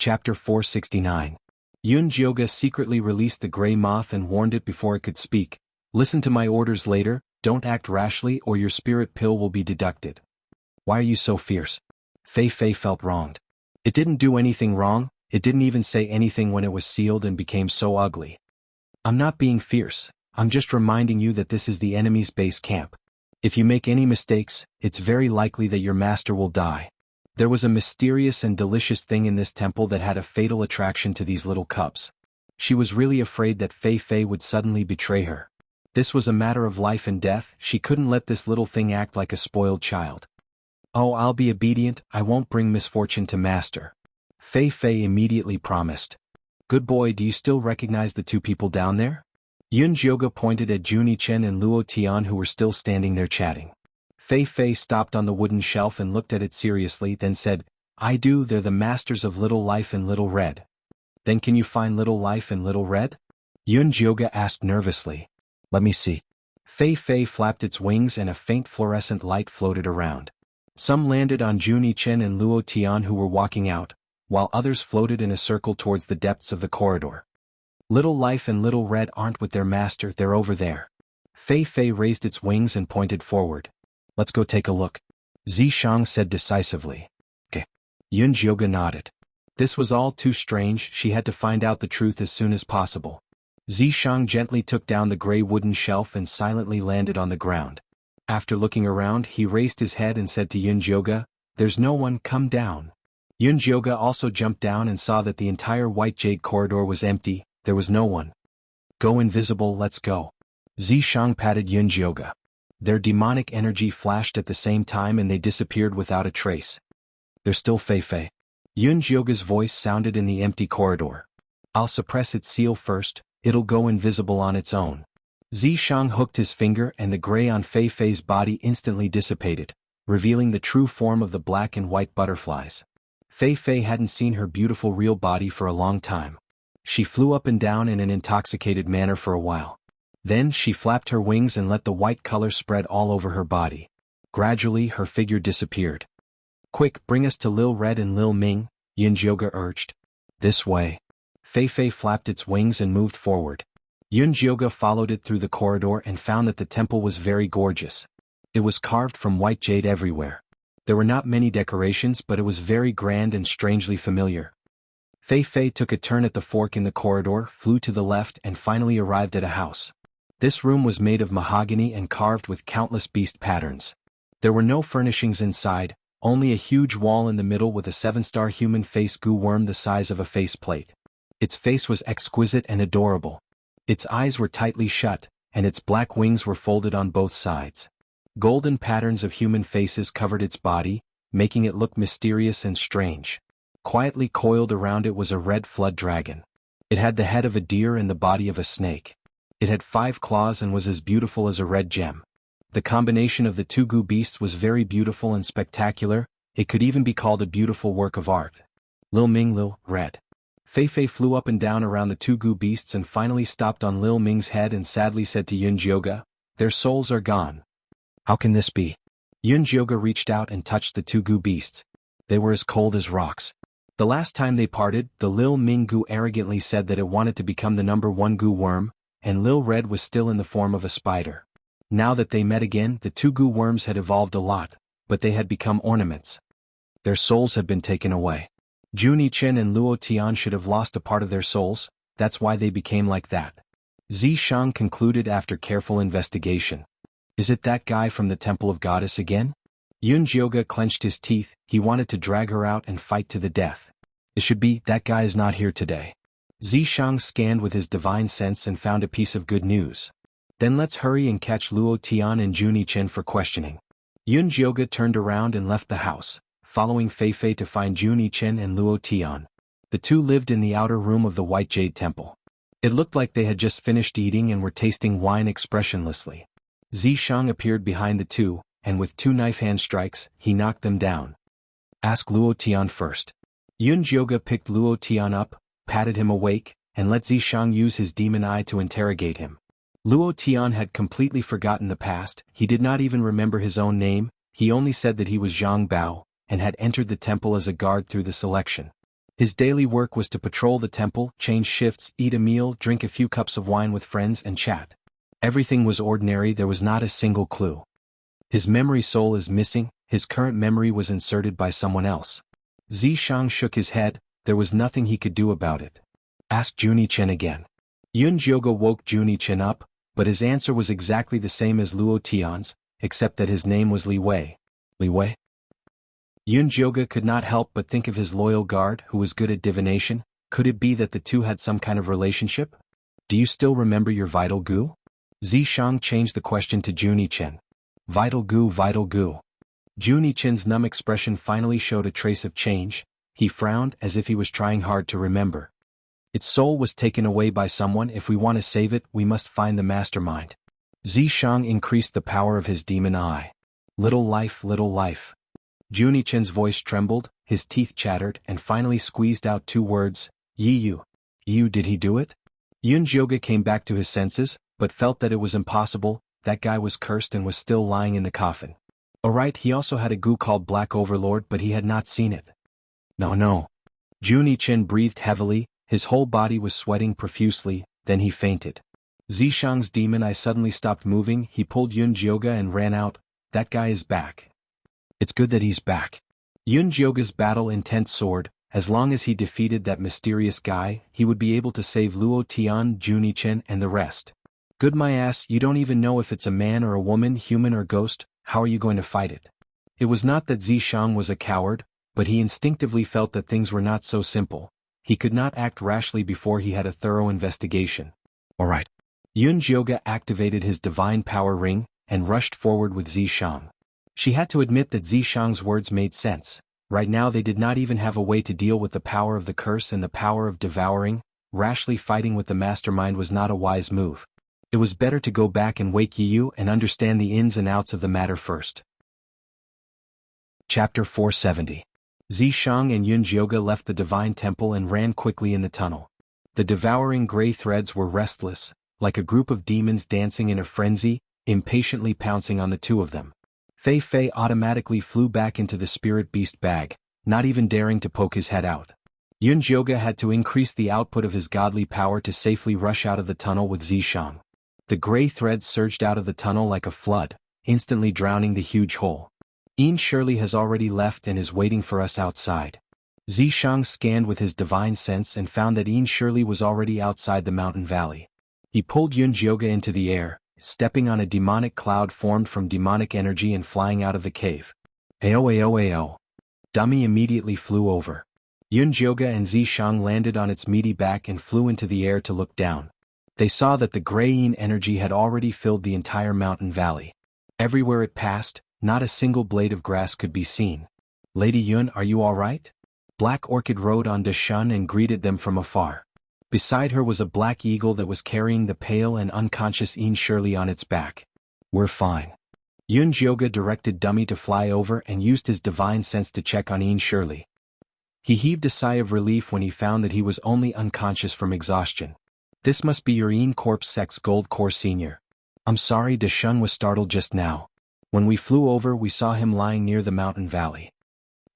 Chapter 469. Yun Jioga secretly released the gray moth and warned it before it could speak. Listen to my orders later, don't act rashly or your spirit pill will be deducted. Why are you so fierce? Fei Fei felt wronged. It didn't do anything wrong, it didn't even say anything when it was sealed and became so ugly. I'm not being fierce, I'm just reminding you that this is the enemy's base camp. If you make any mistakes, it's very likely that your master will die. There was a mysterious and delicious thing in this temple that had a fatal attraction to these little cubs. She was really afraid that Fei Fei would suddenly betray her. This was a matter of life and death, she couldn't let this little thing act like a spoiled child. Oh, I'll be obedient, I won't bring misfortune to master. Fei Fei immediately promised. Good boy, do you still recognize the two people down there? Yun Jioga pointed at Juni Chen and Luo Tian who were still standing there chatting. Fei Fei stopped on the wooden shelf and looked at it seriously, then said, I do, they're the masters of Little Life and Little Red. Then can you find Little Life and Little Red? Yun Jioga asked nervously. Let me see. Fei Fei flapped its wings and a faint fluorescent light floated around. Some landed on Juni Chen and Luo Tian who were walking out, while others floated in a circle towards the depths of the corridor. Little Life and Little Red aren't with their master, they're over there. Fei Fei raised its wings and pointed forward. Let's go take a look. Zishang said decisively. Okay. Yun Jioga nodded. This was all too strange, she had to find out the truth as soon as possible. Zishang gently took down the gray wooden shelf and silently landed on the ground. After looking around, he raised his head and said to Yun Jioga, There's no one, come down. Yun Jioga also jumped down and saw that the entire white jade corridor was empty, there was no one. Go invisible, let's go. Zishang patted Yun Jioga. Their demonic energy flashed at the same time and they disappeared without a trace. There's still Fei Fei. Yun Jioga's voice sounded in the empty corridor. I'll suppress its seal first, it'll go invisible on its own. Zishang hooked his finger and the gray on Fei Fei's body instantly dissipated, revealing the true form of the black and white butterflies. Fei Fei hadn't seen her beautiful real body for a long time. She flew up and down in an intoxicated manner for a while. Then she flapped her wings and let the white color spread all over her body. Gradually her figure disappeared. Quick, bring us to Lil Red and Lil Ming, Yun Jioga urged. This way. Fei Fei flapped its wings and moved forward. Yun Jioga followed it through the corridor and found that the temple was very gorgeous. It was carved from white jade everywhere. There were not many decorations but it was very grand and strangely familiar. Fei Fei took a turn at the fork in the corridor, flew to the left and finally arrived at a house. This room was made of mahogany and carved with countless beast patterns. There were no furnishings inside, only a huge wall in the middle with a 7-star human face goo worm the size of a faceplate. Its face was exquisite and adorable. Its eyes were tightly shut, and its black wings were folded on both sides. Golden patterns of human faces covered its body, making it look mysterious and strange. Quietly coiled around it was a red flood dragon. It had the head of a deer and the body of a snake. It had 5 claws and was as beautiful as a red gem. The combination of the two goo beasts was very beautiful and spectacular, it could even be called a beautiful work of art. Lil Ming, Lil Red. Fei Fei flew up and down around the two goo beasts and finally stopped on Lil Ming's head and sadly said to Yun Jioga, Their souls are gone. How can this be? Yun Jioga reached out and touched the two goo beasts. They were as cold as rocks. The last time they parted, the Lil Ming goo arrogantly said that it wanted to become the #1 goo worm, and Lil Red was still in the form of a spider. Now that they met again, the two goo worms had evolved a lot, but they had become ornaments. Their souls had been taken away. Juni Chen and Luo Tian should have lost a part of their souls, that's why they became like that. Zishang concluded after careful investigation. Is it that guy from the Temple of Goddess again? Yun Jioga clenched his teeth, he wanted to drag her out and fight to the death. It should be, that guy is not here today. Zishang scanned with his divine sense and found a piece of good news. Then let's hurry and catch Luo Tian and Juni Chen for questioning. Yun Jioga turned around and left the house, following Fei Fei to find Juni Chen and Luo Tian. The two lived in the outer room of the White Jade Temple. It looked like they had just finished eating and were tasting wine expressionlessly. Zishang appeared behind the two, and with 2 knife hand strikes, he knocked them down. Ask Luo Tian first. Yun Jioga picked Luo Tian up, patted him awake, and let Zishang use his demon eye to interrogate him. Luo Tian had completely forgotten the past, he did not even remember his own name, he only said that he was Zhang Bao, and had entered the temple as a guard through the selection. His daily work was to patrol the temple, change shifts, eat a meal, drink a few cups of wine with friends and chat. Everything was ordinary, there was not a single clue. His memory soul is missing, his current memory was inserted by someone else. Zishang shook his head, there was nothing he could do about it. Ask Juni-chen again. Yun Jioga woke Juni-chen up, but his answer was exactly the same as Luo Tian's, except that his name was Li Wei. Li Wei? Yun Jioga could not help but think of his loyal guard who was good at divination. Could it be that the two had some kind of relationship? Do you still remember your vital goo? Zishang changed the question to Juni-chen. Vital goo, vital goo. Juni-chen's numb expression finally showed a trace of change. He frowned as if he was trying hard to remember. Its soul was taken away by someone. If we want to save it, we must find the mastermind. Zishang increased the power of his demon eye. Little life, little life. Juni-chen's voice trembled, his teeth chattered, and finally squeezed out two words, Yi-yu. You, did he do it? Yun Jioga came back to his senses, but felt that it was impossible. That guy was cursed and was still lying in the coffin. Alright, he also had a goo called Black Overlord, but he had not seen it. No. Juni-chen breathed heavily, his whole body was sweating profusely, then he fainted. Zishang's demon eye suddenly stopped moving, he pulled Yun Jioga and ran out. That guy is back. It's good that he's back. Yun Jioga's battle intent soared. As long as he defeated that mysterious guy, he would be able to save Luo Tian, Juni-chen, and the rest. Good my ass, you don't even know if it's a man or a woman, human or ghost, how are you going to fight it? It was not that Zishang was a coward, but he instinctively felt that things were not so simple. He could not act rashly before he had a thorough investigation. Alright. Yun Jioga activated his divine power ring, and rushed forward with Zishang. She had to admit that Zishang's words made sense. Right now they did not even have a way to deal with the power of the curse and the power of devouring. Rashly fighting with the mastermind was not a wise move. It was better to go back and wake Yi-yu and understand the ins and outs of the matter first. Chapter 470. Zishang and Yun Jioga left the divine temple and ran quickly in the tunnel. The devouring gray threads were restless, like a group of demons dancing in a frenzy, impatiently pouncing on the two of them. Fei Fei automatically flew back into the spirit beast bag, not even daring to poke his head out. Yun Jioga had to increase the output of his godly power to safely rush out of the tunnel with Zishang. The gray threads surged out of the tunnel like a flood, instantly drowning the huge hole. Ian Shirley has already left and is waiting for us outside. Zishang scanned with his divine sense and found that Ian Shirley was already outside the mountain valley. He pulled Yun Jioga into the air, stepping on a demonic cloud formed from demonic energy and flying out of the cave. Ao. Dummy immediately flew over. Yun Jioga and Zishang landed on its meaty back and flew into the air to look down. They saw that the gray-yin energy had already filled the entire mountain valley. Everywhere it passed, not a single blade of grass could be seen. Lady Yun, are you all right? Black Orchid rode on Deshun and greeted them from afar. Beside her was a black eagle that was carrying the pale and unconscious Ian Shirley on its back. We're fine. Yun Jioga directed Dummy to fly over and used his divine sense to check on Ian Shirley. He heaved a sigh of relief when he found that he was only unconscious from exhaustion. This must be your Ian Corp's Sex Gold Core Senior. I'm sorry, Deshun was startled just now. When we flew over we saw him lying near the mountain valley.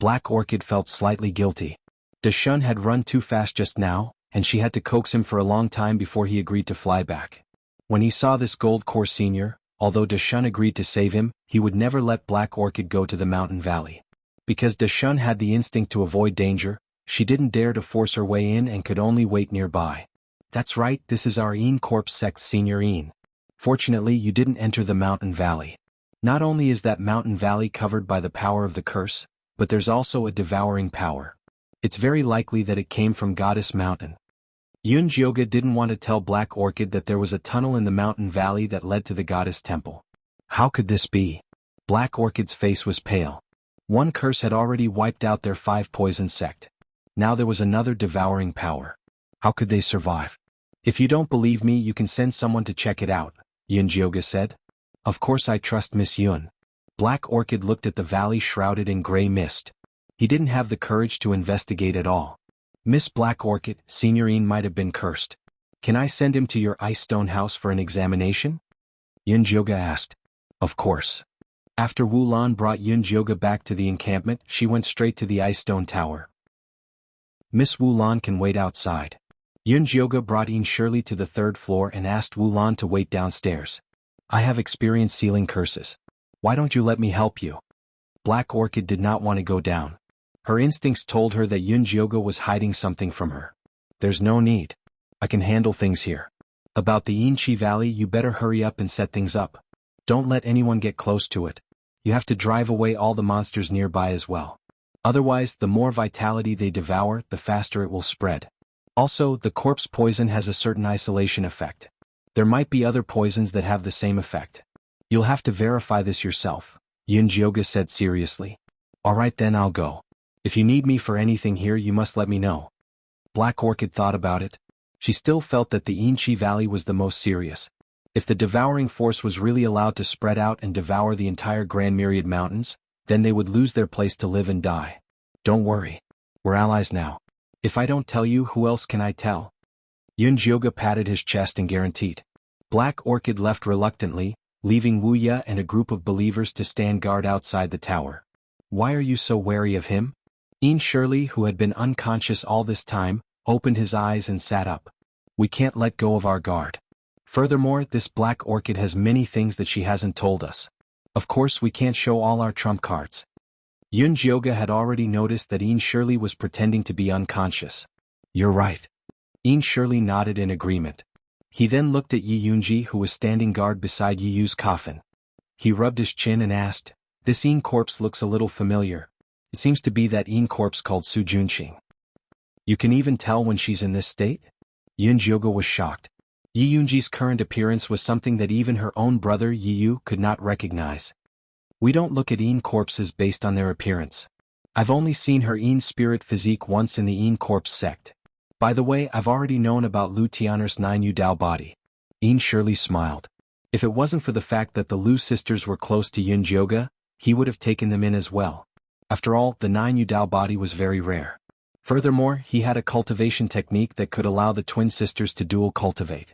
Black Orchid felt slightly guilty. Deshun had run too fast just now, and she had to coax him for a long time before he agreed to fly back. When he saw this Gold Core Senior, although Deshun agreed to save him, he would never let Black Orchid go to the mountain valley. Because Deshun had the instinct to avoid danger, she didn't dare to force her way in and could only wait nearby. That's right, this is our Ian Corp's Sex Senior Ian. Fortunately you didn't enter the mountain valley. Not only is that mountain valley covered by the power of the curse, but there's also a devouring power. It's very likely that it came from Goddess Mountain. Yun Jioga didn't want to tell Black Orchid that there was a tunnel in the mountain valley that led to the Goddess Temple. How could this be? Black Orchid's face was pale. One curse had already wiped out their 5 poison sect. Now there was another devouring power. How could they survive? If you don't believe me you can send someone to check it out, Yun Jioga said. Of course I trust Miss Yun. Black Orchid looked at the valley shrouded in gray mist. He didn't have the courage to investigate at all. Miss Black Orchid, Senior Ian might have been cursed. Can I send him to your ice stone house for an examination? Yun Jioga asked. Of course. After Wu Lan brought Yun Jioga back to the encampment, she went straight to the ice stone tower. Miss Wu Lan can wait outside. Yun Jioga brought In Shirley to the third floor and asked Wu Lan to wait downstairs. I have experience sealing curses. Why don't you let me help you? Black Orchid did not want to go down. Her instincts told her that Yun Jioga was hiding something from her. There's no need. I can handle things here. About the Yinchi Valley, you better hurry up and set things up. Don't let anyone get close to it. You have to drive away all the monsters nearby as well. Otherwise, the more vitality they devour, the faster it will spread. Also, the corpse poison has a certain isolation effect. There might be other poisons that have the same effect. You'll have to verify this yourself, Yun Jioga said seriously. Alright then, I'll go. If you need me for anything here, you must let me know. Black Orchid thought about it. She still felt that the Yinchi Valley was the most serious. If the devouring force was really allowed to spread out and devour the entire Grand Myriad Mountains, then they would lose their place to live and die. Don't worry. We're allies now. If I don't tell you, who else can I tell? Yun Jioga patted his chest and guaranteed. Black Orchid left reluctantly, leaving Wuxia and a group of believers to stand guard outside the tower. Why are you so wary of him? In Shirley, who had been unconscious all this time, opened his eyes and sat up. We can't let go of our guard. Furthermore, this Black Orchid has many things that she hasn't told us. Of course, we can't show all our trump cards. Yun Jioga had already noticed that In Shirley was pretending to be unconscious. You're right. In Shirley nodded in agreement. He then looked at Yi Yunji, who was standing guard beside Yi Yu's coffin. He rubbed his chin and asked, This In corpse looks a little familiar. It seems to be that In corpse called Su Junqing. You can even tell when she's in this state? Yun Jioga was shocked. Yi Yunji's current appearance was something that even her own brother Yi Yu could not recognize. We don't look at In corpses based on their appearance. I've only seen her In spirit physique once in the In corpse sect. By the way, I've already known about Lu Tianer's 9 Yu Dao body. In Shirley smiled. If it wasn't for the fact that the Lu sisters were close to Yun Jioga, he would have taken them in as well. After all, the 9 Yu Dao body was very rare. Furthermore, he had a cultivation technique that could allow the twin sisters to dual cultivate.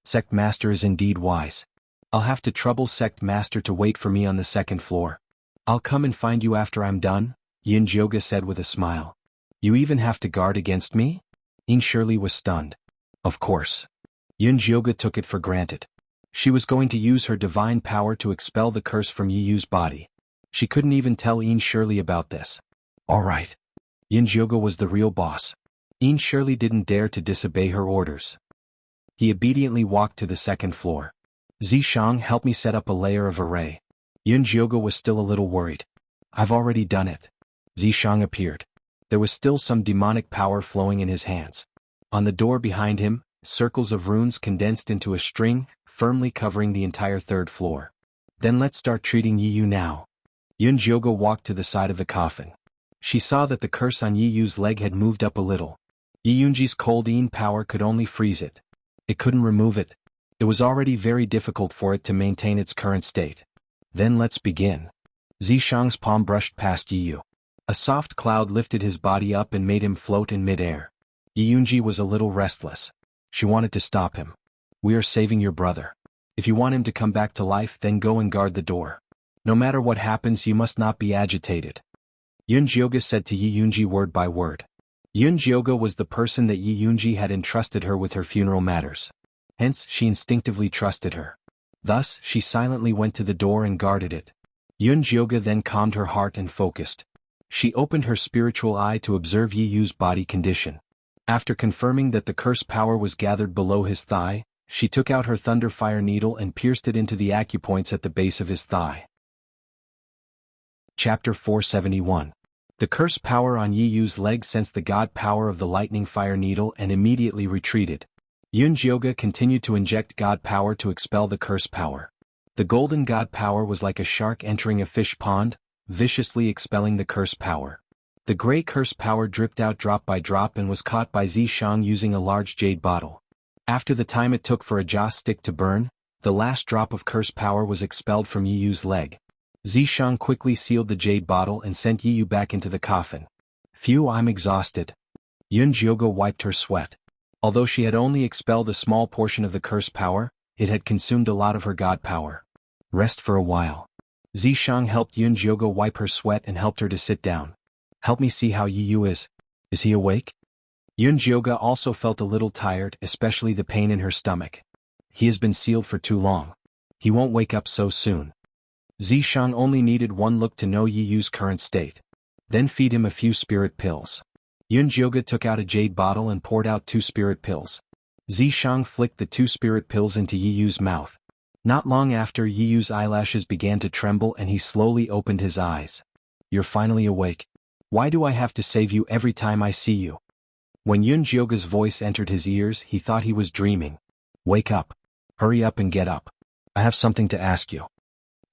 Sect Master is indeed wise. I'll have to trouble Sect Master to wait for me on the second floor. I'll come and find you after I'm done, Yun Jioga said with a smile. You even have to guard against me? In Shirley was stunned. Of course. Yun Jioga took it for granted. She was going to use her divine power to expel the curse from Yi Yu's body. She couldn't even tell In Shirley about this. Alright. Yun Jioga was the real boss. In Shirley didn't dare to disobey her orders. He obediently walked to the second floor. Zishang helped me set up a layer of array. Yun Jioga was still a little worried. I've already done it. Zishang appeared. There was still some demonic power flowing in his hands. On the door behind him, circles of runes condensed into a string, firmly covering the entire third floor. Then let's start treating Yi Yu now. Yun Jioga walked to the side of the coffin. She saw that the curse on Yi Yu's leg had moved up a little. Yi Yunji's cold In power could only freeze it. It couldn't remove it. It was already very difficult for it to maintain its current state. Then let's begin. Zishang's palm brushed past Yi Yu. A soft cloud lifted his body up and made him float in mid-air. Yi Yunji was a little restless. She wanted to stop him. We are saving your brother. If you want him to come back to life, then go and guard the door. No matter what happens, you must not be agitated. Yun Jioga said to Yi Yunji word by word. Yun Jioga was the person that Yi Yunji had entrusted her with her funeral matters. Hence, she instinctively trusted her. Thus, she silently went to the door and guarded it. Yun Jioga then calmed her heart and focused. She opened her spiritual eye to observe Yi Yu's body condition. After confirming that the curse power was gathered below his thigh, she took out her thunder fire needle and pierced it into the acupoints at the base of his thigh. Chapter 471. The curse power on Yi Yu's leg sensed the god power of the lightning fire needle and immediately retreated. Yun Jioga continued to inject god power to expel the curse power. The golden god power was like a shark entering a fish pond, viciously expelling the curse power. The gray curse power dripped out drop by drop and was caught by Zishang using a large jade bottle. After the time it took for a joss stick to burn, the last drop of curse power was expelled from Yi Yu's leg. Zishang quickly sealed the jade bottle and sent Yi Yu back into the coffin. Phew, I'm exhausted. Yun Jioga wiped her sweat. Although she had only expelled a small portion of the curse power, it had consumed a lot of her god power. Rest for a while. Zishang helped Yun Jioga wipe her sweat and helped her to sit down. Help me see how Yi Yu is. Is he awake? Yunjioga also felt a little tired, especially the pain in her stomach. He has been sealed for too long. He won't wake up so soon. Zishang only needed one look to know Yi Yu's current state. Then feed him a few spirit pills. Yunjioga took out a jade bottle and poured out 2 spirit pills. Zishang flicked the 2 spirit pills into Yi Yu's mouth. Not long after, Yi Yu's eyelashes began to tremble and he slowly opened his eyes. You're finally awake. Why do I have to save you every time I see you? When Yunjioga's voice entered his ears, he thought he was dreaming. Wake up. Hurry up and get up. I have something to ask you.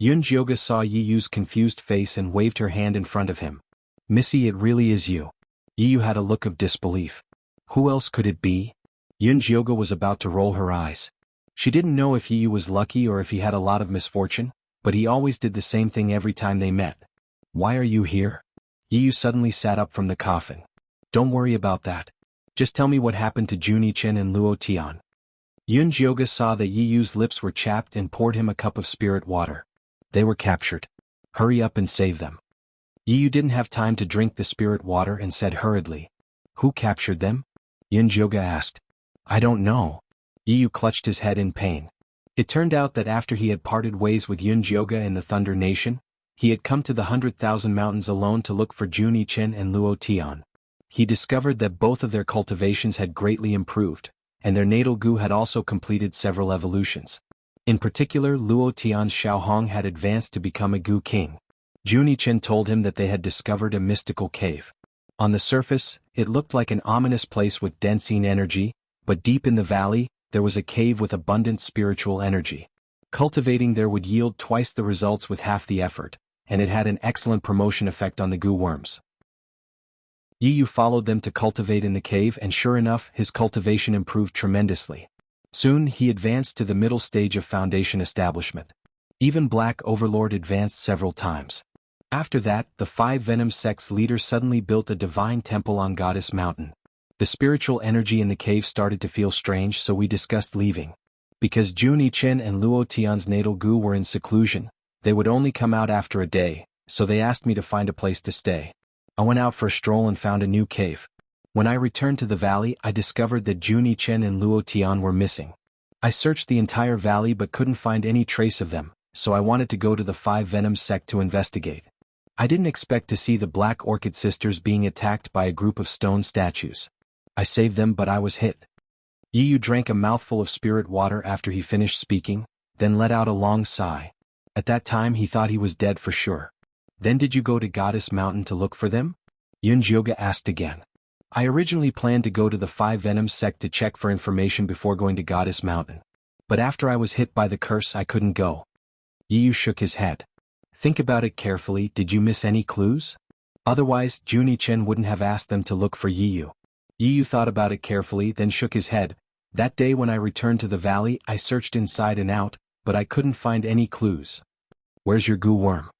Yunjioga saw Yi Yu's confused face and waved her hand in front of him. Missy, it really is you. Yi Yu had a look of disbelief. Who else could it be? Yunjioga was about to roll her eyes. She didn't know if Yi Yu was lucky or if he had a lot of misfortune, but he always did the same thing every time they met. Why are you here? Yi Yu suddenly sat up from the coffin. Don't worry about that. Just tell me what happened to Juni Chen and Luo Tian. Yunjioga saw that Yi Yu's lips were chapped and poured him a cup of spirit water. They were captured. Hurry up and save them. Yi Yu didn't have time to drink the spirit water and said hurriedly. Who captured them? Yunjioga asked. I don't know. Yi Yu clutched his head in pain. It turned out that after he had parted ways with Yunjioga in the Thunder Nation, he had come to the 100,000 Mountains alone to look for Juni Chen and Luo Tian. He discovered that both of their cultivations had greatly improved, and their natal gu had also completed several evolutions. In particular, Luo Tian's Xiaohong had advanced to become a gu king. Juni Chen told him that they had discovered a mystical cave. On the surface, it looked like an ominous place with dense energy, but deep in the valley, there was a cave with abundant spiritual energy. Cultivating there would yield twice the results with half the effort, and it had an excellent promotion effect on the gu worms. Yi Yu followed them to cultivate in the cave, and sure enough, his cultivation improved tremendously. Soon he advanced to the middle stage of foundation establishment. Even Black Overlord advanced several times. After that, the 5 Venom sect's leader suddenly built a divine temple on Goddess Mountain. The spiritual energy in the cave started to feel strange, so we discussed leaving. Because Juni Chen and Luo Tian's natal gu were in seclusion, they would only come out after a day, so they asked me to find a place to stay. I went out for a stroll and found a new cave. When I returned to the valley, I discovered that Juni Chen and Luo Tian were missing. I searched the entire valley but couldn't find any trace of them, so I wanted to go to the 5 Venom sect to investigate. I didn't expect to see the Black Orchid sisters being attacked by a group of stone statues. I saved them, but I was hit. Yi Yu drank a mouthful of spirit water after he finished speaking, then let out a long sigh. At that time he thought he was dead for sure. Then did you go to Goddess Mountain to look for them? Yunjioga asked again. I originally planned to go to the 5 Venom sect to check for information before going to Goddess Mountain. But after I was hit by the curse, I couldn't go. Yi Yu shook his head. Think about it carefully. Did you miss any clues? Otherwise, Juni Chen wouldn't have asked them to look for Yi Yu. Yi Yu thought about it carefully, then shook his head. That day when I returned to the valley, I searched inside and out, but I couldn't find any clues. Where's your gu worm?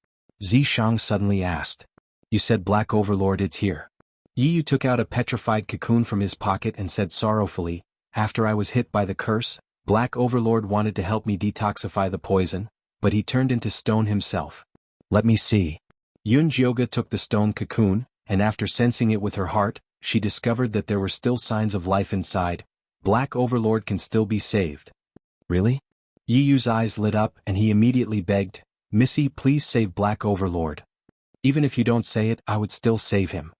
Zishang suddenly asked. You said Black Overlord is here. Yi Yu took out a petrified cocoon from his pocket and said sorrowfully, after I was hit by the curse, Black Overlord wanted to help me detoxify the poison, but he turned into stone himself. Let me see. Yunjioga took the stone cocoon, and after sensing it with her heart, she discovered that there were still signs of life inside. Black Overlord can still be saved. Really? Yi Yu's eyes lit up and he immediately begged, Missy, please save Black Overlord. Even if you don't say it, I would still save him.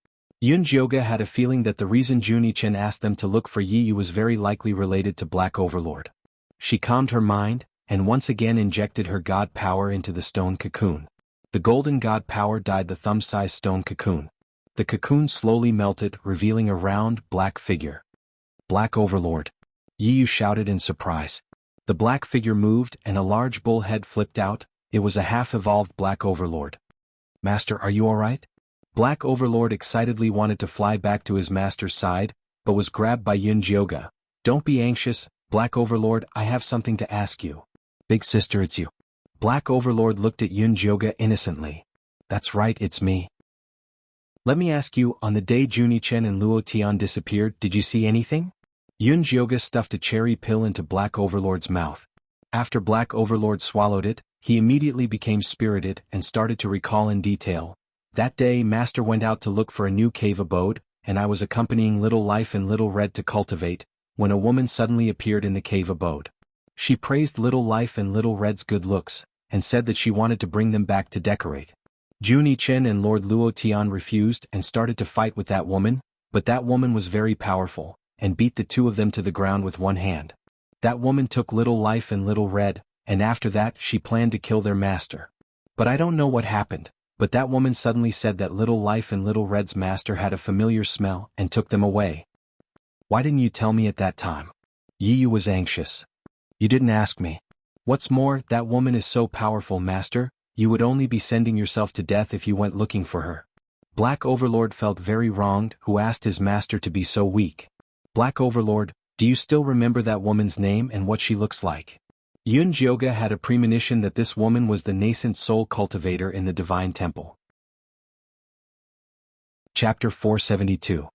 Yunjioga had a feeling that the reason Juni Chen asked them to look for Yi Yu was very likely related to Black Overlord. She calmed her mind, and once again injected her god power into the stone cocoon. The golden god power dyed the thumb-sized stone cocoon. The cocoon slowly melted, revealing a round, black figure. Black Overlord. Yi Yu shouted in surprise. The black figure moved and a large bull head flipped out. It was a half-evolved Black Overlord. Master, are you alright? Black Overlord excitedly wanted to fly back to his master's side, but was grabbed by Yunjioga. Don't be anxious, Black Overlord, I have something to ask you. Big sister, it's you. Black Overlord looked at Yunjioga innocently. That's right, it's me. Let me ask you, on the day Juni Chen and Luo Tian disappeared, did you see anything? Yunjioga stuffed a cherry pill into Black Overlord's mouth. After Black Overlord swallowed it, he immediately became spirited and started to recall in detail. That day Master went out to look for a new cave abode, and I was accompanying Little Life and Little Red to cultivate, when a woman suddenly appeared in the cave abode. She praised Little Life and Little Red's good looks, and said that she wanted to bring them back to decorate. Jun Yichen and Lord Luo Tian refused and started to fight with that woman, but that woman was very powerful, and beat the two of them to the ground with one hand. That woman took Little Life and Little Red, and after that she planned to kill their master. But I don't know what happened, but that woman suddenly said that Little Life and Little Red's master had a familiar smell and took them away. Why didn't you tell me at that time? Yiyu was anxious. You didn't ask me. What's more, that woman is so powerful, master, you would only be sending yourself to death if you went looking for her. Black Overlord felt very wronged, who asked his master to be so weak. Black Overlord, do you still remember that woman's name and what she looks like? Yun Jioga had a premonition that this woman was the nascent soul cultivator in the Divine Temple. Chapter 472.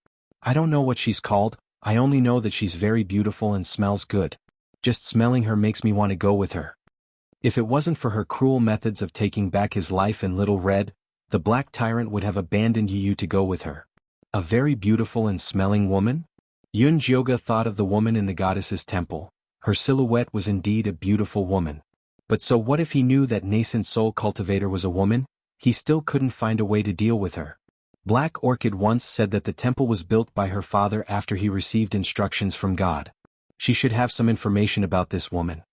I don't know what she's called, I only know that she's very beautiful and smells good. Just smelling her makes me want to go with her. If it wasn't for her cruel methods of taking back his life and Little Red, the Black Tyrant would have abandoned Yiyu to go with her. A very beautiful and smelling woman? Yun Jioga thought of the woman in the goddess's temple. Her silhouette was indeed a beautiful woman. But so what if he knew that nascent soul cultivator was a woman? He still couldn't find a way to deal with her. Black Orchid once said that the temple was built by her father after he received instructions from God. She should have some information about this woman.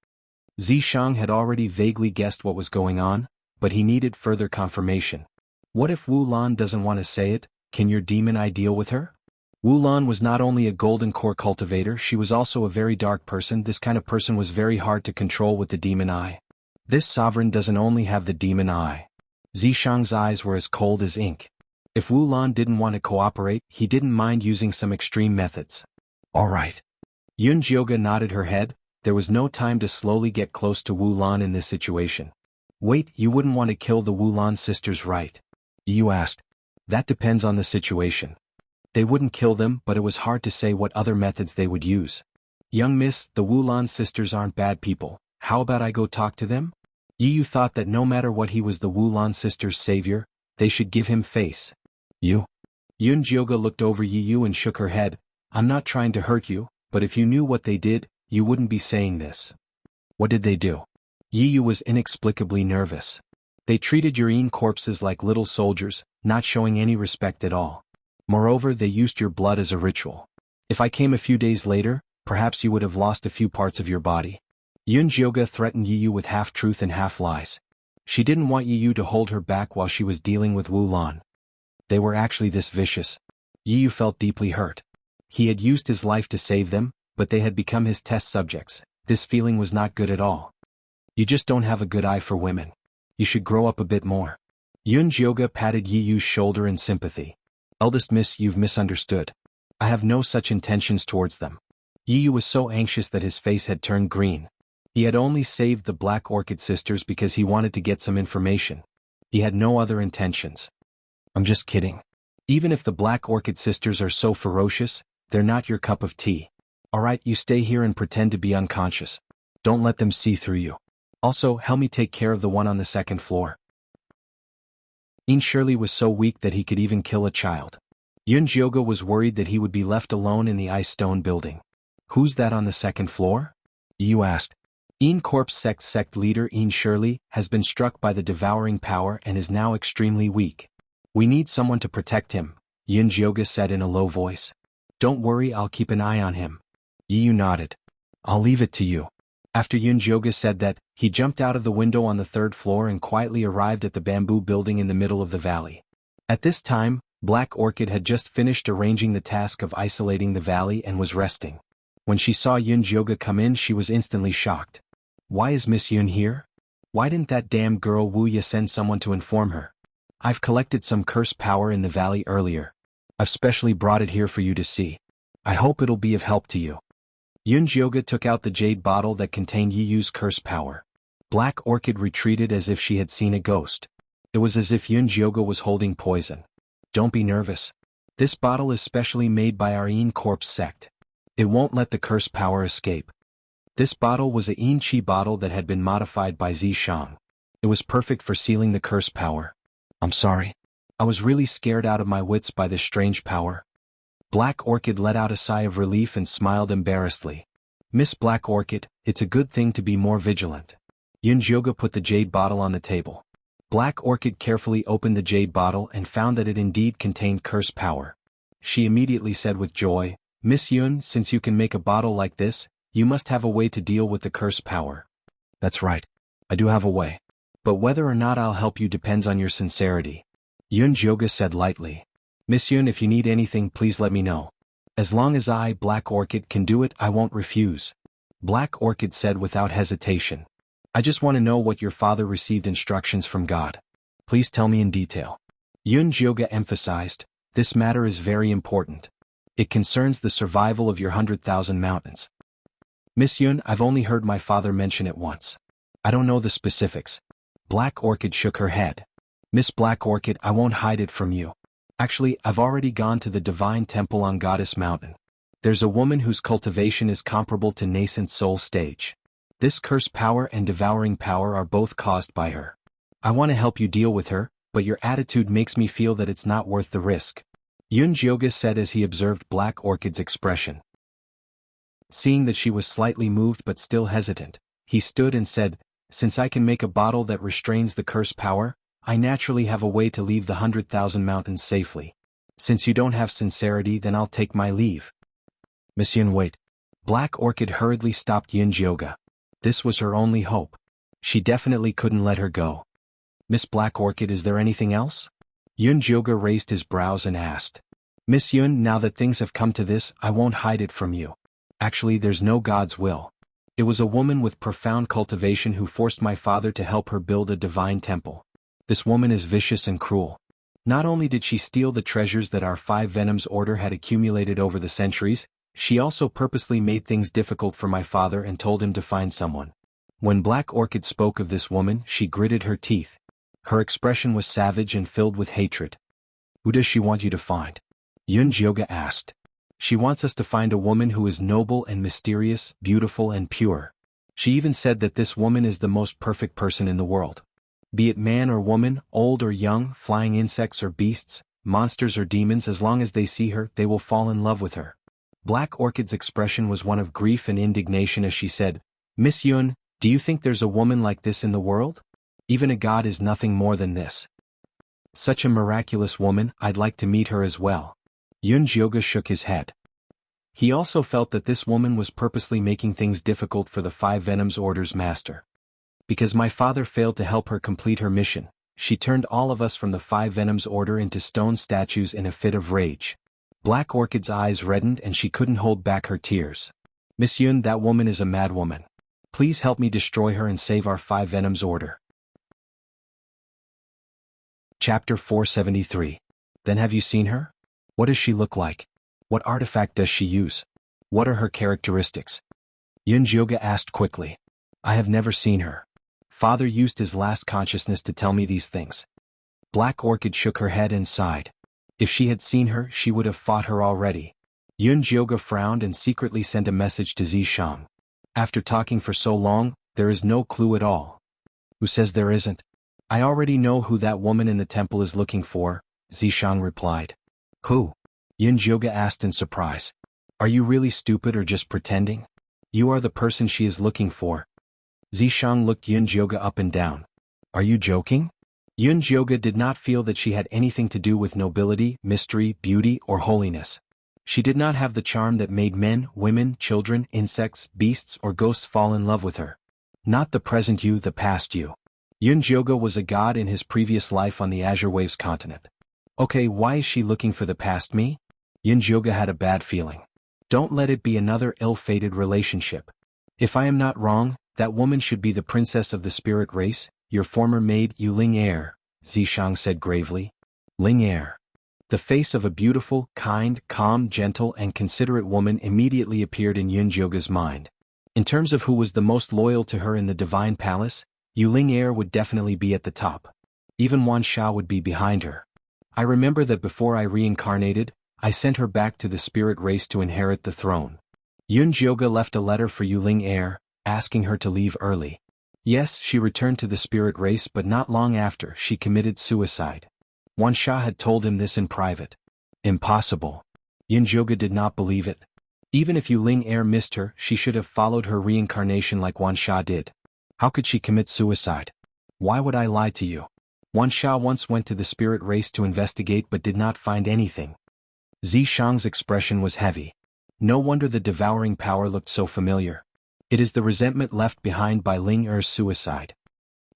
Zishang had already vaguely guessed what was going on, but he needed further confirmation. What if Wu Lan doesn't want to say it? Can your demon eye deal with her? Wu Lan was not only a golden core cultivator, she was also a very dark person. This kind of person was very hard to control with the demon eye. This sovereign doesn't only have the demon eye. Zishang's eyes were as cold as ink. If Wu Lan didn't want to cooperate, he didn't mind using some extreme methods. All right. Yun Jioga nodded her head. There was no time to slowly get close to Wu Lan in this situation. Wait, you wouldn't want to kill the Wu Lan sisters, right? You asked. That depends on the situation. They wouldn't kill them, but it was hard to say what other methods they would use. Young miss, the Wu Lan sisters aren't bad people. How about I go talk to them? Yiyu thought that no matter what, he was the Wu Lan sisters' savior, they should give him face. You? Yun Jioga looked over Yiyu and shook her head. I'm not trying to hurt you, but if you knew what they did, you wouldn't be saying this. What did they do? Yiyu was inexplicably nervous. They treated Yurine corpses like little soldiers, not showing any respect at all. Moreover, they used your blood as a ritual. If I came a few days later, perhaps you would have lost a few parts of your body. Yun Jioga threatened Yiyu with half-truth and half-lies. She didn't want Yiyu to hold her back while she was dealing with Wu Lan. They were actually this vicious. Yiyu felt deeply hurt. He had used his life to save them, but they had become his test subjects. This feeling was not good at all. You just don't have a good eye for women. You should grow up a bit more. Yun Jioga patted Yiyu's shoulder in sympathy. Eldest miss, you've misunderstood. I have no such intentions towards them. Yiyu was so anxious that his face had turned green. He had only saved the Black Orchid sisters because he wanted to get some information. He had no other intentions. I'm just kidding. Even if the Black Orchid sisters are so ferocious, they're not your cup of tea. Alright, you stay here and pretend to be unconscious. Don't let them see through you. Also, help me take care of the one on the second floor. Shirley was so weak that he could even kill a child. Yun Jioga was worried that he would be left alone in the ice stone building. Who's that on the second floor? You asked. Corp's sect leader Shirley has been struck by the devouring power and is now extremely weak. We need someone to protect him, Yun Jioga said in a low voice. Don't worry, I'll keep an eye on him. Yiyu nodded. I'll leave it to you. After Yun Jioga said that, he jumped out of the window on the third floor and quietly arrived at the bamboo building in the middle of the valley. At this time, Black Orchid had just finished arranging the task of isolating the valley and was resting. When she saw Yun Jioga come in, she was instantly shocked. Why is Miss Yun here? Why didn't that damn girl Wuya send someone to inform her? I've collected some curse power in the valley earlier. I've specially brought it here for you to see. I hope it'll be of help to you. Yun Jioga took out the jade bottle that contained Yiyu's curse power. Black Orchid retreated as if she had seen a ghost. It was as if Yun Jioga was holding poison. Don't be nervous. This bottle is specially made by our Corp's sect. It won't let the curse power escape. This bottle was a Chi bottle that had been modified by Zishang. It was perfect for sealing the curse power. I'm sorry. I was really scared out of my wits by this strange power. Black Orchid let out a sigh of relief and smiled embarrassedly. Miss Black Orchid, it's a good thing to be more vigilant. Yunjioge put the jade bottle on the table. Black Orchid carefully opened the jade bottle and found that it indeed contained curse power. She immediately said with joy, Miss Yun, since you can make a bottle like this, you must have a way to deal with the curse power. That's right. I do have a way. But whether or not I'll help you depends on your sincerity. Yunjioge said lightly. Miss Yun, if you need anything, please let me know. As long as I, Black Orchid, can do it, I won't refuse. Black Orchid said without hesitation. I just want to know what your father received instructions from God. Please tell me in detail. Yunjioge emphasized, this matter is very important. It concerns the survival of your 100,000 mountains. Miss Yun, I've only heard my father mention it once. I don't know the specifics. Black Orchid shook her head. Miss Black Orchid, I won't hide it from you. Actually, I've already gone to the divine temple on Goddess Mountain. There's a woman whose cultivation is comparable to nascent soul stage. This curse power and devouring power are both caused by her. I want to help you deal with her, but your attitude makes me feel that it's not worth the risk. Yunjioge said as he observed Black Orchid's expression. Seeing that she was slightly moved but still hesitant, he stood and said, Since I can make a bottle that restrains the curse power, I naturally have a way to leave the 100,000 mountains safely. Since you don't have sincerity, then I'll take my leave. Miss Yun, wait. Black Orchid hurriedly stopped Yunjioge. This was her only hope. She definitely couldn't let her go. Miss Black Orchid, is there anything else? Yunjioge raised his brows and asked. Miss Yun, now that things have come to this, I won't hide it from you. Actually, there's no God's will. It was a woman with profound cultivation who forced my father to help her build a divine temple. This woman is vicious and cruel. Not only did she steal the treasures that our 5 Venoms order had accumulated over the centuries, she also purposely made things difficult for my father and told him to find someone. When Black Orchid spoke of this woman, she gritted her teeth. Her expression was savage and filled with hatred. Who does she want you to find? Yunjioge asked. She wants us to find a woman who is noble and mysterious, beautiful and pure. She even said that this woman is the most perfect person in the world. Be it man or woman, old or young, flying insects or beasts, monsters or demons, as long as they see her, they will fall in love with her. Black Orchid's expression was one of grief and indignation as she said, Miss Yun, do you think there's a woman like this in the world? Even a god is nothing more than this. Such a miraculous woman, I'd like to meet her as well. Yunjioge shook his head. He also felt that this woman was purposely making things difficult for the 5 Venoms Order's master. Because my father failed to help her complete her mission, she turned all of us from the 5 Venoms Order into stone statues in a fit of rage. Black Orchid's eyes reddened and she couldn't hold back her tears. Miss Yun, that woman is a mad woman. Please help me destroy her and save our 5 Venoms Order. Chapter 473. Then have you seen her? What does she look like? What artifact does she use? What are her characteristics? Yunjioge asked quickly. I have never seen her. Father used his last consciousness to tell me these things. Black Orchid shook her head and sighed. If she had seen her, she would have fought her already. Yunjioge frowned and secretly sent a message to Zishang. After talking for so long, there is no clue at all. Who says there isn't? I already know who that woman in the temple is looking for, Zishang replied. Who? Yunjioge asked in surprise. Are you really stupid or just pretending? You are the person she is looking for. Zishang looked Yunjioge up and down. Are you joking? Yunjioge did not feel that she had anything to do with nobility, mystery, beauty, or holiness. She did not have the charm that made men, women, children, insects, beasts, or ghosts fall in love with her. Not the present you, the past you. Yunjioge was a god in his previous life on the Azure Waves continent. Okay, why is she looking for the past me? Yunjioge had a bad feeling. Don't let it be another ill-fated relationship. If I am not wrong, that woman should be the princess of the spirit race, your former maid Yu Ling Er, Zishang said gravely. Ling Er. The face of a beautiful, kind, calm, gentle and considerate woman immediately appeared in Yunjioge's mind. In terms of who was the most loyal to her in the divine palace, Yu Ling Er would definitely be at the top. Even Wan Sha would be behind her. I remember that before I reincarnated, I sent her back to the spirit race to inherit the throne. Yunjioge left a letter for Yu Ling Er, asking her to leave early. Yes, she returned to the spirit race, but not long after she committed suicide. Wan Sha had told him this in private. Impossible. Yunjoga did not believe it. Even if Yuling Er missed her, she should have followed her reincarnation like Wansha did. How could she commit suicide? Why would I lie to you? Wansha once went to the spirit race to investigate but did not find anything. Zishang's expression was heavy. No wonder the devouring power looked so familiar. It is the resentment left behind by Ling Er's suicide.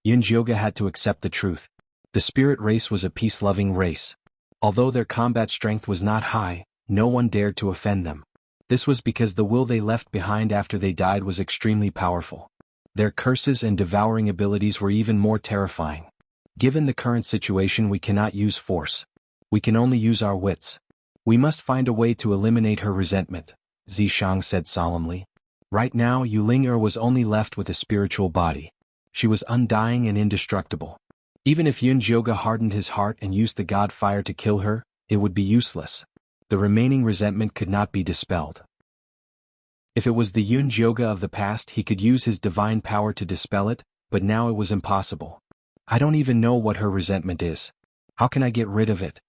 Yunjoga had to accept the truth. The spirit race was a peace-loving race. Although their combat strength was not high, no one dared to offend them. This was because the will they left behind after they died was extremely powerful. Their curses and devouring abilities were even more terrifying. Given the current situation, we cannot use force. We can only use our wits. We must find a way to eliminate her resentment, Zishang said solemnly. Right now, Yuling Er was only left with a spiritual body. She was undying and indestructible. Even if Yunjoga hardened his heart and used the god fire to kill her, it would be useless. The remaining resentment could not be dispelled. If it was the Yunjoga of the past, he could use his divine power to dispel it, but now it was impossible. I don't even know what her resentment is. How can I get rid of it?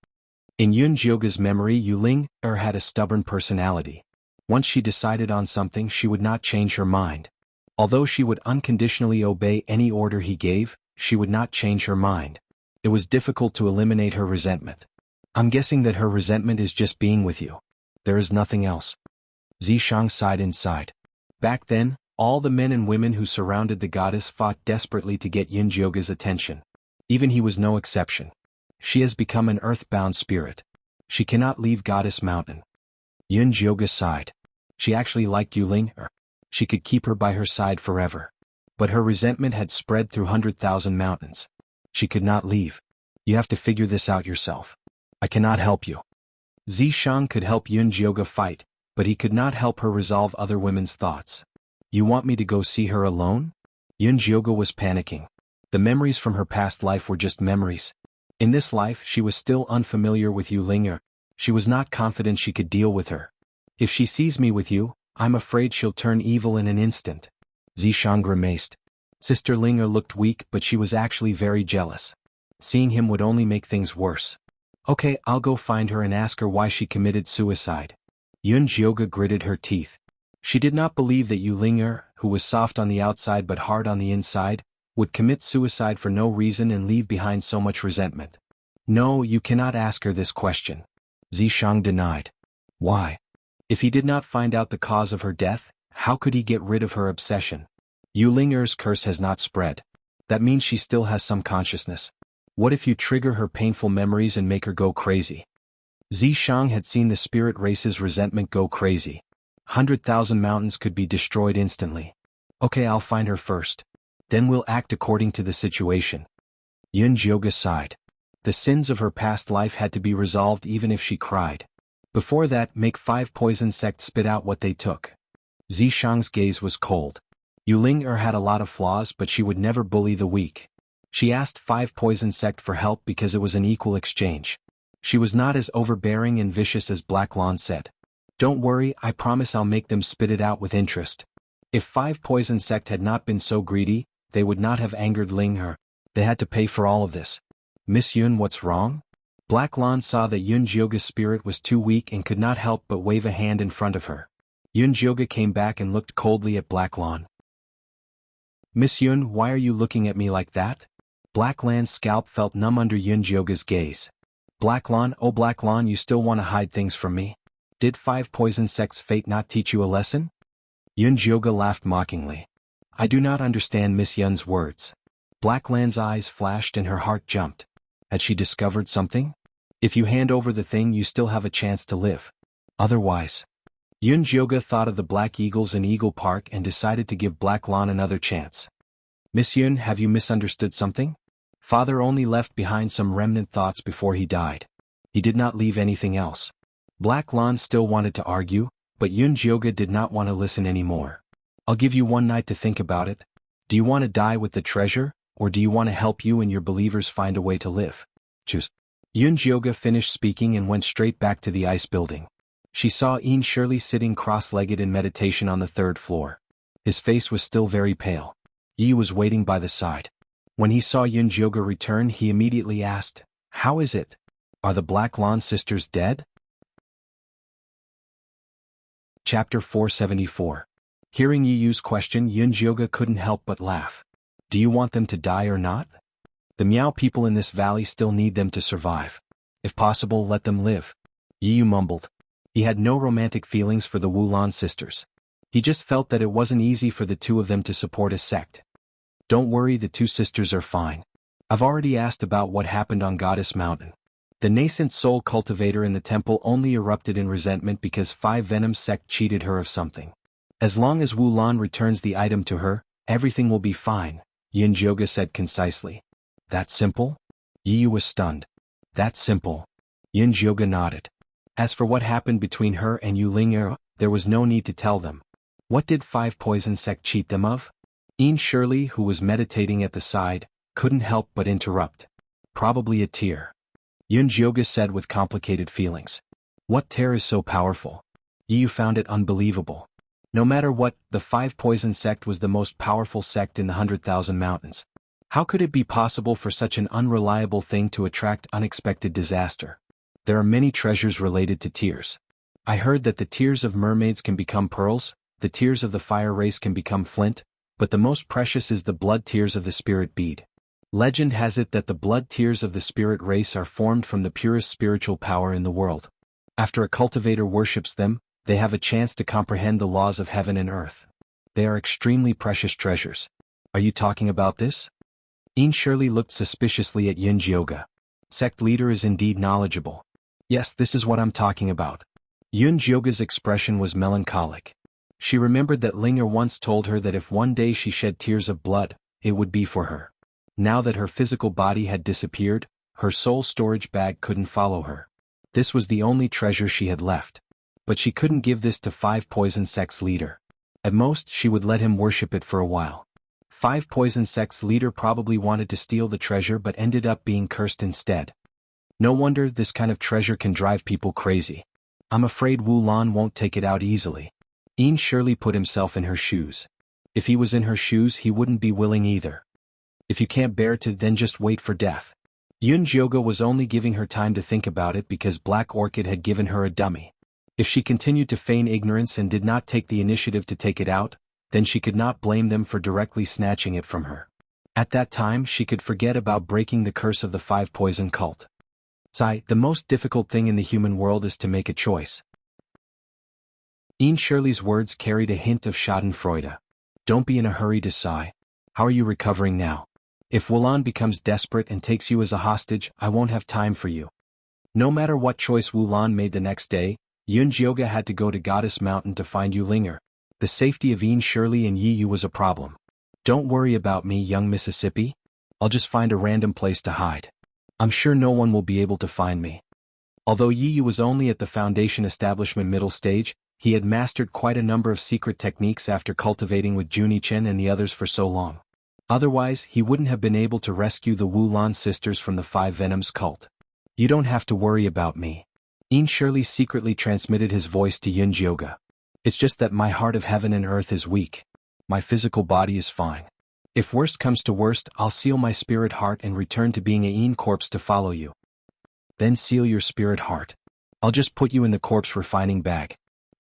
In Yunjoga's memory, Yuling Er had a stubborn personality. Once she decided on something, she would not change her mind. Although she would unconditionally obey any order he gave, she would not change her mind. It was difficult to eliminate her resentment. I'm guessing that her resentment is just being with you. There is nothing else. Zishang sighed inside. Back then, all the men and women who surrounded the goddess fought desperately to get Yunjoga's attention. Even he was no exception. She has become an earthbound spirit. She cannot leave Goddess Mountain. Yunjoga sighed. She actually liked Yuling Er. She could keep her by her side forever. But her resentment had spread through 100,000 mountains. She could not leave. You have to figure this out yourself. I cannot help you. Zishang could help Yunjoga fight, but he could not help her resolve other women's thoughts. You want me to go see her alone? Yunjoga was panicking. The memories from her past life were just memories. In this life, she was still unfamiliar with Yuling Er. She was not confident she could deal with her. If she sees me with you, I'm afraid she'll turn evil in an instant. Zishang grimaced. Sister Ling Er looked weak, but she was actually very jealous. Seeing him would only make things worse. Okay, I'll go find her and ask her why she committed suicide. Yunjoga gritted her teeth. She did not believe that Yuling Er, who was soft on the outside but hard on the inside, would commit suicide for no reason and leave behind so much resentment. No, you cannot ask her this question. Zishang denied. Why? If he did not find out the cause of her death, how could he get rid of her obsession? Yuling Er's curse has not spread. That means she still has some consciousness. What if you trigger her painful memories and make her go crazy? Zishang had seen the spirit race's resentment go crazy. 100,000 mountains could be destroyed instantly. Okay, I'll find her first. Then we'll act according to the situation. Yunjoga sighed. The sins of her past life had to be resolved even if she cried. Before that, make 5 poison sects spit out what they took. Zishang's gaze was cold. Yuling Er had a lot of flaws, but she would never bully the weak. She asked 5 poison sect for help because it was an equal exchange. She was not as overbearing and vicious as Black Lawn said. Don't worry, I promise I'll make them spit it out with interest. If 5 poison sect had not been so greedy, they would not have angered Ling Er. They had to pay for all of this. Miss Yun, what's wrong? Black Lawn saw that Yunjoga's spirit was too weak and could not help but wave a hand in front of her. Yunjoga came back and looked coldly at Black Lawn. Miss Yun, why are you looking at me like that? Black Lawn's scalp felt numb under Yunjoga's gaze. Black Lawn, oh Black Lawn, you still want to hide things from me? Did 5 poison sects fate not teach you a lesson? Yunjoga laughed mockingly. I do not understand Miss Yun's words. Black Lawn's eyes flashed and her heart jumped. Had she discovered something? If you hand over the thing, you still have a chance to live. Otherwise. Yunjoga thought of the Black Eagles in Eagle Park and decided to give Black Lawn another chance. Miss Yun, have you misunderstood something? Father only left behind some remnant thoughts before he died. He did not leave anything else. Black Lawn still wanted to argue, but Yunjoga did not want to listen anymore. I'll give you one night to think about it. Do you want to die with the treasure, or do you want to help you and your believers find a way to live? Choose. Yunjoga finished speaking and went straight back to the ice building. She saw Ian Shirley sitting cross-legged in meditation on the 3rd floor. His face was still very pale. Yi was waiting by the side. When he saw Yunjoga return, he immediately asked, "How is it? Are the Black Lawn sisters dead?" Chapter 474. Hearing Yi Yu's question, Yunjioge couldn't help but laugh. Do you want them to die or not? The Miao people in this valley still need them to survive. If possible, let them live. Yi Yu mumbled. He had no romantic feelings for the Wulan sisters. He just felt that it wasn't easy for the two of them to support a sect. Don't worry, the two sisters are fine. I've already asked about what happened on Goddess Mountain. The nascent soul cultivator in the temple only erupted in resentment because Five Venoms sect cheated her of something. As long as Wulan returns the item to her, everything will be fine, Yunjioge said concisely. That simple? Yi Yu was stunned. That simple. Yunjioge nodded. As for what happened between her and Yu Ling'er, there was no need to tell them. What did Five Poison sect cheat them of? Ian Shirley, who was meditating at the side, couldn't help but interrupt. Probably a tear. Yunjioge said with complicated feelings. What tear is so powerful? Yi Yu found it unbelievable. No matter what, the Five Poison sect was the most powerful sect in the 100,000 Mountains. How could it be possible for such an unreliable thing to attract unexpected disaster? There are many treasures related to tears. I heard that the tears of mermaids can become pearls, the tears of the fire race can become flint, but the most precious is the blood tears of the spirit bead. Legend has it that the blood tears of the spirit race are formed from the purest spiritual power in the world. After a cultivator worships them, they have a chance to comprehend the laws of heaven and earth. They are extremely precious treasures. Are you talking about this? Ian Shirley looked suspiciously at Yunjioge. Sect leader is indeed knowledgeable. Yes, this is what I'm talking about. Yunjioge's expression was melancholic. She remembered that Ling'er once told her that if one day she shed tears of blood, it would be for her. Now that her physical body had disappeared, her soul storage bag couldn't follow her. This was the only treasure she had left. But she couldn't give this to Five Poison sect's leader. At most, she would let him worship it for a while. Five Poison sect's leader probably wanted to steal the treasure but ended up being cursed instead. No wonder this kind of treasure can drive people crazy. I'm afraid Wulan won't take it out easily. Ian Shirley put himself in her shoes. If he was in her shoes, he wouldn't be willing either. If you can't bear to, then just wait for death. Yunjioge was only giving her time to think about it because Black Orchid had given her a dummy. If she continued to feign ignorance and did not take the initiative to take it out, then she could not blame them for directly snatching it from her. At that time, she could forget about breaking the curse of the Five Poison cult. The most difficult thing in the human world is to make a choice. Ian Shirley's words carried a hint of schadenfreude. Don't be in a hurry to sigh. How are you recovering now? If Wulan becomes desperate and takes you as a hostage, I won't have time for you. No matter what choice Wulan made the next day, Yunjioge had to go to Goddess Mountain to find Yu Ling'er. The safety of Ian Shirley and Yi Yu was a problem. Don't worry about me, young Mississippi. I'll just find a random place to hide. I'm sure no one will be able to find me. Although Yi Yu was only at the Foundation Establishment middle stage, he had mastered quite a number of secret techniques after cultivating with Junichen and the others for so long. Otherwise, he wouldn't have been able to rescue the Wulan sisters from the Five Venoms cult. You don't have to worry about me. Ian Shirley secretly transmitted his voice to Yunjioge. It's just that my heart of heaven and earth is weak. My physical body is fine. If worst comes to worst, I'll seal my spirit heart and return to being a Ian corpse to follow you. Then seal your spirit heart. I'll just put you in the corpse refining bag.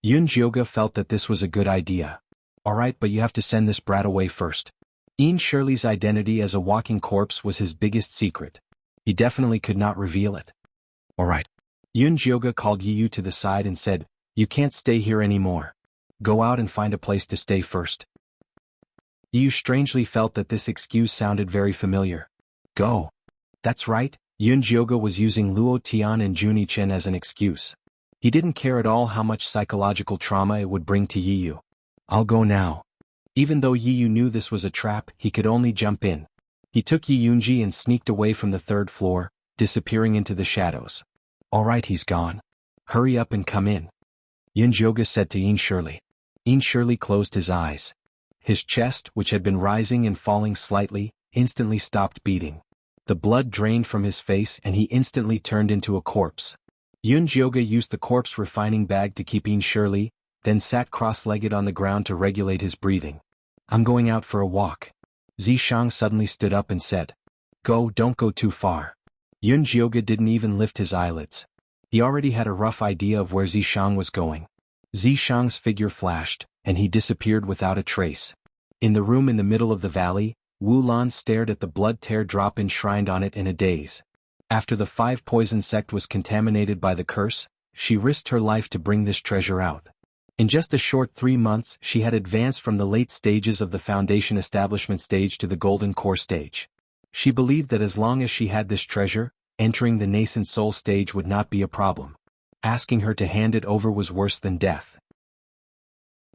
Yunjioge felt that this was a good idea. Alright, but you have to send this brat away first. Ian Shirley's identity as a walking corpse was his biggest secret. He definitely could not reveal it. Alright. Yunjioge called Yi Yu to the side and said, You can't stay here anymore. Go out and find a place to stay first. Yi Yu strangely felt that this excuse sounded very familiar. Go. That's right, Yunjioge was using Luo Tian and Junichen as an excuse. He didn't care at all how much psychological trauma it would bring to Yi Yu. I'll go now. Even though Yi Yu knew this was a trap, he could only jump in. He took Yi Yunji and sneaked away from the third floor, disappearing into the shadows. Alright, he's gone. Hurry up and come in. Yunjioge said to Ian Shirley. Ian Shirley closed his eyes. His chest, which had been rising and falling slightly, instantly stopped beating. The blood drained from his face and he instantly turned into a corpse. Yunjioge used the corpse refining bag to keep Ian Shirley, then sat cross-legged on the ground to regulate his breathing. I'm going out for a walk. Zishang suddenly stood up and said. Go, don't go too far. Yunjioge didn't even lift his eyelids. He already had a rough idea of where Zishang was going. Zishang's figure flashed, and he disappeared without a trace. In the room in the middle of the valley, Wu Lan stared at the blood tear drop enshrined on it in a daze. After the 5 poison sect was contaminated by the curse, she risked her life to bring this treasure out. In just a short 3 months she had advanced from the late stages of the foundation establishment stage to the golden core stage. She believed that as long as she had this treasure, entering the nascent soul stage would not be a problem. Asking her to hand it over was worse than death.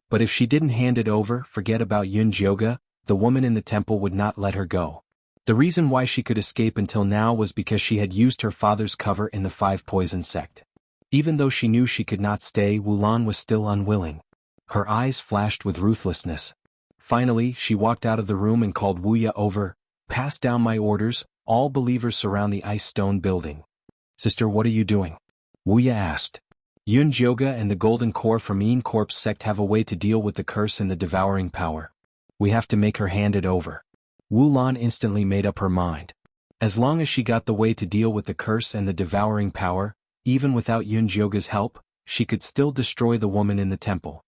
But if she didn't hand it over, forget about Yun Jioge, the woman in the temple would not let her go. The reason why she could escape until now was because she had used her father's cover in the 5 poison sect. Even though she knew she could not stay, Wu Lan was still unwilling. Her eyes flashed with ruthlessness. Finally, she walked out of the room and called Wuya over. "Pass down my orders, all believers surround the ice stone building." "Sister, what are you doing?" Wuya asked. "Yun Jioge and the Golden Core from Yin Corp's sect have a way to deal with the curse and the devouring power. We have to make her hand it over." Wu Lan instantly made up her mind. As long as she got the way to deal with the curse and the devouring power, even without Yun Jioge's help, she could still destroy the woman in the temple.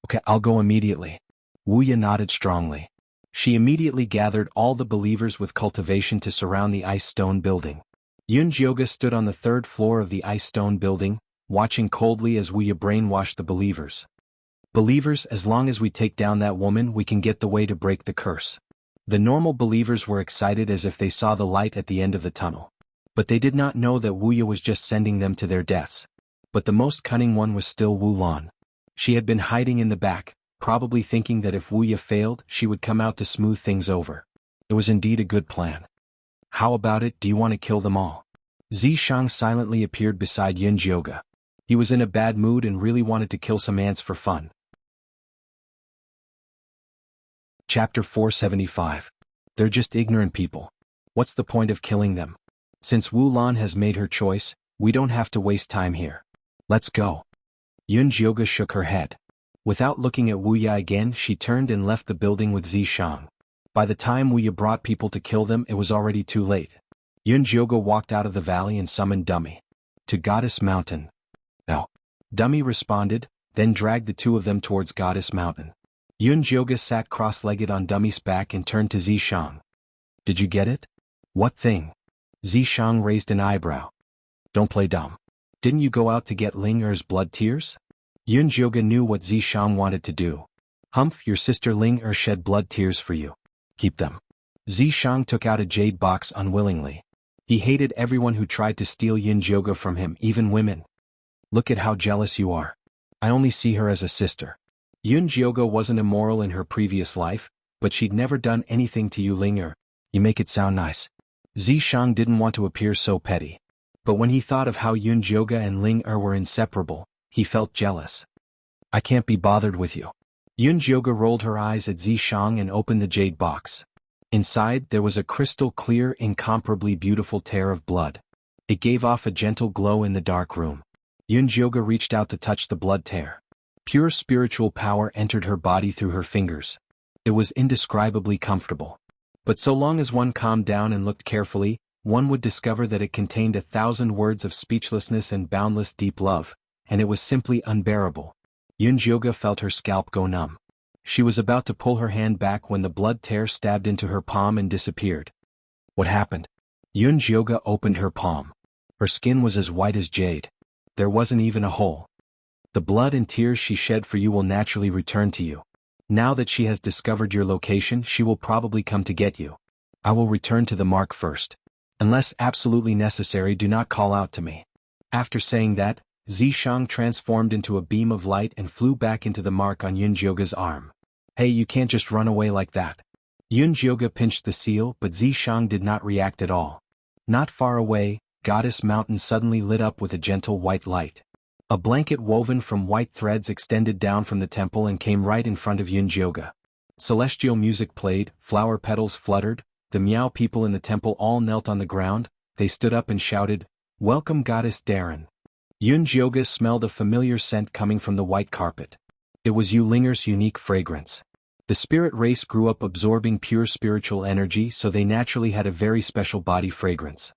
"Okay, I'll go immediately." Wuya nodded strongly. She immediately gathered all the believers with cultivation to surround the ice stone building. Yun Jioge stood on the 3rd floor of the ice stone building, watching coldly as Wuya brainwashed the believers. "Believers, as long as we take down that woman, we can get the way to break the curse." The normal believers were excited as if they saw the light at the end of the tunnel. But they did not know that Wuya was just sending them to their deaths. But the most cunning one was still Wu Lan. She had been hiding in the back, probably thinking that if Wuya failed, she would come out to smooth things over. It was indeed a good plan. "How about it, do you want to kill them all?" Zishang silently appeared beside Yun Jioge. He was in a bad mood and really wanted to kill some ants for fun. Chapter 475. They're just ignorant people. What's the point of killing them? Since Wu Lan has made her choice, we don't have to waste time here. Let's go. Yun Jioge shook her head. Without looking at Wuya again, she turned and left the building with Zishang. By the time Wuya brought people to kill them, it was already too late. Yun Jioge walked out of the valley and summoned Dummy. "To Goddess Mountain." "No." Dummy responded, then dragged the 2 of them towards Goddess Mountain. Yun Jioge sat cross-legged on Dummy's back and turned to Zishang. "Did you get it?" "What thing?" Zishang raised an eyebrow. "Don't play dumb. Didn't you go out to get Ling Er's blood tears?" Yun Jioge knew what Zishang wanted to do. "Humph, your sister Ling Er shed blood tears for you. Keep them." Zishang took out a jade box unwillingly. He hated everyone who tried to steal Yun Jioge from him, even women. "Look at how jealous you are. I only see her as a sister." Yun Jioge wasn't immoral in her previous life, but she'd never done anything to you, Ling Er. You make it sound nice. Zishang didn't want to appear so petty. But when he thought of how Yun Jioge and Ling Er were inseparable, he felt jealous. "I can't be bothered with you." Yun Jioge rolled her eyes at Zishang and opened the jade box. Inside, there was a crystal-clear, incomparably beautiful tear of blood. It gave off a gentle glow in the dark room. Yun Jioge reached out to touch the blood tear. Pure spiritual power entered her body through her fingers. It was indescribably comfortable. But so long as one calmed down and looked carefully, one would discover that it contained 1,000 words of speechlessness and boundless deep love, and it was simply unbearable. Yun Jioge felt her scalp go numb. She was about to pull her hand back when the blood tear stabbed into her palm and disappeared. What happened? Yun Jioge opened her palm. Her skin was as white as jade. There wasn't even a hole. "The blood and tears she shed for you will naturally return to you. Now that she has discovered your location, she will probably come to get you. I will return to the mark first. Unless absolutely necessary, do not call out to me." After saying that, Zishang transformed into a beam of light and flew back into the mark on Yun Jioge's arm. "Hey, you can't just run away like that." Yun Jioge pinched the seal, but Zishang did not react at all. Not far away, Goddess Mountain suddenly lit up with a gentle white light. A blanket woven from white threads extended down from the temple and came right in front of Yun Jioge. Celestial music played, flower petals fluttered, the Miao people in the temple all knelt on the ground, they stood up and shouted, "Welcome Goddess Darren." Yun Jioge smelled a familiar scent coming from the white carpet. It was Yu Linger's unique fragrance. The spirit race grew up absorbing pure spiritual energy, so they naturally had a very special body fragrance.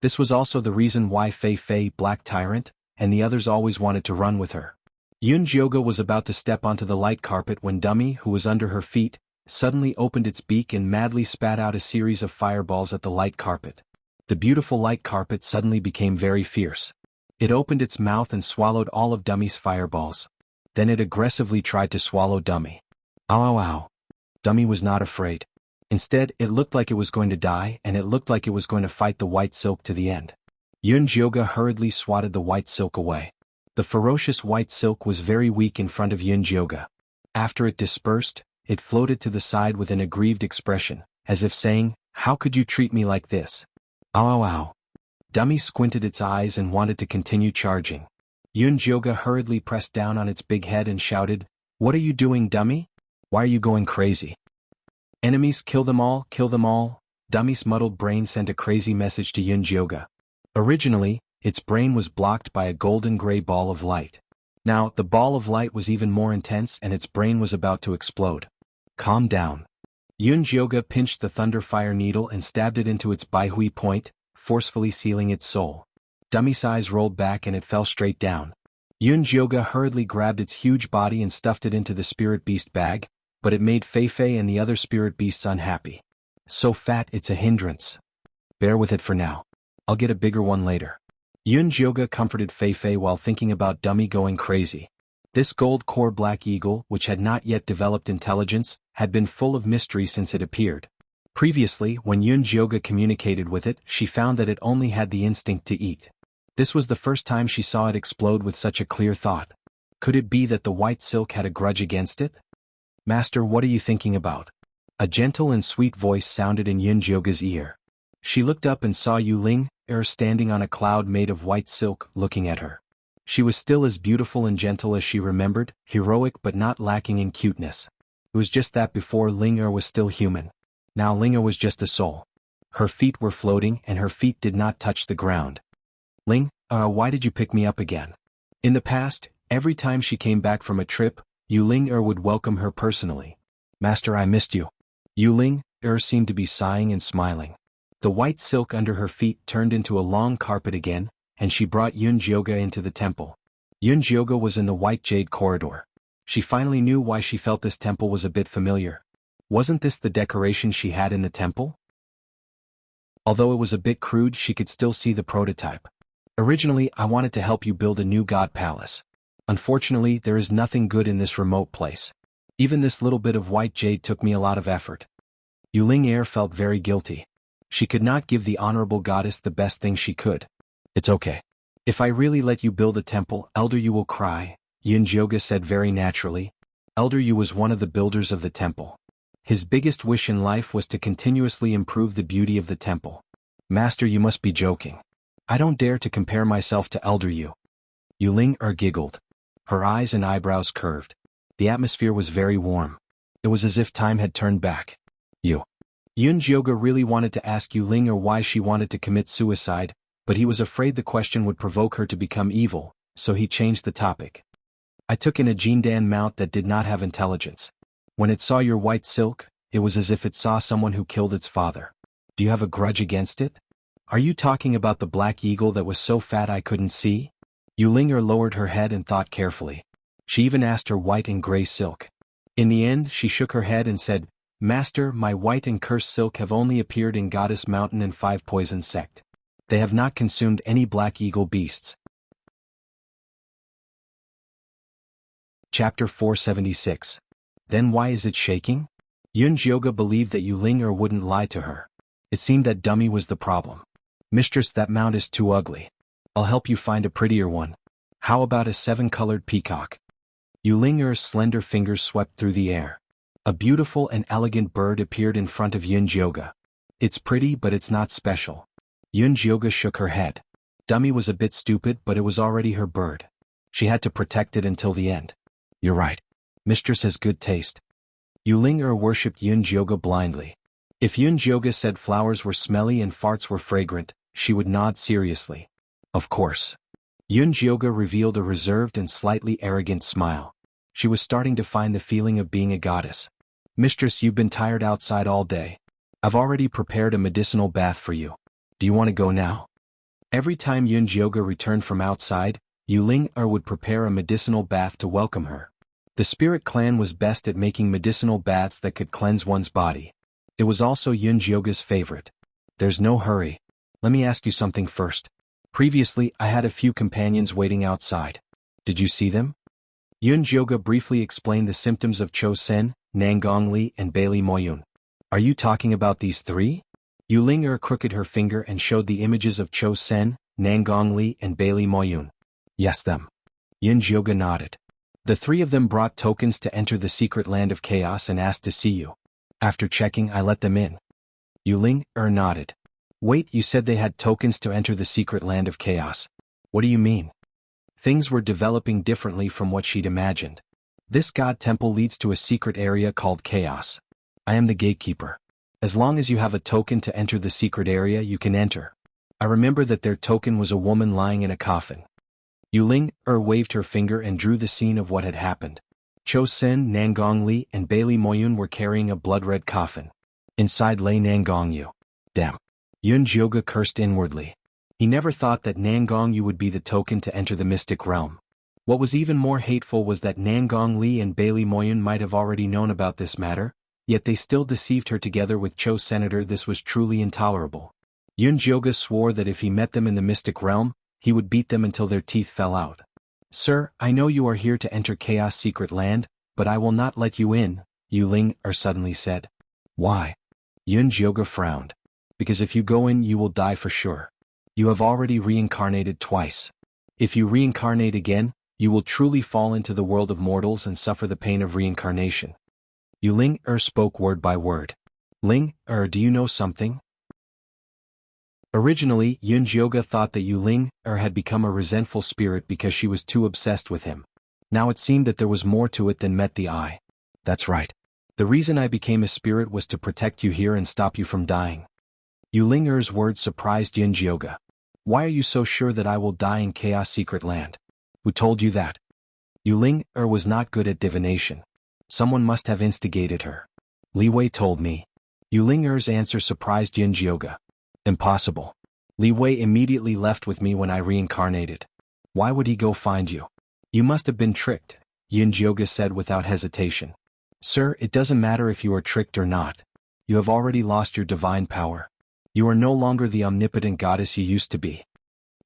This was also the reason why Fei Fei, Black Tyrant, and the others always wanted to run with her. Yoga was about to step onto the light carpet when Dummy, who was under her feet, suddenly opened its beak and madly spat out a series of fireballs at the light carpet. The beautiful light carpet suddenly became very fierce. It opened its mouth and swallowed all of Dummy's fireballs. Then it aggressively tried to swallow Dummy. Ow ow ow. Dummy was not afraid. Instead, it looked like it was going to die, and it looked like it was going to fight the white silk to the end. Yoga hurriedly swatted the white silk away. The ferocious white silk was very weak in front of Yoga. After it dispersed, it floated to the side with an aggrieved expression, as if saying, "How could you treat me like this?" Ow ow ow. Dummy squinted its eyes and wanted to continue charging. Yoga hurriedly pressed down on its big head and shouted, "What are you doing, Dummy? Why are you going crazy? Enemies, kill them all, kill them all." Dummy's muddled brain sent a crazy message to Yoga. Originally, its brain was blocked by a golden gray ball of light. Now, the ball of light was even more intense and its brain was about to explode. Calm down. Yoga pinched the thunder fire needle and stabbed it into its Baihui point, forcefully sealing its soul. Dummy's eyes rolled back and it fell straight down. Yoga hurriedly grabbed its huge body and stuffed it into the spirit beast bag, but it made Fei and the other spirit beasts unhappy. So fat it's a hindrance. Bear with it for now. I'll get a bigger one later. Yoga comforted Fei while thinking about Dummy going crazy. This gold core black eagle, which had not yet developed intelligence, had been full of mystery since it appeared. Previously, when Yoga communicated with it, she found that it only had the instinct to eat. This was the first time she saw it explode with such a clear thought. Could it be that the white silk had a grudge against it? "Master, what are you thinking about?" A gentle and sweet voice sounded in Yoga's ear. She looked up and saw Yuling standing on a cloud made of white silk, looking at her. She was still as beautiful and gentle as she remembered, heroic but not lacking in cuteness. It was just that before Ling was still human. Now Ling was just a soul. Her feet were floating and her feet did not touch the ground. "Ling, why did you pick me up again?" In the past, every time she came back from a trip, Yuling would welcome her personally. "Master, I missed you." Yuling seemed to be sighing and smiling. The white silk under her feet turned into a long carpet again, and she brought Yoga into the temple. Yoga was in the white jade corridor. She finally knew why she felt this temple was a bit familiar. Wasn't this the decoration she had in the temple? Although it was a bit crude, she could still see the prototype. "Originally, I wanted to help you build a new god palace. Unfortunately, there is nothing good in this remote place. Even this little bit of white jade took me a lot of effort." Yuling felt very guilty. She could not give the honorable goddess the best thing she could. "It's okay. If I really let you build a temple, Elder Yu will cry," Yoga said very naturally. Elder Yu was one of the builders of the temple. His biggest wish in life was to continuously improve the beauty of the temple. "Master, you must be joking. I don't dare to compare myself to Elder Yu." Yuling giggled. Her eyes and eyebrows curved. The atmosphere was very warm. It was as if time had turned back. Yoga really wanted to ask Yuling why she wanted to commit suicide, but he was afraid the question would provoke her to become evil, so he changed the topic. "I took in a Jindan mount that did not have intelligence. When it saw your white silk, it was as if it saw someone who killed its father. Do you have a grudge against it? Are you talking about the black eagle that was so fat I couldn't see?" Yuling lowered her head and thought carefully. She even asked her white and gray silk. In the end, she shook her head and said, "Master, my white and cursed silk have only appeared in Goddess Mountain and 5 Poison Sect. They have not consumed any black eagle beasts." Chapter 476. Then why is it shaking? Yoga believed that Yuling wouldn't lie to her. It seemed that Dummy was the problem. "Mistress, that mount is too ugly. I'll help you find a prettier one. How about a 7-colored peacock?" Yuling's slender fingers swept through the air. A beautiful and elegant bird appeared in front of Yoga. "It's pretty, but it's not special." Yoga shook her head. Dummy was a bit stupid, but it was already her bird. She had to protect it until the end. "You're right. Mistress has good taste." Yuling worshipped Yoga blindly. If Yoga said flowers were smelly and farts were fragrant, she would nod seriously. Of course. Yoga revealed a reserved and slightly arrogant smile. She was starting to find the feeling of being a goddess. "Mistress, you've been tired outside all day. I've already prepared a medicinal bath for you. Do you want to go now?" Every time Yoga returned from outside, Yu would prepare a medicinal bath to welcome her. The spirit clan was best at making medicinal baths that could cleanse one's body. It was also Yunjioga's favorite. There's no hurry. Let me ask you something first. Previously, I had a few companions waiting outside. Did you see them? Yunjioga briefly explained the symptoms of Cho Sen, Nangongli, and Bailey Moyun. Are you talking about these three? Yu crooked her finger and showed the images of Cho Sen, Nangongli, and Bailey Moyun. Yes, them. Yunjioga nodded. The three of them brought tokens to enter the secret land of chaos and asked to see you. After checking, I let them in. Yu nodded. Wait, you said they had tokens to enter the secret land of chaos. What do you mean? Things were developing differently from what she'd imagined. This god temple leads to a secret area called chaos. I am the gatekeeper. As long as you have a token to enter the secret area, you can enter. I remember that their token was a woman lying in a coffin. Yu waved her finger and drew the scene of what had happened. Cho Sen, Nangongli, and Bailey Moyun were carrying a blood-red coffin. Inside lay Nangongyu. Damn. Yunjioga cursed inwardly. He never thought that Nangongyu would be the token to enter the mystic realm. What was even more hateful was that Nangongli and Bailey Moyun might have already known about this matter, yet they still deceived her together with Cho Senator. This was truly intolerable. Yunjioga swore that if he met them in the mystic realm, he would beat them until their teeth fell out. Sir, I know you are here to enter Chaos Secret Land, but I will not let you in, Yu suddenly said. Why? Yunjioga frowned. Because if you go in, you will die for sure. You have already reincarnated twice. If you reincarnate again, you will truly fall into the world of mortals and suffer the pain of reincarnation. Yu spoke word by word. Do you know something? Originally, Yunjioga thought that Yu had become a resentful spirit because she was too obsessed with him. Now it seemed that there was more to it than met the eye. That's right. The reason I became a spirit was to protect you here and stop you from dying. Yu words surprised Yunjioga. Why are you so sure that I will die in Chaos Secret Land? Who told you that? Yu was not good at divination. Someone must have instigated her. Li Wei told me. Yu answer surprised Yunjioga. Impossible. Li Wei immediately left with me when I reincarnated. Why would he go find you? You must have been tricked, Yunjioga said without hesitation. Sir, it doesn't matter if you are tricked or not. You have already lost your divine power. You are no longer the omnipotent goddess you used to be.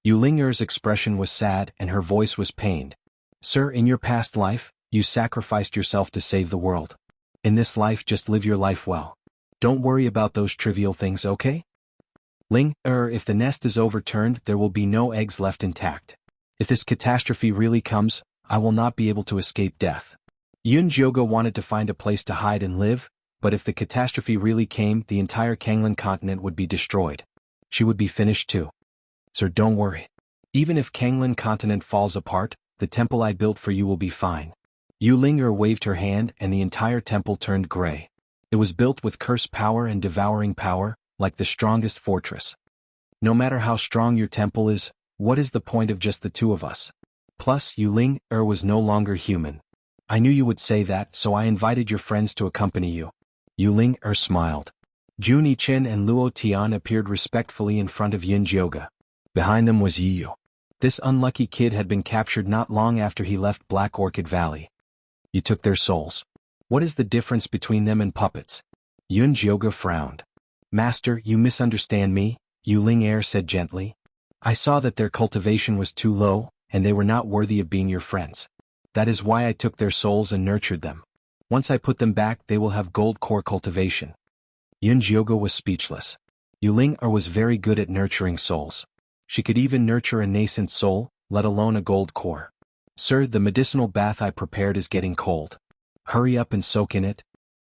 Yu expression was sad and her voice was pained. Sir, in your past life, you sacrificed yourself to save the world. In this life, just live your life well. Don't worry about those trivial things, okay? If the nest is overturned, there will be no eggs left intact. If this catastrophe really comes, I will not be able to escape death. Yunjioga wanted to find a place to hide and live, but if the catastrophe really came, the entire Kanglan continent would be destroyed. She would be finished too. Sir, don't worry. Even if Kanglan continent falls apart, the temple I built for you will be fine. Yu waved her hand and the entire temple turned gray. It was built with curse power and devouring power, like the strongest fortress. No matter how strong your temple is, what is the point of just the two of us? Plus, Yu was no longer human. I knew you would say that, so I invited your friends to accompany you. Yu smiled. Jun Yichen and Luo Tian appeared respectfully in front of Yunjioga. Behind them was Yiyu. This unlucky kid had been captured not long after he left Black Orchid Valley. You took their souls. What is the difference between them and puppets? Yunjioga frowned. Master, you misunderstand me, Yu said gently. I saw that their cultivation was too low, and they were not worthy of being your friends. That is why I took their souls and nurtured them. Once I put them back, they will have gold core cultivation. Yunjioga was speechless. Yu was very good at nurturing souls. She could even nurture a nascent soul, let alone a gold core. Sir, the medicinal bath I prepared is getting cold. Hurry up and soak in it.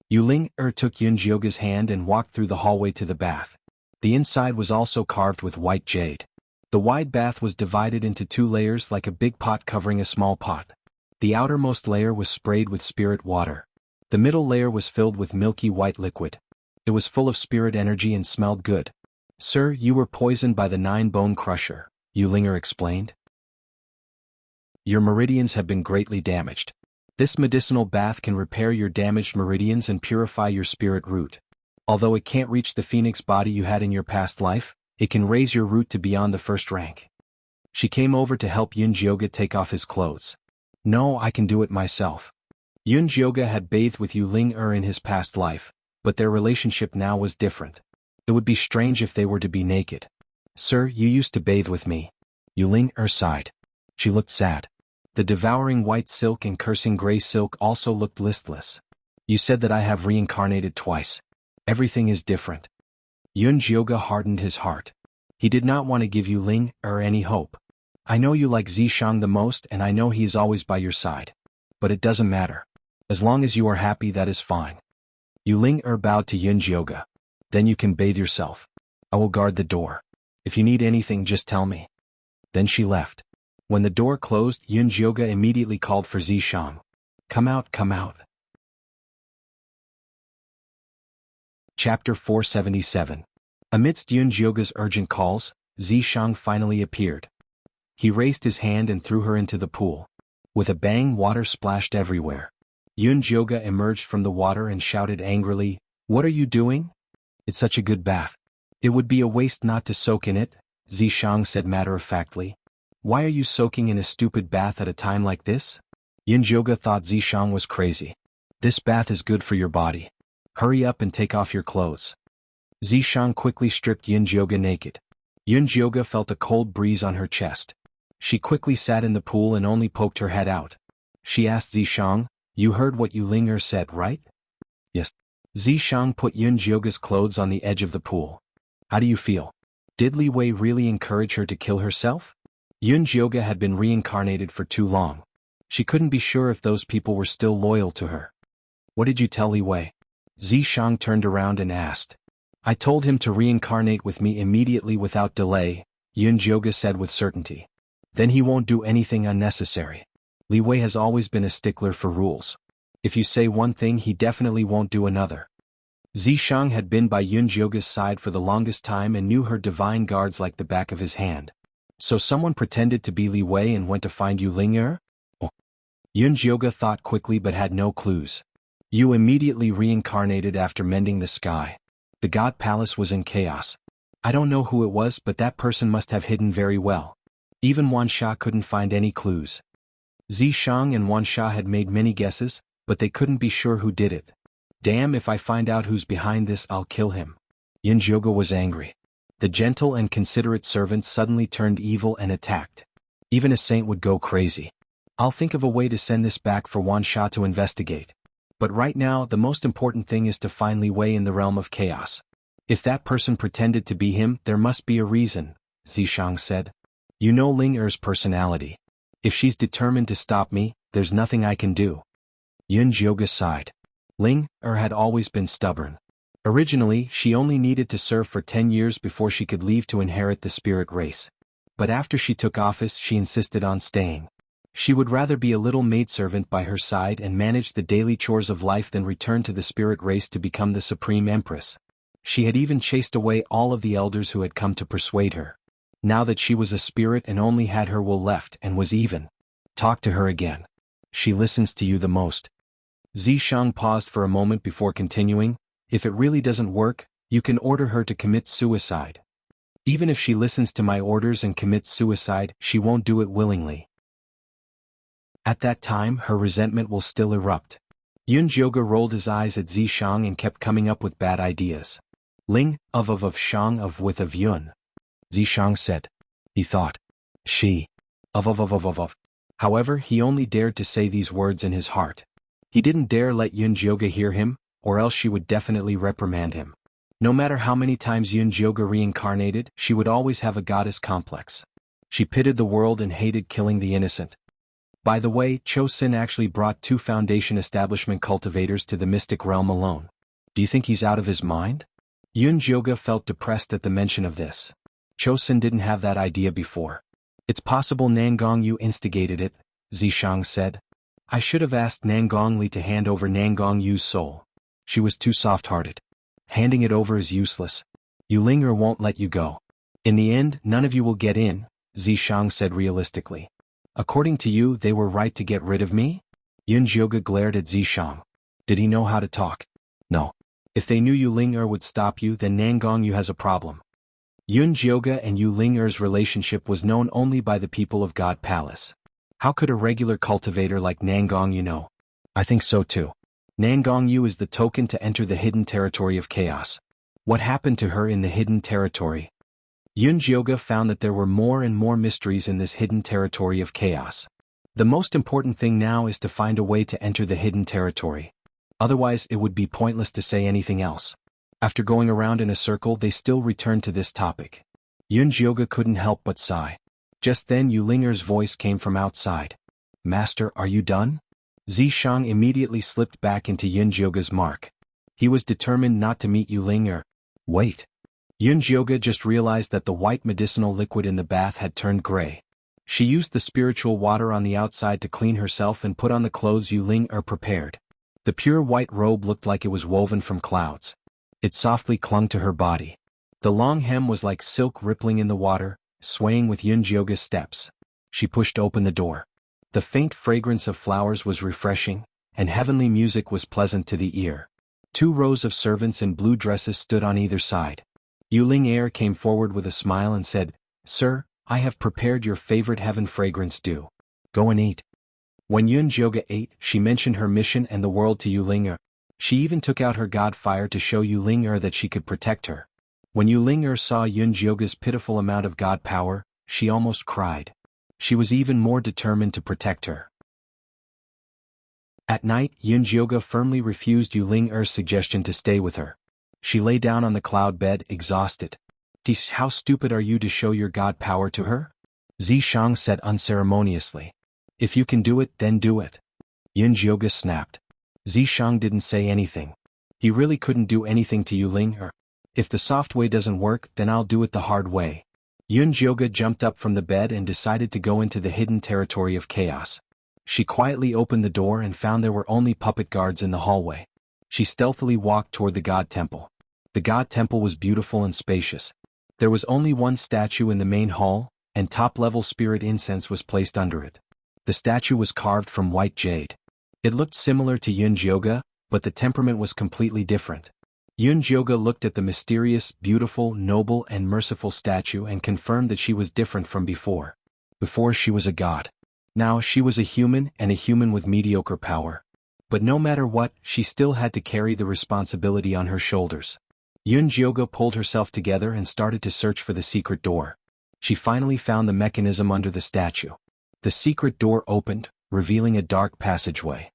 Yu took Yunjioga's hand and walked through the hallway to the bath. The inside was also carved with white jade. The wide bath was divided into 2 layers like a big pot covering a small pot. The outermost layer was sprayed with spirit water. The middle layer was filled with milky white liquid. It was full of spirit energy and smelled good. Sir, you were poisoned by the 9-bone crusher, Yu explained. Your meridians have been greatly damaged. This medicinal bath can repair your damaged meridians and purify your spirit root. Although it can't reach the phoenix body you had in your past life, it can raise your root to beyond the 1st rank. She came over to help Yunjioga take off his clothes. No, I can do it myself. Yunjioga had bathed with Yu Ling in his past life, but their relationship now was different. It would be strange if they were to be naked. Sir, you used to bathe with me. Yu Ling sighed. She looked sad. The devouring white silk and cursing gray silk also looked listless. You said that I have reincarnated twice. Everything is different. Yunjioga hardened his heart. He did not want to give Yu Ling any hope. I know you like Zishang the most and I know he is always by your side. But it doesn't matter. As long as you are happy, that is fine. Yu Ling bowed to Yunjioga. Then you can bathe yourself. I will guard the door. If you need anything, just tell me. Then she left. When the door closed, Yunjioga immediately called for Zishang. Come out, come out. Chapter 477. Amidst Yunjioga's urgent calls, Zishang finally appeared. He raised his hand and threw her into the pool. With a bang, water splashed everywhere. Yunjioga emerged from the water and shouted angrily, "What are you doing? It's such a good bath. It would be a waste not to soak in it," Zishang said matter-of-factly. Why are you soaking in a stupid bath at a time like this? Yunjioga thought Zishang was crazy. This bath is good for your body. Hurry up and take off your clothes. Zishang quickly stripped Yunjioga naked. Yunjioga felt a cold breeze on her chest. She quickly sat in the pool and only poked her head out. She asked Zishang, "You heard what Yu Ling said, right?" "Yes." Zishang put Yunjioga's clothes on the edge of the pool. "How do you feel? Did Li Wei really encourage her to kill herself?" Yunjioga had been reincarnated for too long. She couldn't be sure if those people were still loyal to her. "What did you tell Li Wei?" Zishang turned around and asked. "I told him to reincarnate with me immediately without delay," Yunjioga said with certainty. "Then he won't do anything unnecessary. Li Wei has always been a stickler for rules. If you say one thing, he definitely won't do another." Zishang had been by Yunjioga's side for the longest time and knew her divine guards like the back of his hand. So someone pretended to be Li Wei and went to find Yu Ling? Oh. Yunjioga thought quickly but had no clues. Yu immediately reincarnated after mending the sky. The god palace was in chaos. I don't know who it was, but that person must have hidden very well. Even Wansha couldn't find any clues. Zishang and Wansha had made many guesses, but they couldn't be sure who did it. Damn, if I find out who's behind this, I'll kill him. Yunjioga was angry. The gentle and considerate servant suddenly turned evil and attacked. Even a saint would go crazy. I'll think of a way to send this back for Wansha to investigate. But right now, the most important thing is to find Li Wei in the realm of chaos. If that person pretended to be him, there must be a reason, Zishang said. You know Ling personality. If she's determined to stop me, there's nothing I can do. Yunjioga sighed. Ling had always been stubborn. Originally, she only needed to serve for 10 years before she could leave to inherit the spirit race. But after she took office, she insisted on staying. She would rather be a little maidservant by her side and manage the daily chores of life than return to the spirit race to become the supreme empress. She had even chased away all of the elders who had come to persuade her. Now that she was a spirit and only had her will left and was even. Talk to her again. She listens to you the most. Zishang paused for a moment before continuing. If it really doesn't work, you can order her to commit suicide. Even if she listens to my orders and commits suicide, she won't do it willingly. At that time, her resentment will still erupt. Yunjioga rolled his eyes at Zishang and kept coming up with bad ideas. Ling, of Shang of Yun. Zishang said. He thought. She. Of. However, he only dared to say these words in his heart. He didn't dare let Yunjioga hear him, or else she would definitely reprimand him. No matter how many times Yunjioga reincarnated, she would always have a goddess complex. She pitied the world and hated killing the innocent. By the way, Cho Sin actually brought 2 Foundation establishment cultivators to the mystic realm alone. Do you think he's out of his mind? Yunjioga felt depressed at the mention of this. Cho Sin didn't have that idea before. It's possible Nangong Yu instigated it, Zishang said. I should have asked Nangong Li to hand over Nangong Yu's soul. She was too soft-hearted. Handing it over is useless. Yu Ling won't let you go. In the end, none of you will get in, Zishang said realistically. According to you, they were right to get rid of me? Yunjioga glared at Zishang. Did he know how to talk? No. If they knew Yu Ling would stop you, then Nangong Yu has a problem. Yun Jioga and Yu Ling-er's relationship was known only by the people of God Palace. How could a regular cultivator like Nangong Yu know? I think so too. Nangong Yu is the token to enter the hidden territory of chaos. What happened to her in the hidden territory? Yun Jioga found that there were more and more mysteries in this hidden territory of chaos. The most important thing now is to find a way to enter the hidden territory. Otherwise it would be pointless to say anything else. After going around in a circle they still returned to this topic. Yun Jioga couldn't help but sigh. Just then Yu Ling-er's voice came from outside. Master, are you done? Zishang immediately slipped back into Yun Jioga's mark. He was determined not to meet Yu Ling-er. Wait. Yun Jioga just realized that the white medicinal liquid in the bath had turned gray. She used the spiritual water on the outside to clean herself and put on the clothes Yu Ling-er prepared. The pure white robe looked like it was woven from clouds. It softly clung to her body. The long hem was like silk rippling in the water, swaying with Yun Jioga's steps. She pushed open the door. The faint fragrance of flowers was refreshing, and heavenly music was pleasant to the ear. 2 rows of servants in blue dresses stood on either side. Yu Ling-er came forward with a smile and said, Sir, I have prepared your favorite heaven fragrance dew. Go and eat. When Yun Jioga ate, she mentioned her mission and the world to Yu Ling-er. She even took out her god fire to show Yu Ling-er that she could protect her. When Yu Ling-er saw Yun Jioga's pitiful amount of god power, she almost cried. She was even more determined to protect her. At night, Yun Jioga firmly refused Yu Ling-er's suggestion to stay with her. She lay down on the cloud bed, exhausted. How stupid are you to show your god power to her? Zishang said unceremoniously. If you can do it, then do it. Yun Jioga snapped. Zishang didn't say anything. He really couldn't do anything to Yu Ling-er. If the soft way doesn't work, then I'll do it the hard way. Yun Jioga jumped up from the bed and decided to go into the hidden territory of chaos. She quietly opened the door and found there were only puppet guards in the hallway. She stealthily walked toward the god temple. The god temple was beautiful and spacious. There was only one statue in the main hall, and top-level spirit incense was placed under it. The statue was carved from white jade. It looked similar to Yun Jioga, but the temperament was completely different. Yun Jioga looked at the mysterious, beautiful, noble and merciful statue and confirmed that she was different from before. Before she was a god. Now she was a human, and a human with mediocre power. But no matter what, she still had to carry the responsibility on her shoulders. Yun Jioga pulled herself together and started to search for the secret door. She finally found the mechanism under the statue. The secret door opened, revealing a dark passageway.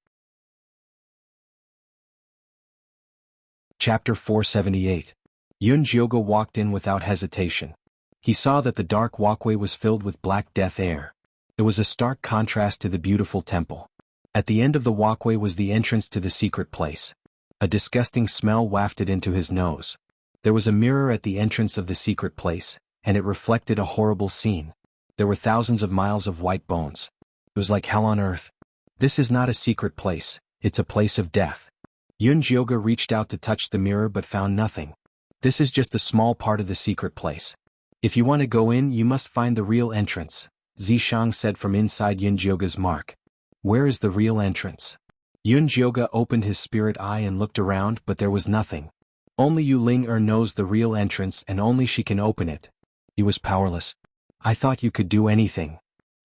Chapter 478. Yun Jioga walked in without hesitation. He saw that the dark walkway was filled with black death air. It was a stark contrast to the beautiful temple. At the end of the walkway was the entrance to the secret place. A disgusting smell wafted into his nose. There was a mirror at the entrance of the secret place, and it reflected a horrible scene. There were thousands of miles of white bones. It was like hell on earth. This is not a secret place, it's a place of death. Yun Jioga reached out to touch the mirror but found nothing. This is just a small part of the secret place. If you want to go in, you must find the real entrance, Zishang said from inside Yun Jioga's mark. Where is the real entrance? Yun Jioga opened his spirit eye and looked around, but there was nothing. Only Yu Ling-er knows the real entrance and only she can open it. He was powerless. I thought you could do anything.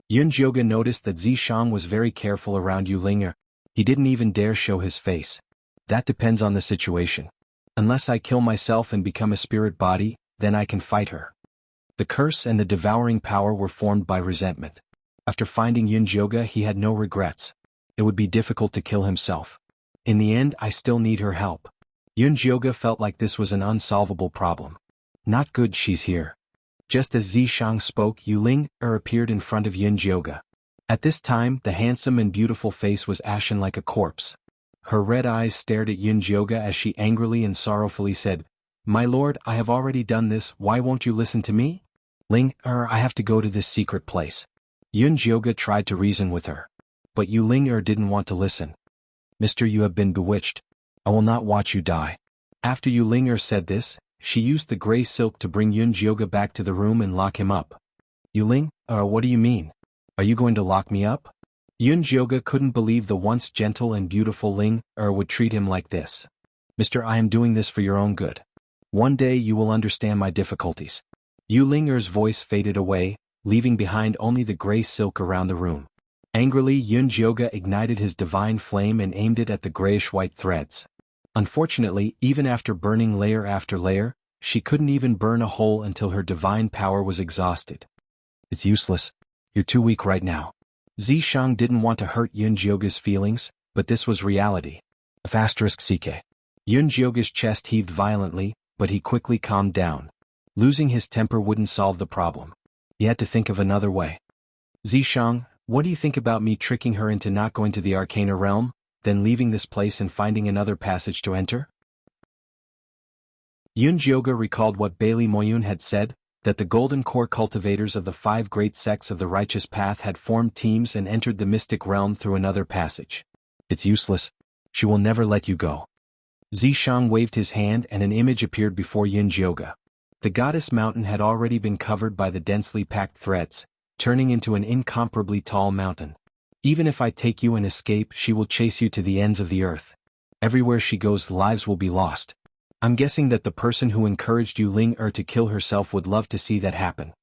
Yun Jioga noticed that Zishang was very careful around Yu Ling-er. He didn't even dare show his face. That depends on the situation. Unless I kill myself and become a spirit body, then I can fight her. The curse and the devouring power were formed by resentment. After finding Yun Jioga, he had no regrets. It would be difficult to kill himself. In the end, I still need her help. Yun Jioga felt like this was an unsolvable problem. Not good she's here. Just as Zishang spoke, Yu Ling-er appeared in front of Yun Jioga. At this time, the handsome and beautiful face was ashen like a corpse. Her red eyes stared at Yun Jioga as she angrily and sorrowfully said, My lord, I have already done this, why won't you listen to me? Ling-er, I have to go to this secret place. Yun Jioga tried to reason with her. But Yu Ling-er didn't want to listen. Mister, you have been bewitched. I will not watch you die. After Yu Ling-er said this, she used the gray silk to bring Yun Jioga back to the room and lock him up. Yu Ling-er, what do you mean? Are you going to lock me up? Yun Jioga couldn't believe the once gentle and beautiful Ling-er would treat him like this. Mister, I am doing this for your own good. One day you will understand my difficulties. Yu Ling'er's voice faded away, leaving behind only the gray silk around the room. Angrily, Yun Jioge ignited his divine flame and aimed it at the grayish-white threads. Unfortunately, even after burning layer after layer, she couldn't even burn a hole until her divine power was exhausted. It's useless. You're too weak right now. Zishang didn't want to hurt Yun Jioge's feelings, but this was reality. *CK. Yun Jioge's chest heaved violently, but he quickly calmed down. Losing his temper wouldn't solve the problem. He had to think of another way. Zishang, what do you think about me tricking her into not going to the Arcana realm, then leaving this place and finding another passage to enter? Yun Jioge recalled what Bailey Moyun had said, that the Golden Core cultivators of the 5 great sects of the righteous path had formed teams and entered the mystic realm through another passage. It's useless. She will never let you go. Zishang waved his hand and an image appeared before Yun Jioge. The goddess mountain had already been covered by the densely packed threads, turning into an incomparably tall mountain. Even if I take you and escape, she will chase you to the ends of the earth. Everywhere she goes, lives will be lost. I'm guessing that the person who encouraged Yu Ling'er to kill herself would love to see that happen.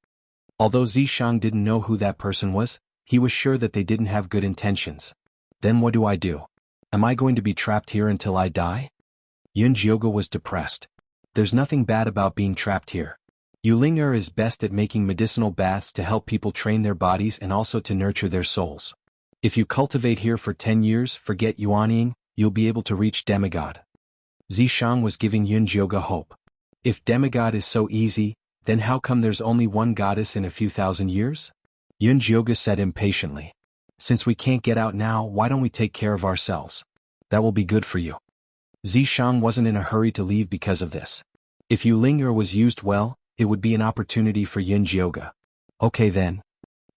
Although Zishang didn't know who that person was, he was sure that they didn't have good intentions. Then what do I do? Am I going to be trapped here until I die? Yun Jioge was depressed. There's nothing bad about being trapped here. Yu Ling'er is best at making medicinal baths to help people train their bodies and also to nurture their souls. If you cultivate here for 10 years, forget Yuanying, you'll be able to reach demigod. Zishang was giving Yun Jioge hope. If demigod is so easy, then how come there's only one goddess in a few thousand years? Yun Jioge said impatiently. Since we can't get out now, why don't we take care of ourselves? That will be good for you. Zishang wasn't in a hurry to leave because of this. If Yu Ling'er was used well, it would be an opportunity for Yun Jioge. Okay then.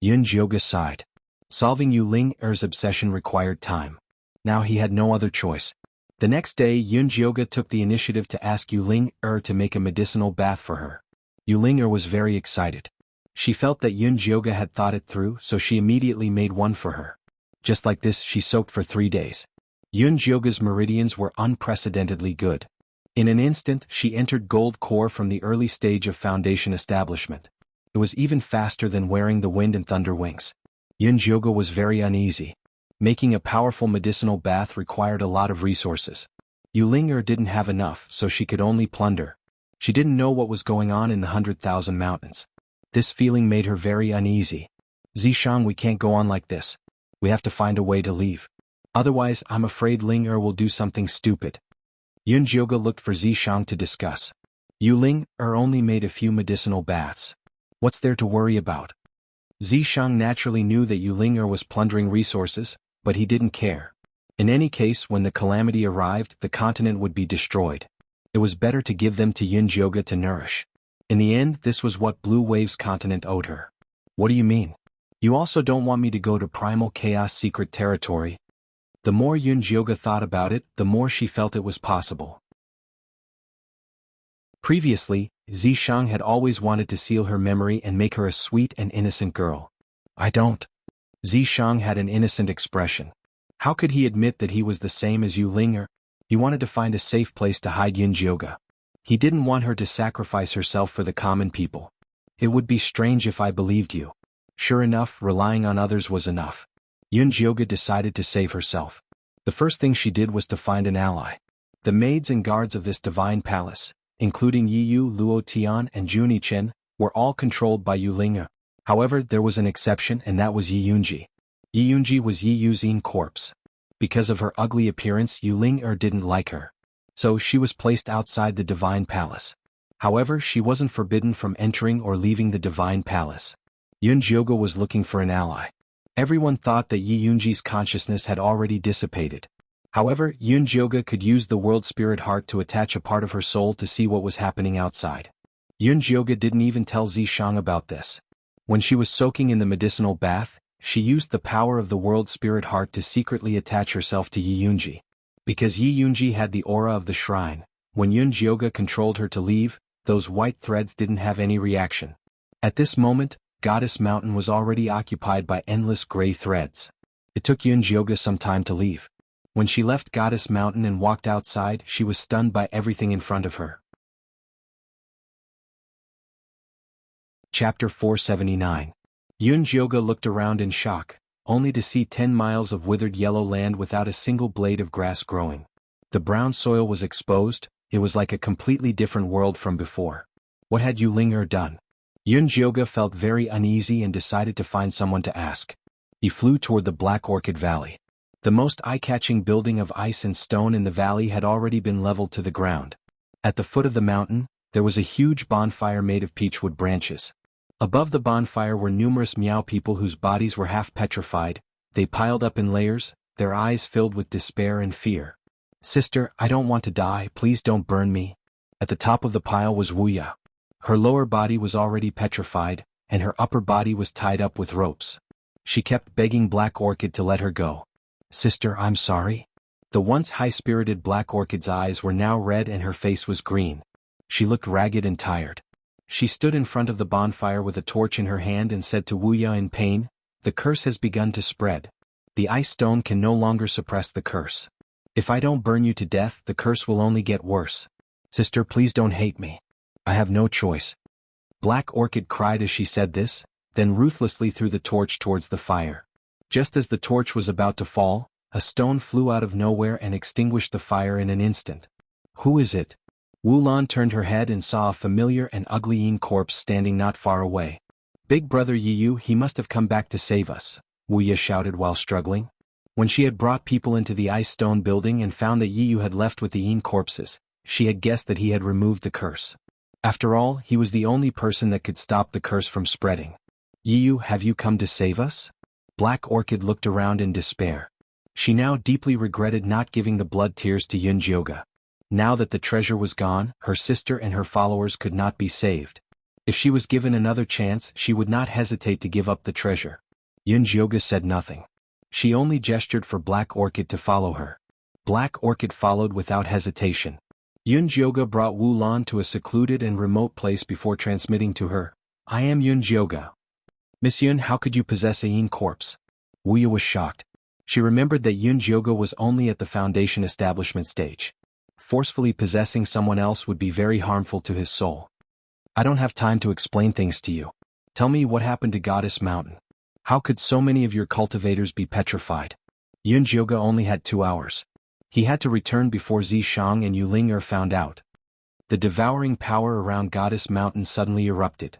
Yun Jioge sighed. Solving Yu Ling'er's obsession required time. Now he had no other choice. The next day, Yun Jioge took the initiative to ask Yu Ling'er to make a medicinal bath for her. Yu Ling'er was very excited. She felt that Yun Jioge had thought it through, so she immediately made one for her. Just like this, she soaked for 3 days. Yun Jioge's meridians were unprecedentedly good. In an instant, she entered gold core from the early stage of foundation establishment. It was even faster than wearing the wind and thunder wings. Yun Jioge was very uneasy. Making a powerful medicinal bath required a lot of resources. Yu Ling'er didn't have enough, so she could only plunder. She didn't know what was going on in the 100,000 mountains. This feeling made her very uneasy. Zishang, we can't go on like this. We have to find a way to leave. Otherwise, I'm afraid Ling'er will do something stupid. Yun Jioge looked for Zishang to discuss. Yu Ling'er only made a few medicinal baths. What's there to worry about? Zishang naturally knew that Yu Ling'er was plundering resources, but he didn't care. In any case, when the calamity arrived, the continent would be destroyed. It was better to give them to Yun Jioge to nourish. In the end, this was what Blue Wave's continent owed her. What do you mean? You also don't want me to go to Primal Chaos secret territory? The more Yun Jioge thought about it, the more she felt it was possible. Previously, Zishang had always wanted to seal her memory and make her a sweet and innocent girl. I don't. Zishang had an innocent expression. How could he admit that he was the same as Yu Ling'er? He wanted to find a safe place to hide Yun Jioge. He didn't want her to sacrifice herself for the common people. It would be strange if I believed you. Sure enough, relying on others was enough. Yun Jioge decided to save herself. The first thing she did was to find an ally. The maids and guards of this divine palace, including Yiyu, Luo Tian and Juni Chen, were all controlled by Yu Ling'er. However, there was an exception, and that was Yi Yunji. Yi Yunji was Yi Yu's corpse. Because of her ugly appearance, Yu Ling'er didn't like her. So she was placed outside the divine palace. However, she wasn't forbidden from entering or leaving the divine palace. Yun Jioge was looking for an ally. Everyone thought that Yi Yunji's consciousness had already dissipated. However, Yun Jioge could use the world spirit heart to attach a part of her soul to see what was happening outside. Yun Jioge didn't even tell Zishang about this. When she was soaking in the medicinal bath, she used the power of the world spirit heart to secretly attach herself to Yi Yunji. Because Yi Yunji had the aura of the shrine, when Yun Jioge controlled her to leave, those white threads didn't have any reaction. At this moment, Goddess Mountain was already occupied by endless gray threads. It took Yun Jioge some time to leave. When she left Goddess Mountain and walked outside, she was stunned by everything in front of her. Chapter 479. Yun Jioga looked around in shock, only to see 10 miles of withered yellow land without a single blade of grass growing. The brown soil was exposed, it was like a completely different world from before. What had Yu Ling done? Yun Jioga felt very uneasy and decided to find someone to ask. He flew toward the Black Orchid Valley. The most eye-catching building of ice and stone in the valley had already been leveled to the ground. At the foot of the mountain, there was a huge bonfire made of peachwood branches. Above the bonfire were numerous Miao people whose bodies were half petrified. They piled up in layers, their eyes filled with despair and fear. "Sister, I don't want to die, please don't burn me." At the top of the pile was Wuxia. Her lower body was already petrified, and her upper body was tied up with ropes. She kept begging Black Orchid to let her go. "Sister, I'm sorry." The once high-spirited Black Orchid's eyes were now red and her face was green. She looked ragged and tired. She stood in front of the bonfire with a torch in her hand and said to Wuxia in pain, "The curse has begun to spread. The ice stone can no longer suppress the curse. If I don't burn you to death, the curse will only get worse. Sister, please don't hate me. I have no choice." Black Orchid cried as she said this, then ruthlessly threw the torch towards the fire. Just as the torch was about to fall, a stone flew out of nowhere and extinguished the fire in an instant. "Who is it?" Wu Lan turned her head and saw a familiar and ugly Yin corpse standing not far away. "Big brother Yiyu, he must have come back to save us," Wuya shouted while struggling. When she had brought people into the ice stone building and found that Yiyu had left with the Yin corpses, she had guessed that he had removed the curse. After all, he was the only person that could stop the curse from spreading. "Yiyu, have you come to save us?" Black Orchid looked around in despair. She now deeply regretted not giving the blood tears to Yun Jioga. Now that the treasure was gone, her sister and her followers could not be saved. If she was given another chance, she would not hesitate to give up the treasure. Yun Jioga said nothing. She only gestured for Black Orchid to follow her. Black Orchid followed without hesitation. Yun Jioga brought Wu Lan to a secluded and remote place before transmitting to her, "I am Yun Jioga." "Miss Yun, how could you possess a Yin corpse?" Wuya was shocked. She remembered that Yun Jioga was only at the foundation establishment stage. Forcefully possessing someone else would be very harmful to his soul. "I don't have time to explain things to you. Tell me what happened to Goddess Mountain. How could so many of your cultivators be petrified?" Yun Jioga only had 2 hours. He had to return before Zishang and Yu Ling found out. The devouring power around Goddess Mountain suddenly erupted.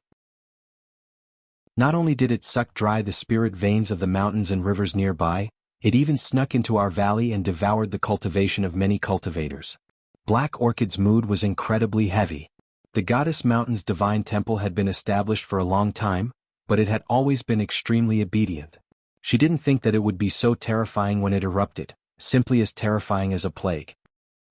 Not only did it suck dry the spirit veins of the mountains and rivers nearby, it even snuck into our valley and devoured the cultivation of many cultivators. Black Orchid's mood was incredibly heavy. The Goddess Mountain's divine temple had been established for a long time, but it had always been extremely obedient. She didn't think that it would be so terrifying when it erupted, simply as terrifying as a plague.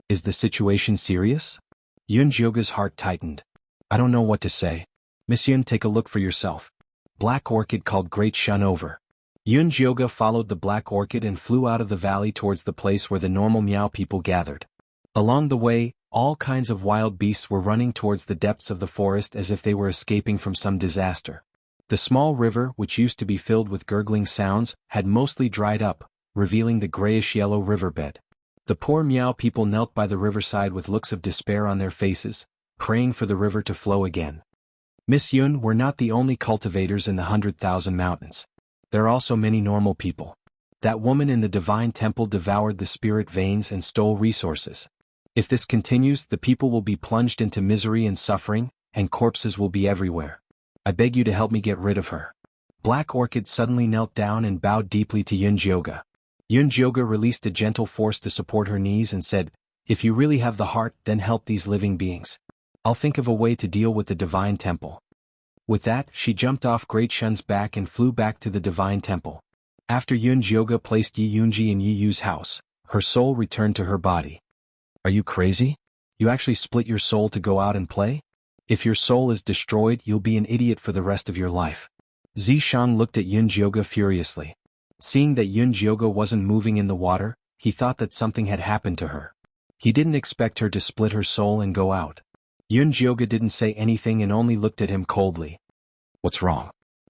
"Is the situation serious?" Yun Jioga's heart tightened. "I don't know what to say. Miss Yun, take a look for yourself." Black Orchid called Great Shun over. Yun Jioga followed the Black Orchid and flew out of the valley towards the place where the normal Miao people gathered. Along the way, all kinds of wild beasts were running towards the depths of the forest as if they were escaping from some disaster. The small river, which used to be filled with gurgling sounds, had mostly dried up, revealing the grayish-yellow riverbed. The poor Miao people knelt by the riverside with looks of despair on their faces, praying for the river to flow again. "Miss Yun, we're not the only cultivators in the 100,000 mountains. There are also many normal people. That woman in the divine temple devoured the spirit veins and stole resources. If this continues, the people will be plunged into misery and suffering, and corpses will be everywhere. I beg you to help me get rid of her." Black Orchid suddenly knelt down and bowed deeply to Yun Jioga. Yun Jioga released a gentle force to support her knees and said, "If you really have the heart, then help these living beings. I'll think of a way to deal with the divine temple." With that, she jumped off Great Shun's back and flew back to the divine temple. After Yun Jioga placed Yi Yunji in Yi Yu's house, her soul returned to her body. "Are you crazy? You actually split your soul to go out and play? If your soul is destroyed, you'll be an idiot for the rest of your life." Zishang looked at Yun Jioga furiously. Seeing that Yun Jioga wasn't moving in the water, he thought that something had happened to her. He didn't expect her to split her soul and go out. Yun Jioga didn't say anything and only looked at him coldly. "What's wrong?"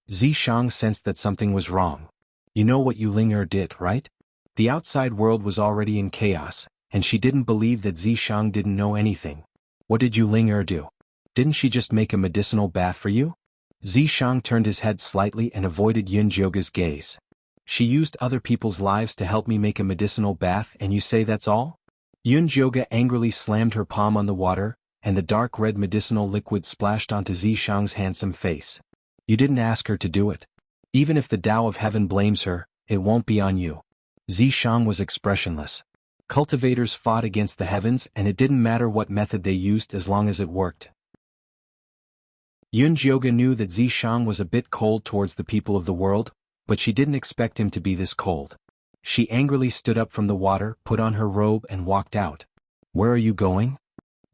Zishang sensed that something was wrong. "You know what Yu Ling did, right?" The outside world was already in chaos, and she didn't believe that Zishang didn't know anything. "What did Yu Ling do? Didn't she just make a medicinal bath for you?" Zishang turned his head slightly and avoided Yunjioga's gaze. She used other people's lives to help me make a medicinal bath and you say that's all? Yunjioga angrily slammed her palm on the water, and the dark red medicinal liquid splashed onto Zishang's handsome face. You didn't ask her to do it. Even if the Tao of Heaven blames her, it won't be on you. Zishang was expressionless. Cultivators fought against the heavens and it didn't matter what method they used as long as it worked. Yunjioga knew that Zishang was a bit cold towards the people of the world, but she didn't expect him to be this cold. She angrily stood up from the water, put on her robe and walked out. Where are you going?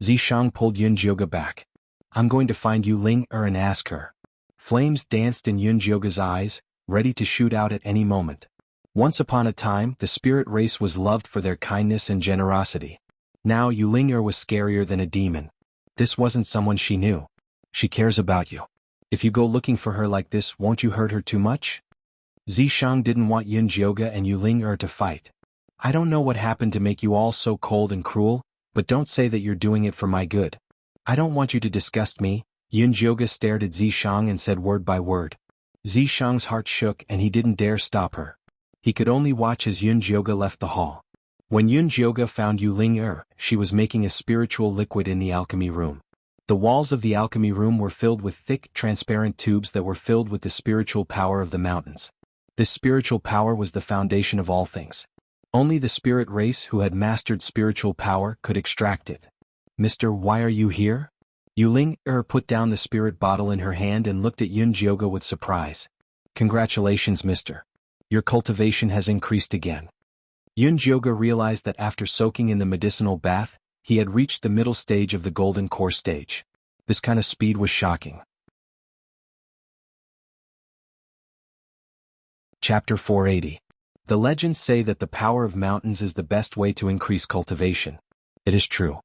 Zishang pulled Yunjioga back. I'm going to find Yu Ling and ask her. Flames danced in Yunjioga's eyes, ready to shoot out at any moment. Once upon a time, the spirit race was loved for their kindness and generosity. Now Yu Ling was scarier than a demon. This wasn't someone she knew. She cares about you. If you go looking for her like this, won't you hurt her too much? Zishang didn't want Yunjioga and Yu Ling to fight. I don't know what happened to make you all so cold and cruel, but don't say that you're doing it for my good. I don't want you to disgust me. Yunjioga stared at Zishang and said word by word. Zishang's heart shook and he didn't dare stop her. He could only watch as Yunjioga left the hall. When Yunjioga found Yu Ling she was making a spiritual liquid in the alchemy room. The walls of the alchemy room were filled with thick, transparent tubes that were filled with the spiritual power of the mountains. This spiritual power was the foundation of all things. Only the spirit race who had mastered spiritual power could extract it. Mister, why are you here? Yu Ling put down the spirit bottle in her hand and looked at Yunjioga with surprise. Congratulations, mister. Your cultivation has increased again. Yunjioga realized that after soaking in the medicinal bath, he had reached the middle stage of the golden core stage. This kind of speed was shocking. Chapter 480. The legends say that the power of mountains is the best way to increase cultivation. It is true.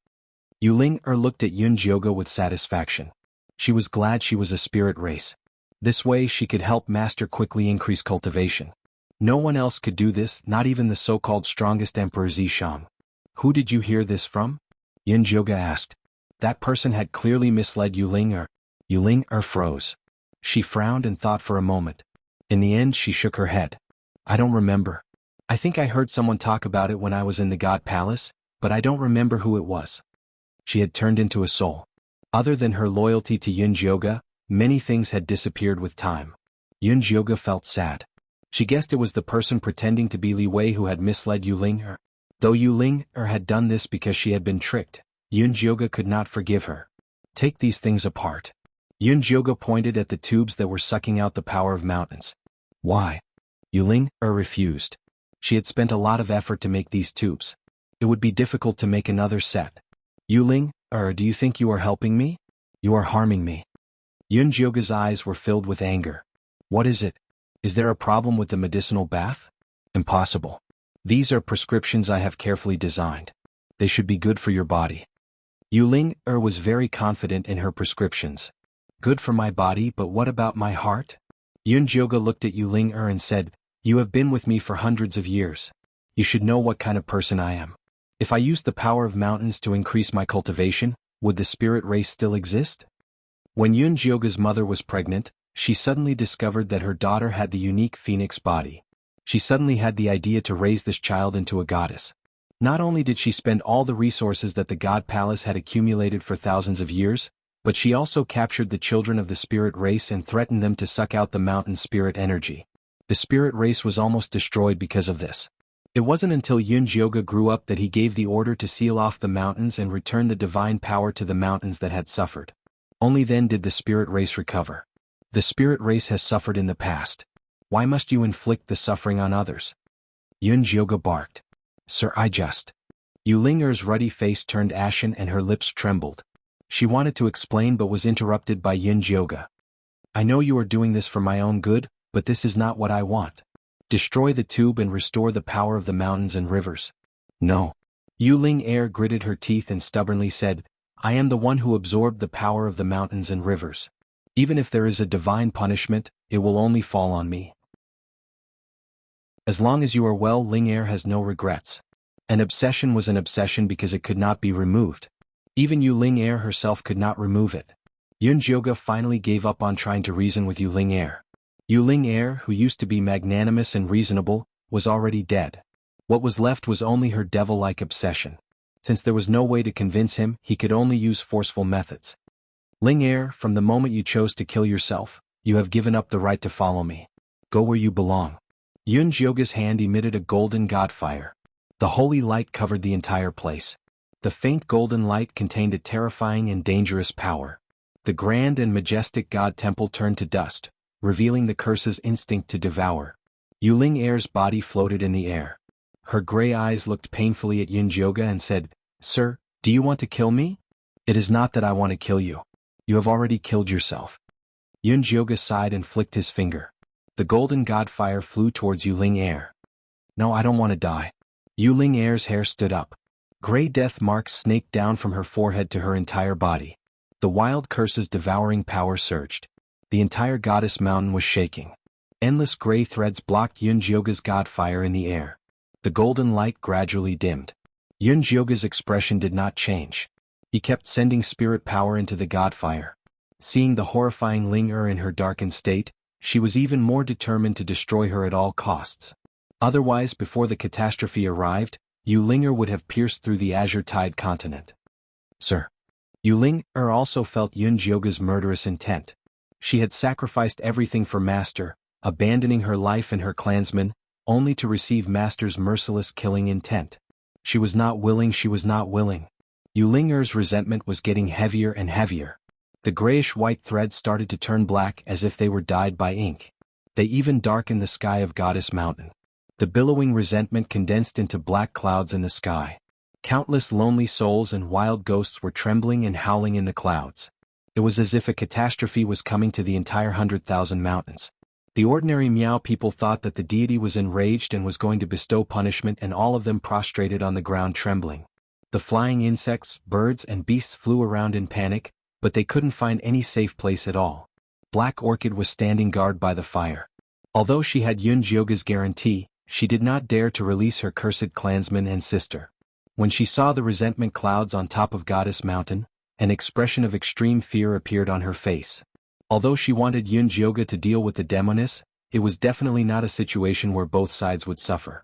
Yu Ling looked at Yunjioga with satisfaction. She was glad she was a spirit race. This way she could help Master quickly increase cultivation. No one else could do this, not even the so-called strongest Emperor Zishang. Who did you hear this from? Yunjioga asked. That person had clearly misled Yu Ling. Yu Ling froze. She frowned and thought for a moment. In the end she shook her head. I don't remember. I think I heard someone talk about it when I was in the God Palace, but I don't remember who it was. She had turned into a soul. Other than her loyalty to Yunjioga, many things had disappeared with time. Yunjioga felt sad. She guessed it was the person pretending to be Li Wei who had misled Yu Ling. Though Yu Ling had done this because she had been tricked, Yunjioga could not forgive her. Take these things apart. Yunjioga pointed at the tubes that were sucking out the power of mountains. Why? Yu Ling refused. She had spent a lot of effort to make these tubes. It would be difficult to make another set. Yu Ling, do you think you are helping me? You are harming me. Yunjioga's eyes were filled with anger. What is it? Is there a problem with the medicinal bath? Impossible. These are prescriptions I have carefully designed. They should be good for your body. Yu Ling was very confident in her prescriptions. Good for my body, but what about my heart? Yunjioga looked at Yu Ling and said, You have been with me for hundreds of years. You should know what kind of person I am. If I used the power of mountains to increase my cultivation, would the spirit race still exist? When Yunjioga's mother was pregnant, she suddenly discovered that her daughter had the unique phoenix body. She suddenly had the idea to raise this child into a goddess. Not only did she spend all the resources that the God Palace had accumulated for thousands of years, but she also captured the children of the spirit race and threatened them to suck out the mountain spirit energy. The spirit race was almost destroyed because of this. It wasn't until Yunjioga grew up that he gave the order to seal off the mountains and return the divine power to the mountains that had suffered. Only then did the spirit race recover. The spirit race has suffered in the past. Why must you inflict the suffering on others? Yunjioga barked. Sir, I just... Yu Ling's ruddy face turned ashen and her lips trembled. She wanted to explain but was interrupted by Yunjioga. I know you are doing this for my own good, but this is not what I want. Destroy the tube and restore the power of the mountains and rivers. No. Yu Ling gritted her teeth and stubbornly said, I am the one who absorbed the power of the mountains and rivers. Even if there is a divine punishment, it will only fall on me. As long as you are well, Ling has no regrets. An obsession was an obsession because it could not be removed. Even Yu Ling herself could not remove it. Yunjioge finally gave up on trying to reason with Yu Ling-er. Yu Ling-er, who used to be magnanimous and reasonable, was already dead. What was left was only her devil-like obsession. Since there was no way to convince him, he could only use forceful methods. Ling-er, from the moment you chose to kill yourself, you have given up the right to follow me. Go where you belong. Yunjioge's hand emitted a golden god fire. The holy light covered the entire place. The faint golden light contained a terrifying and dangerous power. The grand and majestic god temple turned to dust, revealing the curse's instinct to devour. Yu Ling-er's body floated in the air. Her gray eyes looked painfully at Yunjioge and said, "Sir, do you want to kill me? It is not that I want to kill you. You have already killed yourself." Yunjioge sighed and flicked his finger. The golden god fire flew towards Yu Ling-er. "No, I don't want to die." Yu Ling-er's hair stood up. Gray death marks snaked down from her forehead to her entire body. The wild curse's devouring power surged. The entire goddess mountain was shaking. Endless gray threads blocked Yunjioge's god fire in the air. The golden light gradually dimmed. Yunjioge's expression did not change. He kept sending spirit power into the god fire. Seeing the horrifying Ling-er in her darkened state, she was even more determined to destroy her at all costs. Otherwise, before the catastrophe arrived, Yu Ling-er would have pierced through the azure-tide continent. "Sir." Yu Ling-er also felt Yunjioge's murderous intent. She had sacrificed everything for Master, abandoning her life and her clansmen, only to receive Master's merciless killing intent. She was not willing. Yu Ling-er's resentment was getting heavier and heavier. The grayish-white threads started to turn black as if they were dyed by ink. They even darkened the sky of Goddess Mountain. The billowing resentment condensed into black clouds in the sky. Countless lonely souls and wild ghosts were trembling and howling in the clouds. It was as if a catastrophe was coming to the entire 100,000 mountains. The ordinary Miao people thought that the deity was enraged and was going to bestow punishment, and all of them prostrated on the ground trembling. The flying insects, birds and beasts flew around in panic, but they couldn't find any safe place at all. Black Orchid was standing guard by the fire. Although she had Yunjioge's guarantee, she did not dare to release her cursed clansman and sister. When she saw the resentment clouds on top of Goddess Mountain, an expression of extreme fear appeared on her face. Although she wanted Yunjioge to deal with the demoness, it was definitely not a situation where both sides would suffer.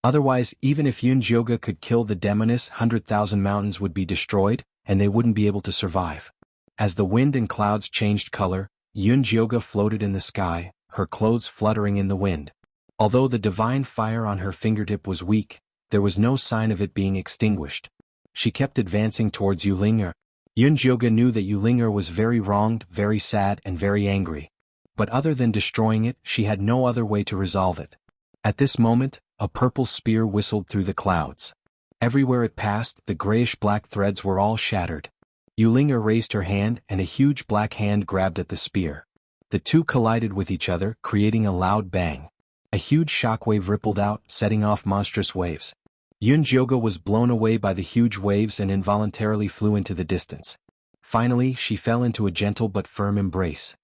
Otherwise, even if Yunjioge could kill the demoness, 100,000 mountains would be destroyed, and they wouldn't be able to survive. As the wind and clouds changed color, Yunjioge floated in the sky, her clothes fluttering in the wind. Although the divine fire on her fingertip was weak, there was no sign of it being extinguished. She kept advancing towards Yu Ling-er. Yunjioge knew that Yu Ling-er was very wronged, very sad and very angry. But other than destroying it, she had no other way to resolve it. At this moment, a purple spear whistled through the clouds. Everywhere it passed, the grayish-black threads were all shattered. Yu Ling-er raised her hand and a huge black hand grabbed at the spear. The two collided with each other, creating a loud bang. A huge shockwave rippled out, setting off monstrous waves. Yunjioge was blown away by the huge waves and involuntarily flew into the distance. Finally, she fell into a gentle but firm embrace.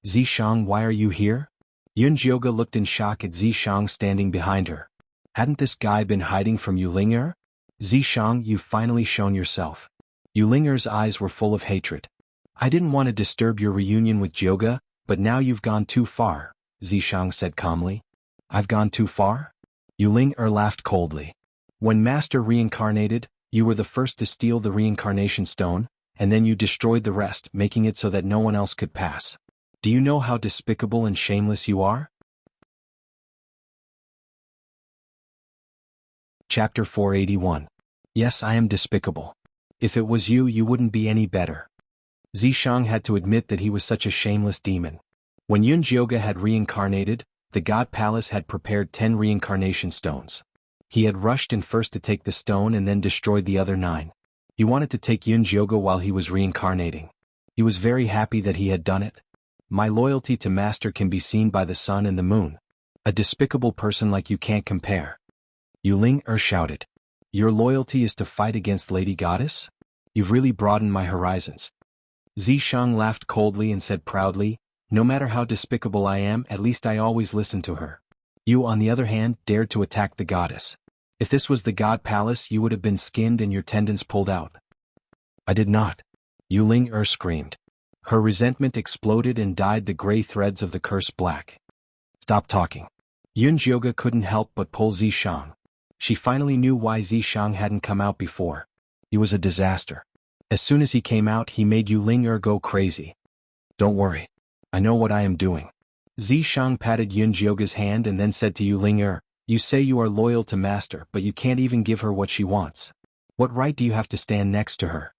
"Zishang, why are you here?" Yunjioge looked in shock at Zishang standing behind her. Hadn't this guy been hiding from Yu Ling-er? "Zishang, you've finally shown yourself." Yu Ling-er's eyes were full of hatred. "I didn't want to disturb your reunion with Jioge, but now you've gone too far," Zishang said calmly. "I've gone too far?" Yu Ling-er laughed coldly. "When Master reincarnated, you were the first to steal the reincarnation stone, and then you destroyed the rest, making it so that no one else could pass. Do you know how despicable and shameless you are?" Chapter 481. Yes, I am despicable. If it was you, you wouldn't be any better. Zishang had to admit that he was such a shameless demon. When Yunjioge had reincarnated, the God Palace had prepared 10 reincarnation stones. He had rushed in first to take the stone and then destroyed the other 9. He wanted to take Yunjioge while he was reincarnating. He was very happy that he had done it. My loyalty to Master can be seen by the sun and the moon. A despicable person like you can't compare. Yu Ling-er shouted. "Your loyalty is to fight against Lady Goddess? You've really broadened my horizons." Zishang laughed coldly and said proudly, "No matter how despicable I am, at least I always listen to her. You, on the other hand, dared to attack the goddess. If this was the God Palace, you would have been skinned and your tendons pulled out." "I did not." Yu Ling screamed. Her resentment exploded and dyed the gray threads of the curse black. Stop talking. Yun Jioge couldn't help but pull Zishang. She finally knew why Zishang hadn't come out before. He was a disaster. As soon as he came out, he made Yu Ling go crazy. Don't worry. I know what I am doing. Zishang patted Yun Jioge's hand and then said to Yu Ling, you say you are loyal to Master, but you can't even give her what she wants. What right do you have to stand next to her?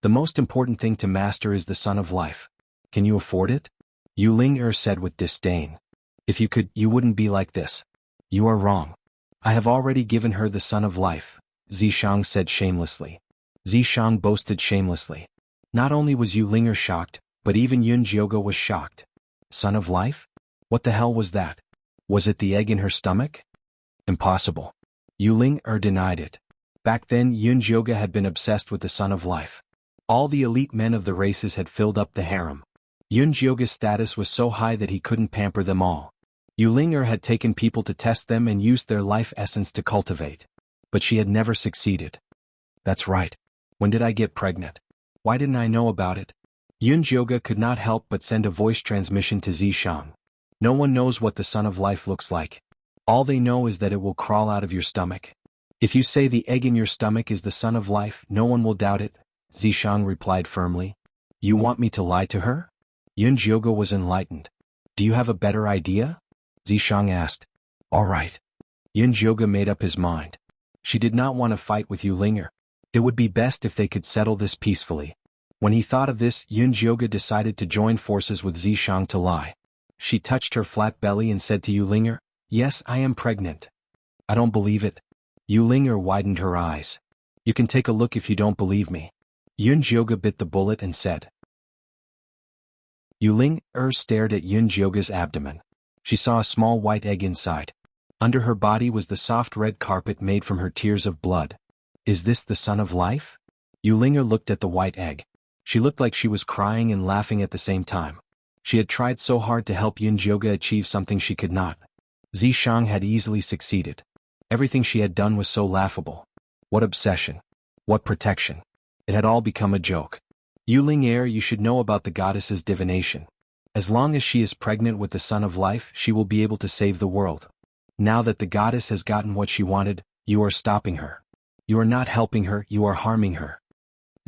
The most important thing to Master is the Sun of Life. Can you afford it? Yu Ling said with disdain. If you could, you wouldn't be like this. You are wrong. I have already given her the Sun of Life, Zishang said shamelessly. Zishang boasted shamelessly. Not only was Yu Ling shocked, but even Yun Jioge was shocked. Sun of Life? What the hell was that? Was it the egg in her stomach? Impossible. Yu Ling denied it. Back then Yun Jioge had been obsessed with the Sun of Life. All the elite men of the races had filled up the harem. Yun Jioge's status was so high that he couldn't pamper them all. Yu Ling had taken people to test them and used their life essence to cultivate. But she had never succeeded. That's right. When did I get pregnant? Why didn't I know about it? Yun Jioge could not help but send a voice transmission to Zishang. No one knows what the Sun of Life looks like. All they know is that it will crawl out of your stomach. If you say the egg in your stomach is the Sun of Life, no one will doubt it, Zishang replied firmly. You want me to lie to her? Yun Jioge was enlightened. Do you have a better idea? Zishang asked. All right. Yun Jioge made up his mind. She did not want to fight with Yu Ling. It would be best if they could settle this peacefully. When he thought of this, Yun Jioge decided to join forces with Zishang to lie. She touched her flat belly and said to Yu Ling, yes, I am pregnant. I don't believe it. Yu Ling widened her eyes. You can take a look if you don't believe me. Yun Jioge bit the bullet and said. Yu Ling stared at Yun Jioge's abdomen. She saw a small white egg inside. Under her body was the soft red carpet made from her tears of blood. Is this the Sun of Life? Yu Ling looked at the white egg. She looked like she was crying and laughing at the same time. She had tried so hard to help Yun Jioge achieve something she could not. Zishang had easily succeeded. Everything she had done was so laughable. What obsession. What protection. It had all become a joke. Yu Ling, you should know about the goddess's divination. As long as she is pregnant with the Sun of Life, she will be able to save the world. Now that the goddess has gotten what she wanted, you are stopping her. You are not helping her, you are harming her.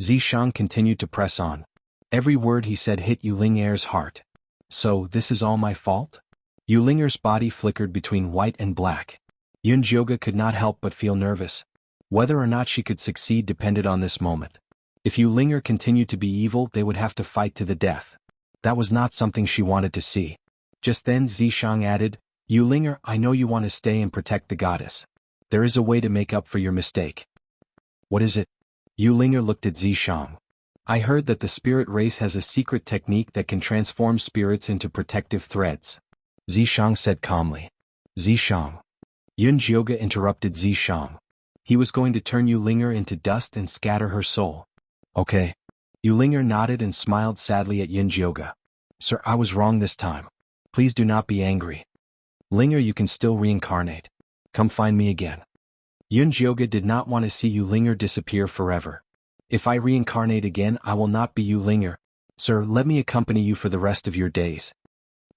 Zishang continued to press on. Every word he said hit Yu Ling's heart. So, this is all my fault? Yu Ling's body flickered between white and black. Yun Jioge could not help but feel nervous. Whether or not she could succeed depended on this moment. If Yu Ling continued to be evil, they would have to fight to the death. That was not something she wanted to see. Just then Zishang added, Yu Ling, I know you want to stay and protect the goddess. There is a way to make up for your mistake. What is it? Yu Ling looked at Zishang. I heard that the spirit race has a secret technique that can transform spirits into protective threads. Zishang said calmly. Zishang. Yun Jioge interrupted Zishang. He was going to turn Yu Ling into dust and scatter her soul. Okay. Yu Ling nodded and smiled sadly at Yun Jioge. Sir, I was wrong this time. Please do not be angry. Linger, you can still reincarnate. Come find me again. Yun Jioge did not want to see Yu Ling disappear forever. If I reincarnate again, I will not be Yu Ling. Sir, let me accompany you for the rest of your days.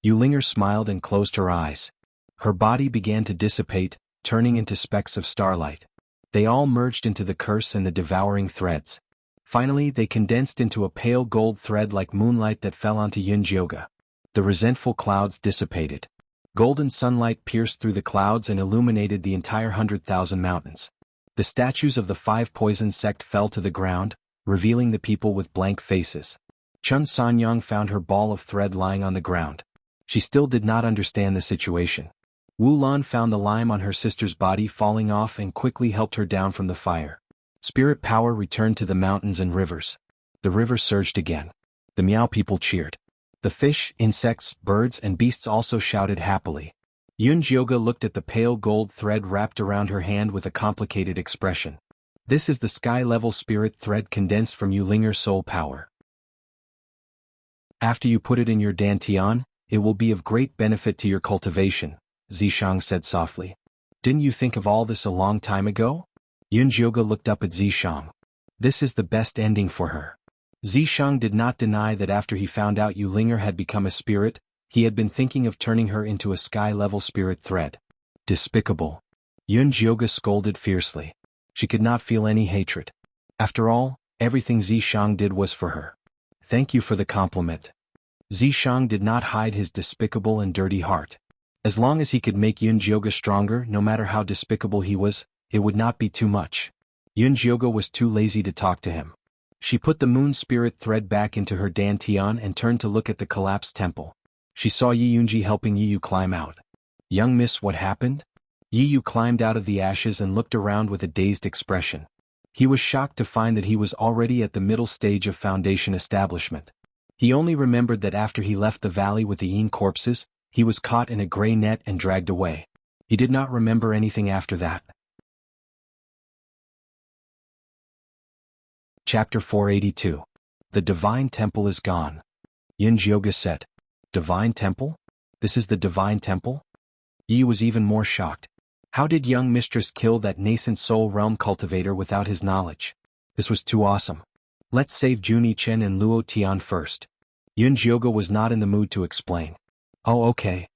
Yu Ling smiled and closed her eyes. Her body began to dissipate, turning into specks of starlight. They all merged into the curse and the devouring threads. Finally, they condensed into a pale gold thread like moonlight that fell onto Yun Jioge. The resentful clouds dissipated. Golden sunlight pierced through the clouds and illuminated the entire 100,000 mountains. The statues of the 5 poison sect fell to the ground, revealing the people with blank faces. Chun Sanyang found her ball of thread lying on the ground. She still did not understand the situation. Wu Lan found the lime on her sister's body falling off and quickly helped her down from the fire. Spirit power returned to the mountains and rivers. The river surged again. The Miao people cheered. The fish, insects, birds and beasts also shouted happily. Yun Jioge looked at the pale gold thread wrapped around her hand with a complicated expression. This is the sky-level spirit thread condensed from Yu Ling's soul power. After you put it in your dantian, it will be of great benefit to your cultivation, Zishang said softly. Didn't you think of all this a long time ago? Yun Jioge looked up at Zishang. This is the best ending for her. Zishang did not deny that after he found out Yu Linger had become a spirit, he had been thinking of turning her into a sky-level spirit thread. Despicable. Yun Jioga scolded fiercely. She could not feel any hatred. After all, everything Zishang did was for her. Thank you for the compliment. Zishang did not hide his despicable and dirty heart. As long as he could make Yun Jioga stronger, no matter how despicable he was, it would not be too much. Yun Jioga was too lazy to talk to him. She put the moon spirit thread back into her dantian and turned to look at the collapsed temple. She saw Yi Yunji helping Yi Yu climb out. Young miss, what happened? Yi Yu climbed out of the ashes and looked around with a dazed expression. He was shocked to find that he was already at the middle stage of foundation establishment. He only remembered that after he left the valley with the Yin corpses, he was caught in a gray net and dragged away. He did not remember anything after that. Chapter 482. The Divine Temple is gone. Yin Jioga said. Divine Temple? This is the Divine Temple? Yi was even more shocked. How did young mistress kill that nascent soul realm cultivator without his knowledge? This was too awesome. Let's save Juni Chen and Luo Tian first. Yun Jioga was not in the mood to explain. Oh okay.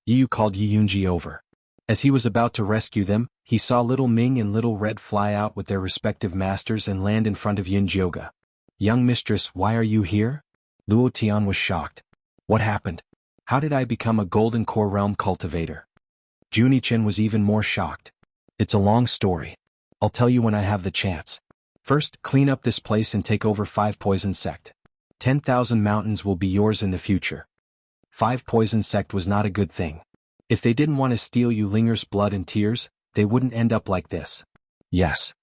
Yi Yu called Yi Yunji over. As he was about to rescue them, he saw Little Ming and Little Red fly out with their respective masters and land in front of Yun Jioga. Young mistress, why are you here? Luo Tian was shocked. What happened? How did I become a golden core realm cultivator? Juni Chen was even more shocked. It's a long story. I'll tell you when I have the chance. First, clean up this place and take over 5 Poison Sect. 10,000 mountains will be yours in the future. 5 Poison Sect was not a good thing. If they didn't want to steal Yu Linger's blood and tears, they wouldn't end up like this. Yes.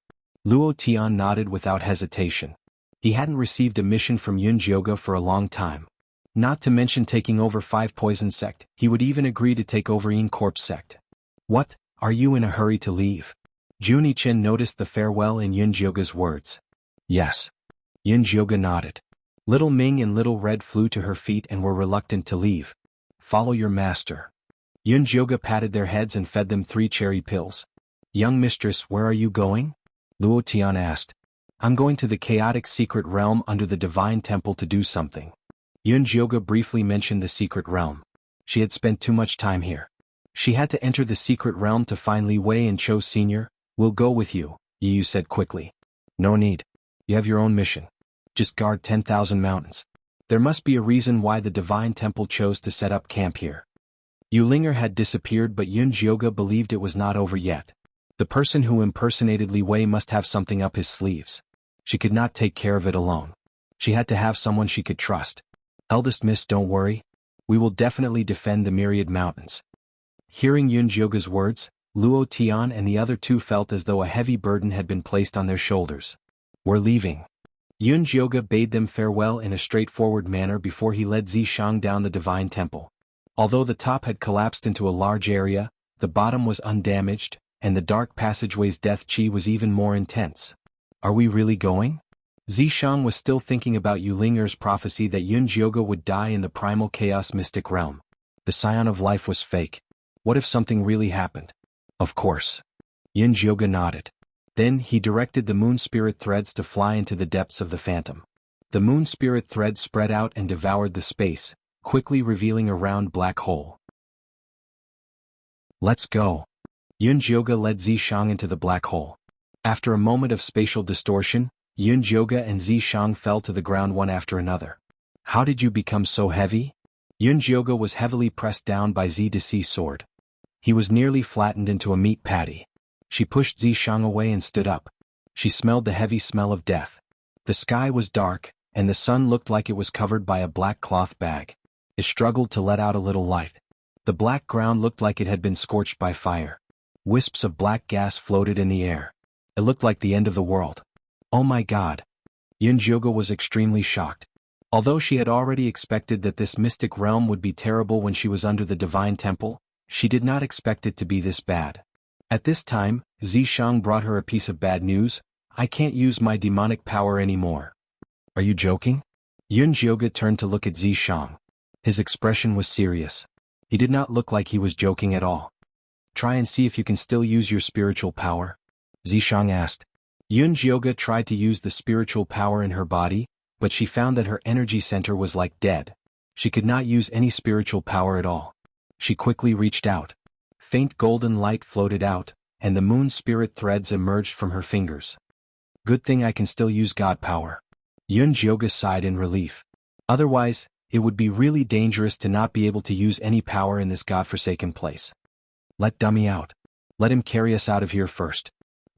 Luo Tian nodded without hesitation. He hadn't received a mission from Yun Jioga for a long time. Not to mention taking over 5 Poison Sect, he would even agree to take over Yin Corpse Sect. What, are you in a hurry to leave? Juni Chen noticed the farewell in Yun Jioga's words. Yes. Yun Jioga nodded. Little Ming and Little Red flew to her feet and were reluctant to leave. Follow your master. Yun Jioga patted their heads and fed them 3 cherry pills. Young mistress, where are you going? Luo Tian asked. I'm going to the chaotic secret realm under the Divine Temple to do something. Yun Jioga briefly mentioned the secret realm. She had spent too much time here. She had to enter the secret realm to find Li Wei and Cho Sr. We'll go with you, Yi Yu said quickly. No need. You have your own mission. Just guard 10,000 mountains. There must be a reason why the Divine Temple chose to set up camp here. Yu Linger had disappeared, but Yun Jioga believed it was not over yet. The person who impersonated Li Wei must have something up his sleeves. She could not take care of it alone. She had to have someone she could trust. Eldest miss, don't worry. We will definitely defend the myriad mountains. Hearing Yun Jioga's words, Luo Tian and the other 2 felt as though a heavy burden had been placed on their shoulders. We're leaving. Yun Jioga bade them farewell in a straightforward manner before he led Zishang down the Divine Temple. Although the top had collapsed into a large area, the bottom was undamaged, and the dark passageway's death chi was even more intense. Are we really going? Zishang was still thinking about Yu Linger's prophecy that Yun Jioga would die in the primal chaos mystic realm. The scion of life was fake. What if something really happened? Of course. Yun Jioga nodded. Then he directed the moon spirit threads to fly into the depths of the phantom. The moon spirit threads spread out and devoured the space, quickly revealing a round black hole. Let's go. Yun Jioga led Zishang into the black hole. After a moment of spatial distortion, Yun Jioga and Zishang fell to the ground one after another. How did you become so heavy? Yun Jioga was heavily pressed down by Zidici's sword. He was nearly flattened into a meat patty. She pushed Zishang away and stood up. She smelled the heavy smell of death. The sky was dark, and the sun looked like it was covered by a black cloth bag. It struggled to let out a little light. The black ground looked like it had been scorched by fire. Wisps of black gas floated in the air. It looked like the end of the world. Oh my God. Yun Jioga was extremely shocked. Although she had already expected that this mystic realm would be terrible when she was under the Divine Temple, she did not expect it to be this bad. At this time, Zishang brought her a piece of bad news. I can't use my demonic power anymore. Are you joking? Yun Jioga turned to look at Zishang. His expression was serious. He did not look like he was joking at all. Try and see if you can still use your spiritual power? Zishang asked. Yun Jioga tried to use the spiritual power in her body, but she found that her energy center was like dead. She could not use any spiritual power at all. She quickly reached out. Faint golden light floated out, and the moon spirit threads emerged from her fingers. Good thing I can still use God power. Yun Jioga sighed in relief. Otherwise, it would be really dangerous to not be able to use any power in this godforsaken place. Let Dummy out. Let him carry us out of here first.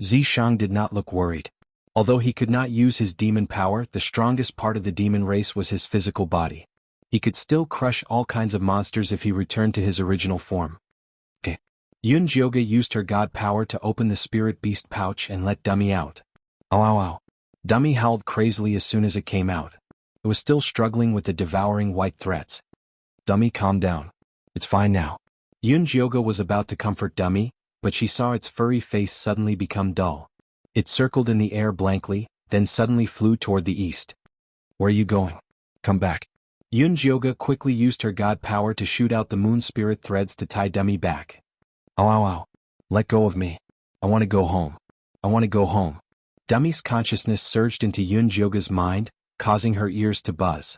Zishang did not look worried. Although he could not use his demon power, the strongest part of the demon race was his physical body. He could still crush all kinds of monsters if he returned to his original form. Yun Jioga used her god power to open the spirit beast pouch and let Dummy out. Ow ow ow. Dummy howled crazily as soon as it came out. It was still struggling with the devouring white threats. Dummy, calm down. It's fine now. Yun Jioga was about to comfort Dummy, but she saw its furry face suddenly become dull. It circled in the air blankly, then suddenly flew toward the east. Where are you going? Come back. Yun Jioga quickly used her god power to shoot out the moon spirit threads to tie Dummy back. Ow ow ow. Let go of me. I want to go home. I want to go home. Dummy's consciousness surged into Yun Jioga's mind, causing her ears to buzz.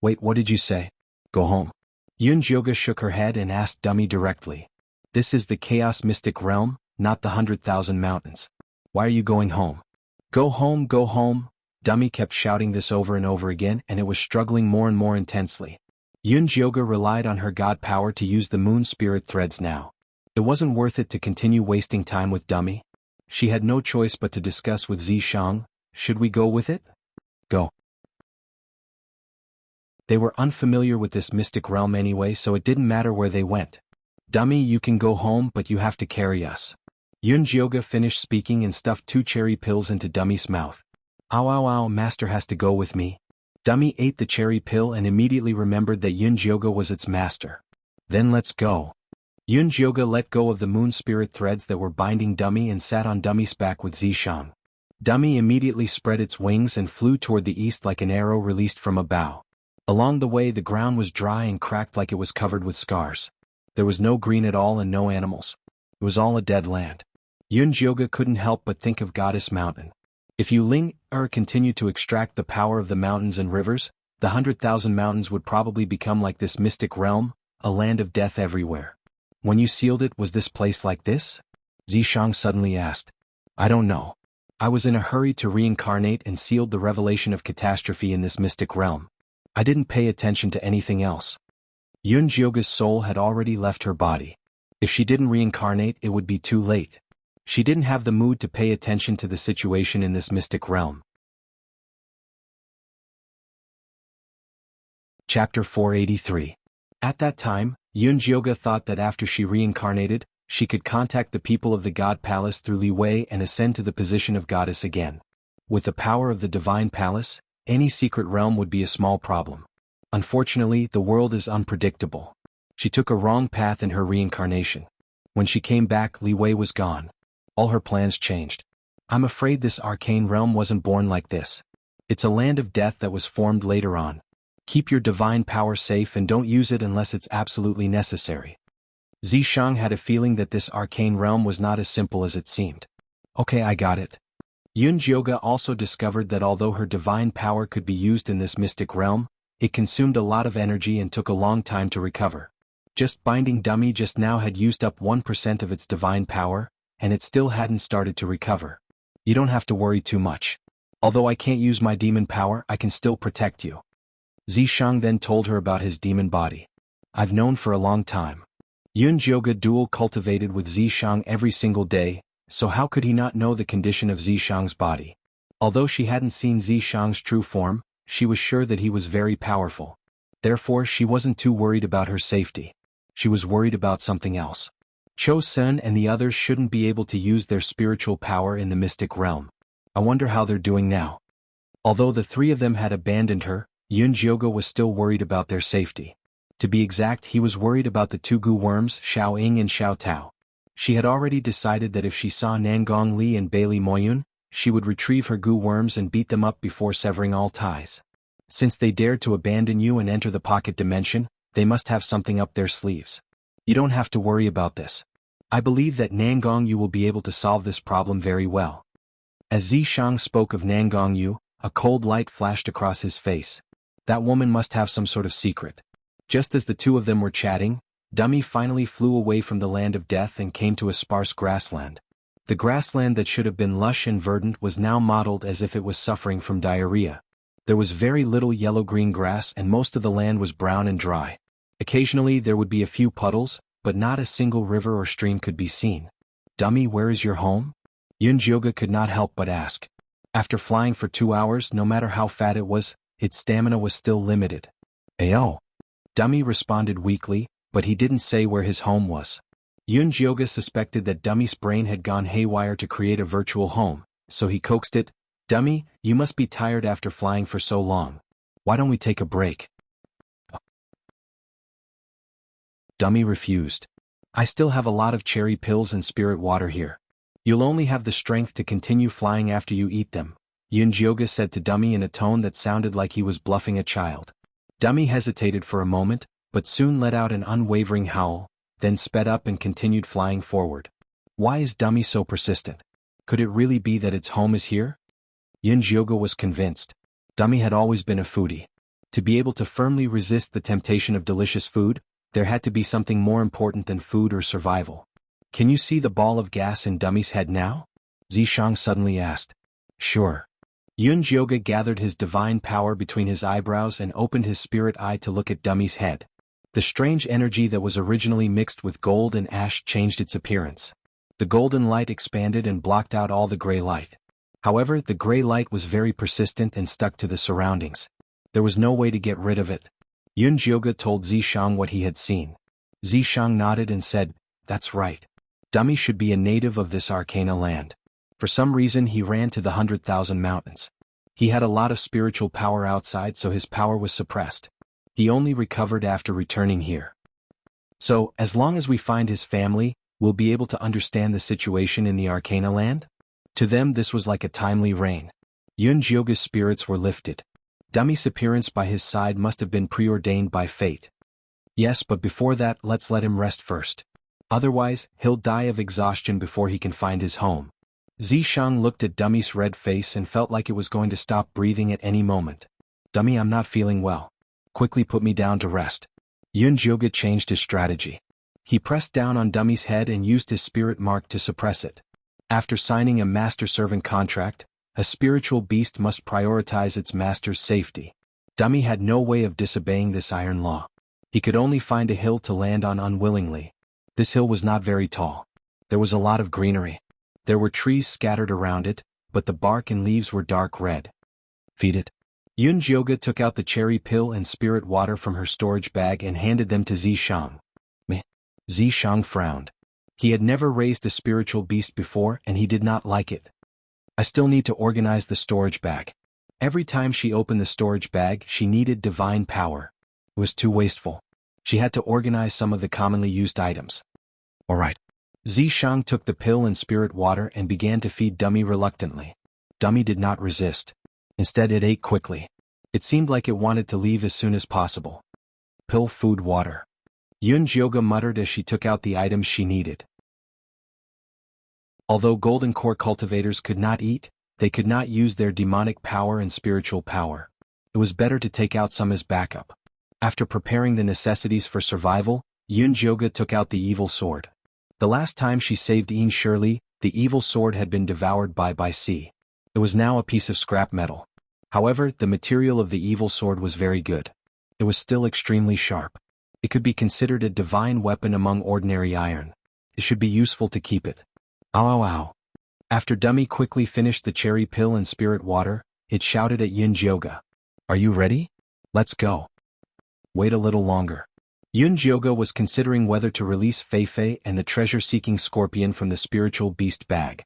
Wait, what did you say? Go home. Yun Jioga shook her head and asked Dummy directly. This is the Chaos Mystic Realm, not the 100,000 Mountains. Why are you going home? Go home, go home. Dummy kept shouting this over and over again, and it was struggling more and more intensely. Yun Jioga relied on her god power to use the moon spirit threads now. It wasn't worth it to continue wasting time with Dummy. She had no choice but to discuss with Zishang. Should we go with it? Go. They were unfamiliar with this mystic realm anyway, so it didn't matter where they went. Dummy, you can go home, but you have to carry us. Yun Jioga finished speaking and stuffed 2 cherry pills into Dummy's mouth. Ow ow ow, master has to go with me. Dummy ate the cherry pill and immediately remembered that Yun Jioga was its master. Then let's go. Yun Jioga let go of the moon spirit threads that were binding Dummy and sat on Dummy's back with Zishang. Dummy immediately spread its wings and flew toward the east like an arrow released from a bow. Along the way the ground was dry and cracked like it was covered with scars. There was no green at all and no animals. It was all a dead land. Yun Jioga couldn't help but think of Goddess Mountain. If you continue to extract the power of the mountains and rivers, the 100,000 mountains would probably become like this mystic realm, a land of death everywhere. When you sealed it, was this place like this? Zishang suddenly asked. I don't know. I was in a hurry to reincarnate and sealed the revelation of catastrophe in this mystic realm. I didn't pay attention to anything else. Yun Jioga's soul had already left her body. If she didn't reincarnate, it would be too late. She didn't have the mood to pay attention to the situation in this mystic realm. Chapter 483. At that time, Yun Jioga thought that after she reincarnated, she could contact the people of the God Palace through Li Wei and ascend to the position of goddess again. With the power of the Divine Palace, any secret realm would be a small problem. Unfortunately, the world is unpredictable. She took a wrong path in her reincarnation. When she came back, Li Wei was gone. All her plans changed. I'm afraid this arcane realm wasn't born like this. It's a land of death that was formed later on. Keep your divine power safe and don't use it unless it's absolutely necessary. Zishang had a feeling that this arcane realm was not as simple as it seemed. Okay, I got it. Yun Jioga also discovered that although her divine power could be used in this mystic realm, it consumed a lot of energy and took a long time to recover. Just binding Dummy just now had used up 1% of its divine power, and it still hadn't started to recover. You don't have to worry too much. Although I can't use my demon power, I can still protect you. Zishang then told her about his demon body. I've known for a long time. Yun Jioga dual cultivated with Zishang every single day, so how could he not know the condition of Zishang's body? Although she hadn't seen Zishang's true form, she was sure that he was very powerful. Therefore she wasn't too worried about her safety. She was worried about something else. Cho Sen and the others shouldn't be able to use their spiritual power in the mystic realm. I wonder how they're doing now. Although the 3 of them had abandoned her, Yun Jioga was still worried about their safety. To be exact, he was worried about the 2 goo worms, Xiao Ying and Xiao Tao. She had already decided that if she saw Nangong Li and Bailey Moyun, she would retrieve her goo worms and beat them up before severing all ties. Since they dared to abandon you and enter the pocket dimension, they must have something up their sleeves. You don't have to worry about this. I believe that Nangong Yu will be able to solve this problem very well. As Zishang spoke of Nangong Yu, A cold light flashed across his face. That woman must have some sort of secret. Just as the two of them were chatting, Dummy finally flew away from the land of death and came to a sparse grassland. The grassland that should have been lush and verdant was now mottled as if it was suffering from diarrhea. There was very little yellow-green grass and most of the land was brown and dry. Occasionally there would be a few puddles, but not a single river or stream could be seen. "Dummy, where is your home?" Yunjioga could not help but ask. After flying for 2 hours, no matter how fat it was, its stamina was still limited. "Ayo." Dummy responded weakly, but he didn't say where his home was. Yunjioga suspected that Dummy's brain had gone haywire to create a virtual home, so he coaxed it. "Dummy, you must be tired after flying for so long. Why don't we take a break?" Dummy refused. "I still have a lot of cherry pills and spirit water here. You'll only have the strength to continue flying after you eat them," Yunjioga said to Dummy in a tone that sounded like he was bluffing a child. Dummy hesitated for a moment, but soon let out an unwavering howl, then sped up and continued flying forward. Why is Dummy so persistent? Could it really be that its home is here? Yunjioga was convinced. Dummy had always been a foodie. To be able to firmly resist the temptation of delicious food, there had to be something more important than food or survival. "Can you see the ball of gas in Dummy's head now?" Zishang suddenly asked. "Sure." Yunjioga gathered his divine power between his eyebrows and opened his spirit eye to look at Dummy's head. The strange energy that was originally mixed with gold and ash changed its appearance. The golden light expanded and blocked out all the gray light. However, the gray light was very persistent and stuck to the surroundings. There was no way to get rid of it. Yunjioga told Zishang what he had seen. Zishang nodded and said, "That's right. Dummy should be a native of this Arcana land." For some reason he ran to the 100,000 mountains. He had a lot of spiritual power outside, so his power was suppressed. He only recovered after returning here. "So, as long as we find his family, we'll be able to understand the situation in the Arcana land?" To them this was like a timely rain. Yunjioga's spirits were lifted. Dummy's appearance by his side must have been preordained by fate. "Yes, but before that, let's let him rest first. Otherwise, he'll die of exhaustion before he can find his home." Zishang looked at Dummy's red face and felt like it was going to stop breathing at any moment. "Dummy, I'm not feeling well. Quickly put me down to rest." Yunjioga changed his strategy. He pressed down on Dummy's head and used his spirit mark to suppress it. After signing a master-servant contract, a spiritual beast must prioritize its master's safety. Dummy had no way of disobeying this iron law. He could only find a hill to land on unwillingly. This hill was not very tall. There was a lot of greenery. There were trees scattered around it, but the bark and leaves were dark red. "Feed it." Yunjioga took out the cherry pill and spirit water from her storage bag and handed them to Zishang. Meh. Zishang frowned. He had never raised a spiritual beast before and he did not like it. "I still need to organize the storage bag." Every time she opened the storage bag, she needed divine power. It was too wasteful. She had to organize some of the commonly used items. "All right." Zishang took the pill and spirit water and began to feed Dummy reluctantly. Dummy did not resist. Instead it ate quickly. It seemed like it wanted to leave as soon as possible. "Pill, food, water." Yunjioga muttered as she took out the items she needed. Although Golden Core cultivators could not eat, they could not use their demonic power and spiritual power. It was better to take out some as backup. After preparing the necessities for survival, Yunjioga took out the evil sword. The last time she saved Een Shirley, the evil sword had been devoured by sea. It was now a piece of scrap metal. However, the material of the evil sword was very good. It was still extremely sharp. It could be considered a divine weapon among ordinary iron. It should be useful to keep it. Ow ow ow. After Dummy quickly finished the cherry pill and spirit water, it shouted at Yunjioga. "Are you ready? Let's go." Wait a little longer. Yunjioga was considering whether to release Feifei and the treasure-seeking scorpion from the spiritual beast bag.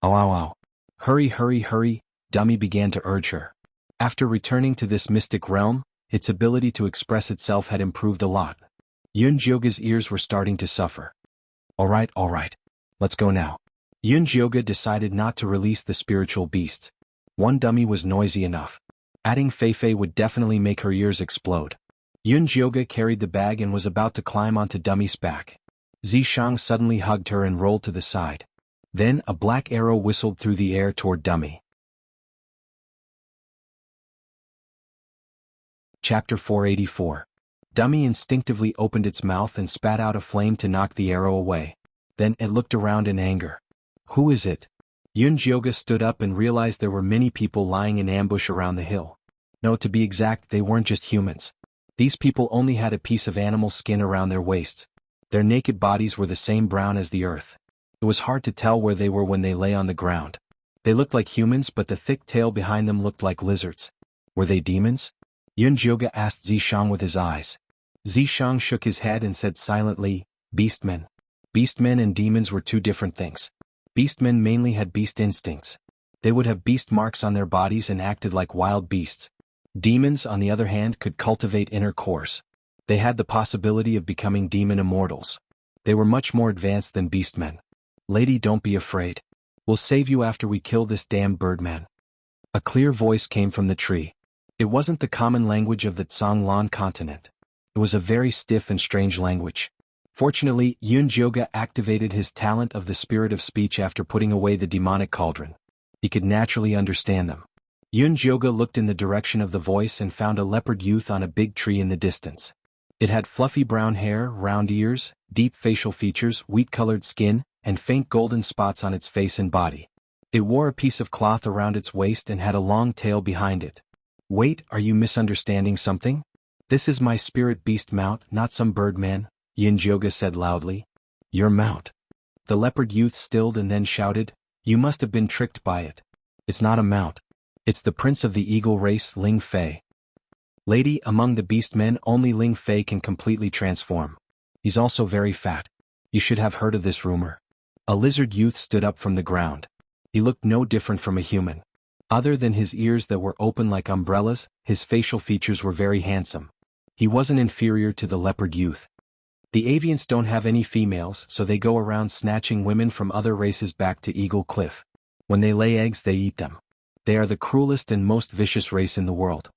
"Ow ow ow. Hurry hurry hurry," Dummy began to urge her. After returning to this mystic realm, its ability to express itself had improved a lot. Yunjioga's ears were starting to suffer. All right, let's go now." Yunjioga decided not to release the spiritual beasts. One Dummy was noisy enough. Adding Feifei would definitely make her ears explode. Yunjioga carried the bag and was about to climb onto Dummy's back. Zishang suddenly hugged her and rolled to the side. Then a black arrow whistled through the air toward Dummy. Chapter 484. Dummy instinctively opened its mouth and spat out a flame to knock the arrow away. Then it looked around in anger. Who is it? Yunjioga stood up and realized there were many people lying in ambush around the hill. No, to be exact, they weren't just humans. These people only had a piece of animal skin around their waists. Their naked bodies were the same brown as the earth. It was hard to tell where they were when they lay on the ground. They looked like humans, but the thick tail behind them looked like lizards. Were they demons? Yunjioga asked Zishang with his eyes. Zishang shook his head and said silently, beastmen. Beastmen and demons were two different things. Beastmen mainly had beast instincts. They would have beast marks on their bodies and acted like wild beasts. Demons, on the other hand, could cultivate inner cores. They had the possibility of becoming demon immortals. They were much more advanced than beastmen. Lady, don't be afraid. We'll save you after we kill this damn birdman. A clear voice came from the tree. It wasn't the common language of the Tsanglan continent. It was a very stiff and strange language. Fortunately, Yunjioga activated his talent of the spirit of speech after putting away the demonic cauldron. He could naturally understand them. Yunjioga looked in the direction of the voice and found a leopard youth on a big tree in the distance. It had fluffy brown hair, round ears, deep facial features, wheat-colored skin, and faint golden spots on its face and body. It wore a piece of cloth around its waist and had a long tail behind it. Wait, are you misunderstanding something? This is my spirit beast mount, not some birdman, Yunjioga said loudly. Your mount. The leopard youth stilled and then shouted, you must have been tricked by it. It's not a mount. It's the prince of the eagle race, Ling Fei. Lady, among the beastmen only Ling Fei can completely transform. He's also very fat. You should have heard of this rumor. A lizard youth stood up from the ground. He looked no different from a human. Other than his ears that were open like umbrellas, his facial features were very handsome. He wasn't inferior to the leopard youth. The avians don't have any females, so they go around snatching women from other races back to Eagle Cliff. When they lay eggs, they eat them. They are the cruelest and most vicious race in the world.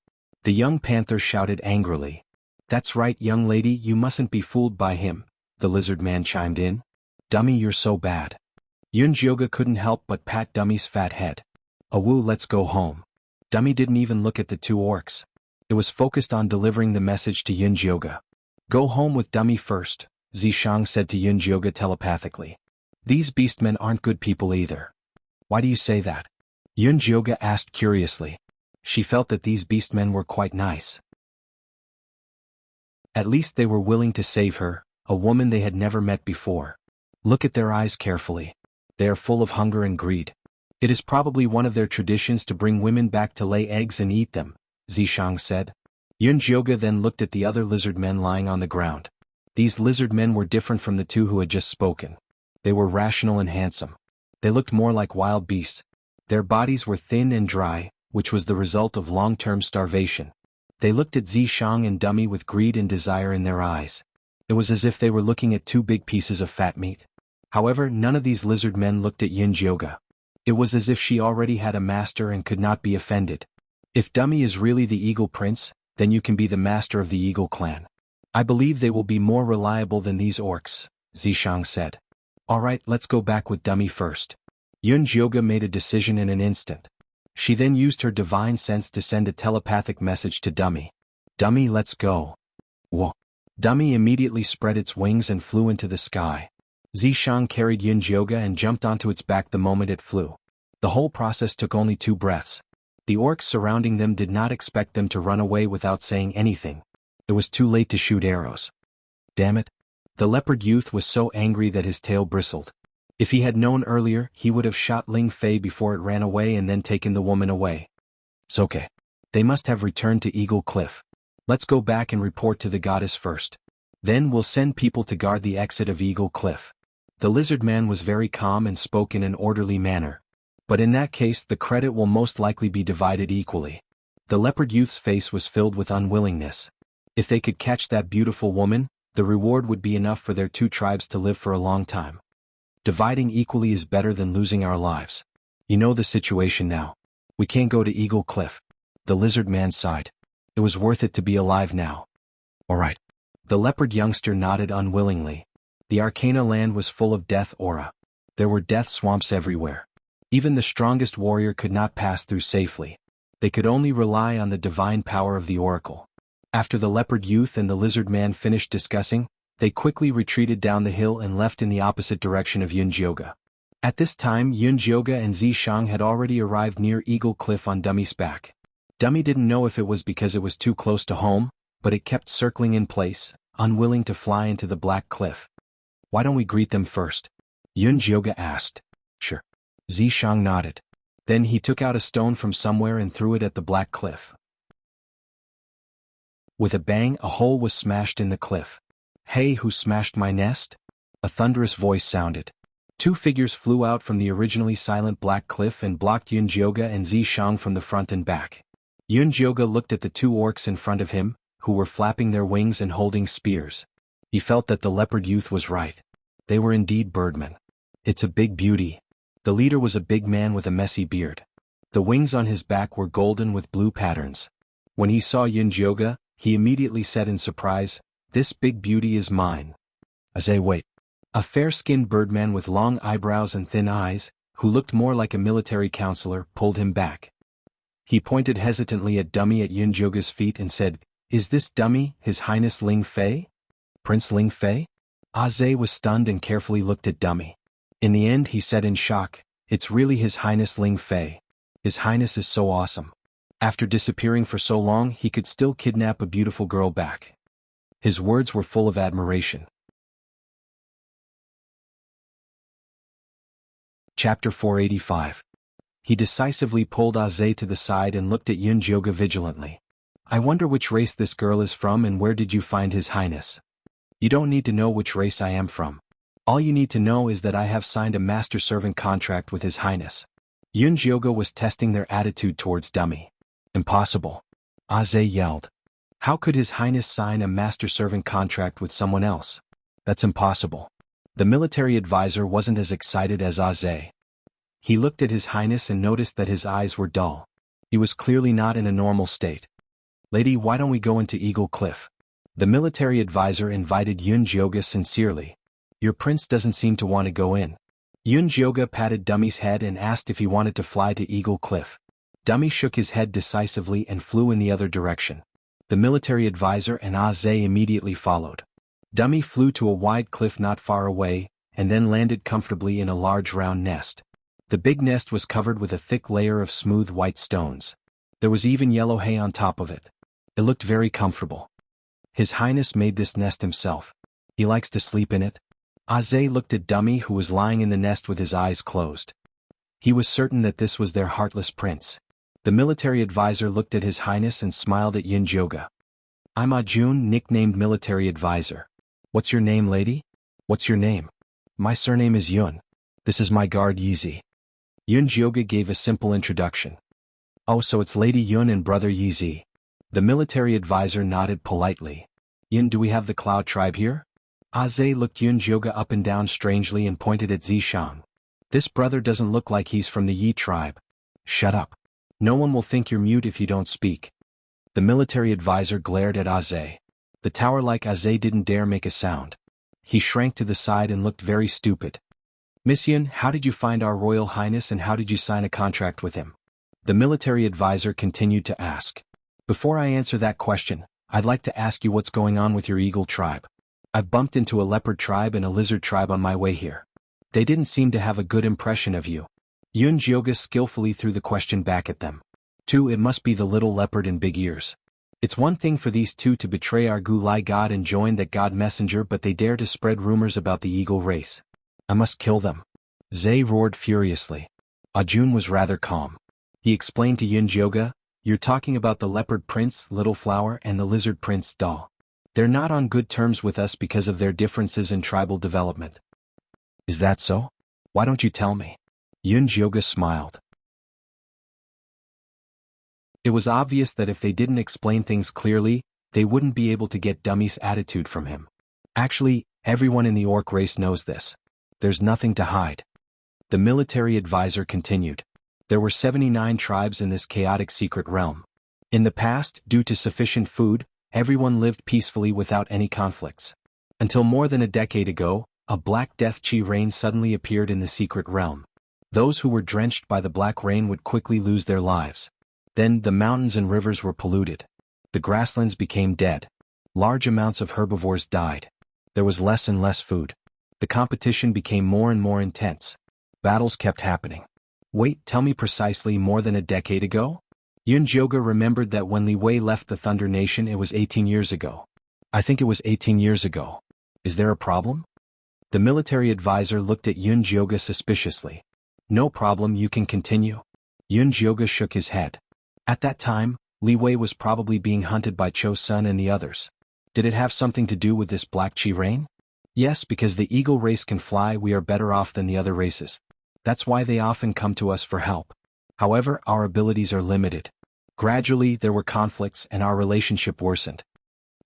The young panther shouted angrily. That's right, young lady, you mustn't be fooled by him, the lizard man chimed in. Dummy, you're so bad. Yunjioga couldn't help but pat Dummy's fat head. Awoo, let's go home. Dummy didn't even look at the two orcs. It was focused on delivering the message to Yunjioga. Go home with Dummy first, Zishang said to Yunjioga telepathically. These beastmen aren't good people either. Why do you say that? Yunjioga asked curiously. She felt that these beastmen were quite nice. At least they were willing to save her, a woman they had never met before. Look at their eyes carefully. They are full of hunger and greed. It is probably one of their traditions to bring women back to lay eggs and eat them, Zishang said. Yunjioga then looked at the other lizard men lying on the ground. These lizard men were different from the two who had just spoken. They were rational and handsome. They looked more like wild beasts. Their bodies were thin and dry, which was the result of long-term starvation. They looked at Zishang and Dummy with greed and desire in their eyes. It was as if they were looking at two big pieces of fat meat. However, none of these lizard men looked at Yunjioga. It was as if she already had a master and could not be offended. If Dummy is really the Eagle Prince, then you can be the master of the Eagle clan. I believe they will be more reliable than these orcs, Zishang said. Alright, let's go back with Dummy first. Yunjioga made a decision in an instant. She then used her divine sense to send a telepathic message to Dummy. Dummy, let's go. Whoa. Dummy immediately spread its wings and flew into the sky. Zishang carried Yunjioga and jumped onto its back the moment it flew. The whole process took only 2 breaths. The orcs surrounding them did not expect them to run away without saying anything. It was too late to shoot arrows. Damn it. The leopard youth was so angry that his tail bristled. If he had known earlier, he would have shot Ling Fei before it ran away and then taken the woman away. It's okay. They must have returned to Eagle Cliff. Let's go back and report to the goddess first. Then we'll send people to guard the exit of Eagle Cliff. The lizard man was very calm and spoke in an orderly manner. But in that case, the credit will most likely be divided equally. The leopard youth's face was filled with unwillingness. If they could catch that beautiful woman, the reward would be enough for their 2 tribes to live for a long time. Dividing equally is better than losing our lives. You know the situation now. We can't go to Eagle Cliff. The lizard man sighed. It was worth it to be alive now. Alright. The leopard youngster nodded unwillingly. The Arcana land was full of death aura. There were death swamps everywhere. Even the strongest warrior could not pass through safely. They could only rely on the divine power of the oracle. After the leopard youth and the lizard man finished discussing, they quickly retreated down the hill and left in the opposite direction of Yunjioga. At this time Yunjioga and Zishang had already arrived near Eagle Cliff on Dummy's back. Dummy didn't know if it was because it was too close to home, but it kept circling in place, unwilling to fly into the black cliff. "Why don't we greet them first?" Yunjioga asked. "Sure." Zishang nodded. Then he took out a stone from somewhere and threw it at the black cliff. With a bang, a hole was smashed in the cliff. "Hey, who smashed my nest?" A thunderous voice sounded. Two figures flew out from the originally silent black cliff and blocked Yunjioga and Zishang from the front and back. Yunjioga looked at the two orcs in front of him, who were flapping their wings and holding spears. He felt that the leopard youth was right. They were indeed birdmen. "It's a big beauty." The leader was a big man with a messy beard. The wings on his back were golden with blue patterns. When he saw Yunjioga, he immediately said in surprise, "This big beauty is mine." Wait. A fair-skinned birdman with long eyebrows and thin eyes, who looked more like a military counselor, pulled him back. He pointed hesitantly at Dummy at Yunjioga's feet and said, "Is this Dummy, His Highness Ling Fei?" "Prince Ling Fei?" Aze was stunned and carefully looked at Dummy. In the end he said in shock, "It's really His Highness Ling Fei. His Highness is so awesome. After disappearing for so long he could still kidnap a beautiful girl back." His words were full of admiration. Chapter 485. He decisively pulled Aze to the side and looked at Yunjioga vigilantly. "I wonder which race this girl is from and where did you find His Highness?" "You don't need to know which race I am from. All you need to know is that I have signed a master-servant contract with His Highness." Yunjioga was testing their attitude towards Dummy. "Impossible!" Aze yelled. "How could His Highness sign a master-servant contract with someone else? That's impossible." The military advisor wasn't as excited as Aze. He looked at His Highness and noticed that his eyes were dull. He was clearly not in a normal state. "Lady, why don't we go into Eagle Cliff?" The military advisor invited Yunjioga sincerely. "Your prince doesn't seem to want to go in." Yunjioga patted Dummy's head and asked if he wanted to fly to Eagle Cliff. Dummy shook his head decisively and flew in the other direction. The military advisor and Aze immediately followed. Dummy flew to a wide cliff not far away, and then landed comfortably in a large round nest. The big nest was covered with a thick layer of smooth white stones. There was even yellow hay on top of it. It looked very comfortable. His Highness made this nest himself. He likes to sleep in it. Aze looked at Dummy, who was lying in the nest with his eyes closed. He was certain that this was their heartless prince. The military advisor looked at His Highness and smiled at Yunjioga. "I'm Ajun, nicknamed Military Advisor. What's your name, lady?" "What's your name?" "My surname is Yun. This is my guard Yizi." Yunjioga gave a simple introduction. "Oh, so it's Lady Yun and Brother Yizi." The military advisor nodded politely. "Yun, do we have the Cloud tribe here?" Aze looked Yunjioga up and down strangely and pointed at Zishang. "This brother doesn't look like he's from the Yi tribe." "Shut up. No one will think you're mute if you don't speak." The military advisor glared at Aze. The tower-like Aze didn't dare make a sound. He shrank to the side and looked very stupid. "Miss Yun, how did you find our Royal Highness and how did you sign a contract with him?" The military advisor continued to ask. "Before I answer that question, I'd like to ask you what's going on with your eagle tribe. I've bumped into a leopard tribe and a lizard tribe on my way here. They didn't seem to have a good impression of you." Yunjioga skillfully threw the question back at them. "Two, it must be the little leopard and big ears. It's one thing for these two to betray our Gulai god and join that god messenger, but they dare to spread rumors about the eagle race. I must kill them." Zay roared furiously. Ajun was rather calm. He explained to Yunjioga, "You're talking about the leopard prince, Little Flower, and the lizard prince, Dal. They're not on good terms with us because of their differences in tribal development." "Is that so? Why don't you tell me?" Yunjioga smiled. It was obvious that if they didn't explain things clearly, they wouldn't be able to get Dummy's attitude from him. Actually, everyone in the orc race knows this. There's nothing to hide. The military advisor continued. There were 79 tribes in this chaotic secret realm. In the past, due to sufficient food, everyone lived peacefully without any conflicts. Until more than a decade ago, a black death chi rain suddenly appeared in the secret realm. Those who were drenched by the black rain would quickly lose their lives. Then the mountains and rivers were polluted. The grasslands became dead. Large amounts of herbivores died. There was less and less food. The competition became more and more intense. Battles kept happening. Wait, tell me precisely, more than a decade ago? Yun Jioge remembered that when Li Wei left the Thunder Nation it was 18 years ago. I think it was 18 years ago. Is there a problem? The military advisor looked at Yun Jioge suspiciously. No problem, you can continue. Yun Jioge shook his head. At that time, Li Wei was probably being hunted by Cho Sun and the others. Did it have something to do with this black chi rain? Yes, because the eagle race can fly, we are better off than the other races. That's why they often come to us for help. However, our abilities are limited. Gradually, there were conflicts and our relationship worsened.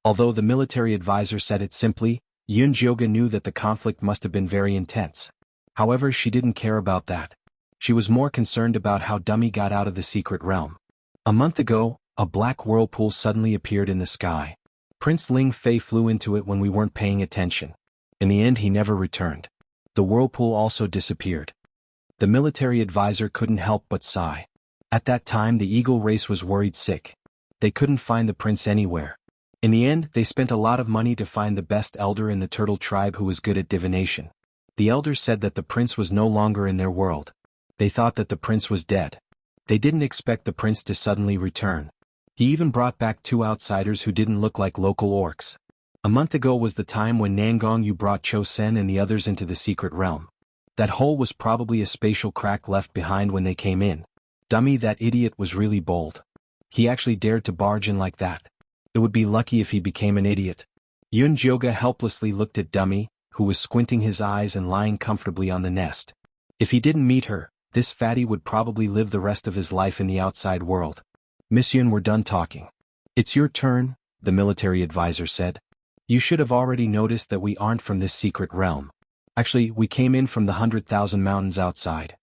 Although the military advisor said it simply, Yun Jioge knew that the conflict must have been very intense. However, she didn't care about that. She was more concerned about how Dummy got out of the secret realm. A month ago, a black whirlpool suddenly appeared in the sky. Prince Ling Fei flew into it when we weren't paying attention. In the end, he never returned. The whirlpool also disappeared. The military advisor couldn't help but sigh. At that time the eagle race was worried sick. They couldn't find the prince anywhere. In the end, they spent a lot of money to find the best elder in the turtle tribe who was good at divination. The elders said that the prince was no longer in their world. They thought that the prince was dead. They didn't expect the prince to suddenly return. He even brought back 2 outsiders who didn't look like local orcs. A month ago was the time when Nangong Yu brought Cho Sen and the others into the secret realm. That hole was probably a spatial crack left behind when they came in. Dummy, that idiot, was really bold. He actually dared to barge in like that. It would be lucky if he became an idiot. Yun Jioge helplessly looked at Dummy, who was squinting his eyes and lying comfortably on the nest. If he didn't meet her, this fatty would probably live the rest of his life in the outside world. Miss Yun, we're done talking. It's your turn, the military advisor said. You should have already noticed that we aren't from this secret realm. Actually, we came in from the 100,000 mountains outside.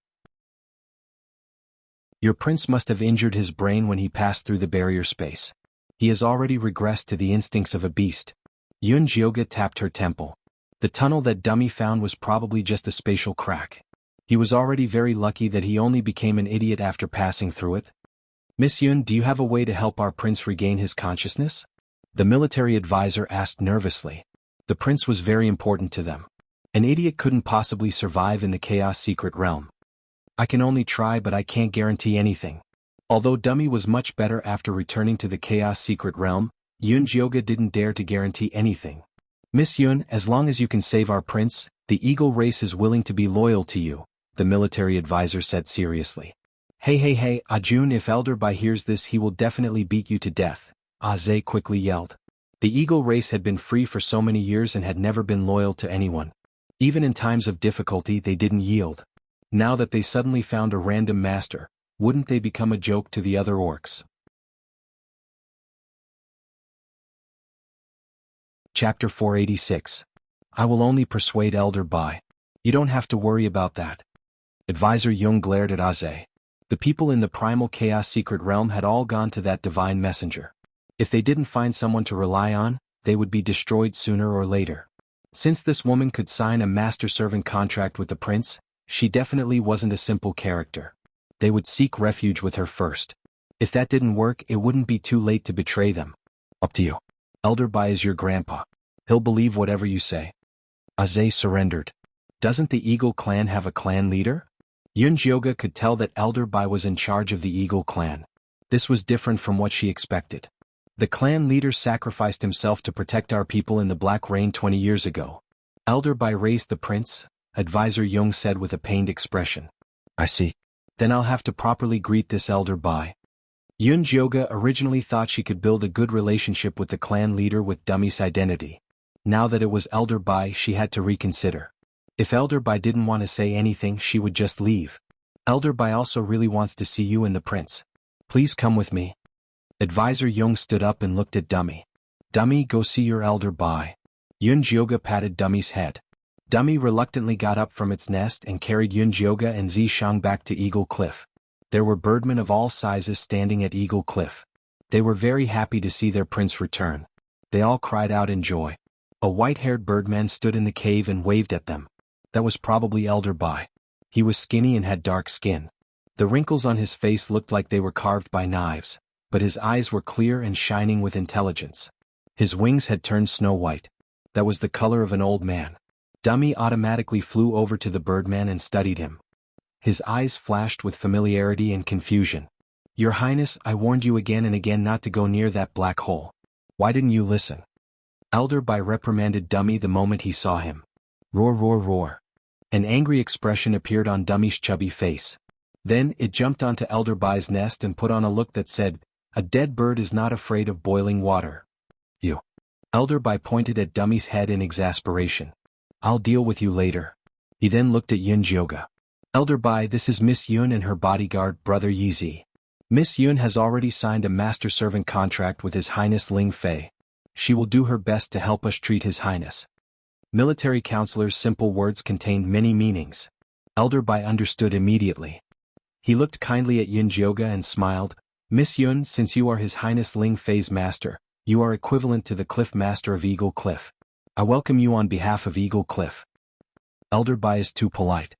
Your prince must have injured his brain when he passed through the barrier space. He has already regressed to the instincts of a beast. Yun Jioge tapped her temple. The tunnel that Dummy found was probably just a spatial crack. He was already very lucky that he only became an idiot after passing through it. Miss Yun, do you have a way to help our prince regain his consciousness? The military advisor asked nervously. The prince was very important to them. An idiot couldn't possibly survive in the Chaos Secret Realm. I can only try, but I can't guarantee anything. Although Dummy was much better after returning to the Chaos Secret Realm, Yun Jioge didn't dare to guarantee anything. Miss Yun, as long as you can save our prince, the eagle race is willing to be loyal to you, the military advisor said seriously. Hey, Ajun, if Elder Bai hears this he will definitely beat you to death, Aze quickly yelled. The eagle race had been free for so many years and had never been loyal to anyone. Even in times of difficulty they didn't yield. Now that they suddenly found a random master, wouldn't they become a joke to the other orcs? Chapter 486. I will only persuade Elder Bai. You don't have to worry about that. Advisor Jung glared at Aze. The people in the primal chaos secret realm had all gone to that divine messenger. If they didn't find someone to rely on, they would be destroyed sooner or later. Since this woman could sign a master-servant contract with the prince, she definitely wasn't a simple character. They would seek refuge with her first. If that didn't work, it wouldn't be too late to betray them. Up to you. Elder Bai is your grandpa. He'll believe whatever you say. Aze surrendered. Doesn't the Eagle clan have a clan leader? Yun Jioge could tell that Elder Bai was in charge of the Eagle clan. This was different from what she expected. The clan leader sacrificed himself to protect our people in the Black Rain 20 years ago. Elder Bai raised the prince, Advisor Jung said with a pained expression. I see. Then I'll have to properly greet this Elder Bai. Yun Jioge originally thought she could build a good relationship with the clan leader with Dummy's identity. Now that it was Elder Bai, she had to reconsider. If Elder Bai didn't want to say anything, she would just leave. Elder Bai also really wants to see you and the prince. Please come with me. Advisor Jung stood up and looked at Dummy. Dummy, go see your Elder Bai. Yun Jioge patted Dummy's head. Dummy reluctantly got up from its nest and carried Yun Jioge and Zishang back to Eagle Cliff. There were birdmen of all sizes standing at Eagle Cliff. They were very happy to see their prince return. They all cried out in joy. A white-haired birdman stood in the cave and waved at them. That was probably Elder Bai. He was skinny and had dark skin. The wrinkles on his face looked like they were carved by knives, but his eyes were clear and shining with intelligence. His wings had turned snow white. That was the color of an old man. Dummy automatically flew over to the birdman and studied him. His eyes flashed with familiarity and confusion. "Your Highness, I warned you again and again not to go near that black hole. Why didn't you listen?" Elder Bai reprimanded Dummy the moment he saw him. Roar, roar, roar. An angry expression appeared on Dummy's chubby face. Then it jumped onto Elder Bai's nest and put on a look that said, "A dead bird is not afraid of boiling water." "You." Elder Bai pointed at Dummy's head in exasperation. "I'll deal with you later." He then looked at Yun Jioga. "Elder Bai, this is Miss Yun and her bodyguard, Brother Yizi. Miss Yun has already signed a master-servant contract with His Highness Ling Fei. She will do her best to help us treat His Highness." Military counselor's simple words contained many meanings. Elder Bai understood immediately. He looked kindly at Yun Jioga and smiled. "Miss Yun, since you are His Highness Ling Fei's master, you are equivalent to the Cliff Master of Eagle Cliff. I welcome you on behalf of Eagle Cliff." Elder Bai is too polite.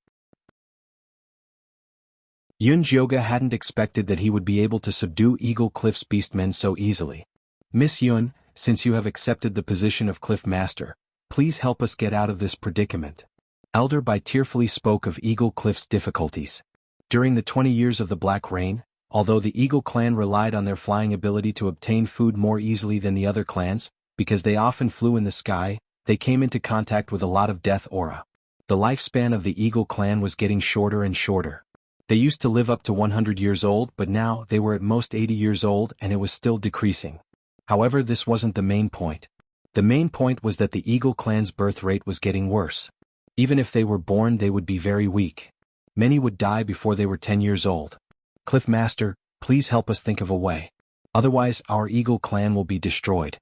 Yun Jioga hadn't expected that he would be able to subdue Eagle Cliff's beastmen so easily. "Miss Yun, since you have accepted the position of Cliff Master, please help us get out of this predicament." Elder Bai tearfully spoke of Eagle Cliff's difficulties. During the 20 years of the Black Rain, although the Eagle clan relied on their flying ability to obtain food more easily than the other clans, because they often flew in the sky, they came into contact with a lot of death aura. The lifespan of the Eagle clan was getting shorter and shorter. They used to live up to 100 years old, but now they were at most 80 years old and it was still decreasing. However, this wasn't the main point. The main point was that the Eagle clan's birth rate was getting worse. Even if they were born, they would be very weak. Many would die before they were 10 years old. "Cliff Master, please help us think of a way. Otherwise, our Eagle clan will be destroyed."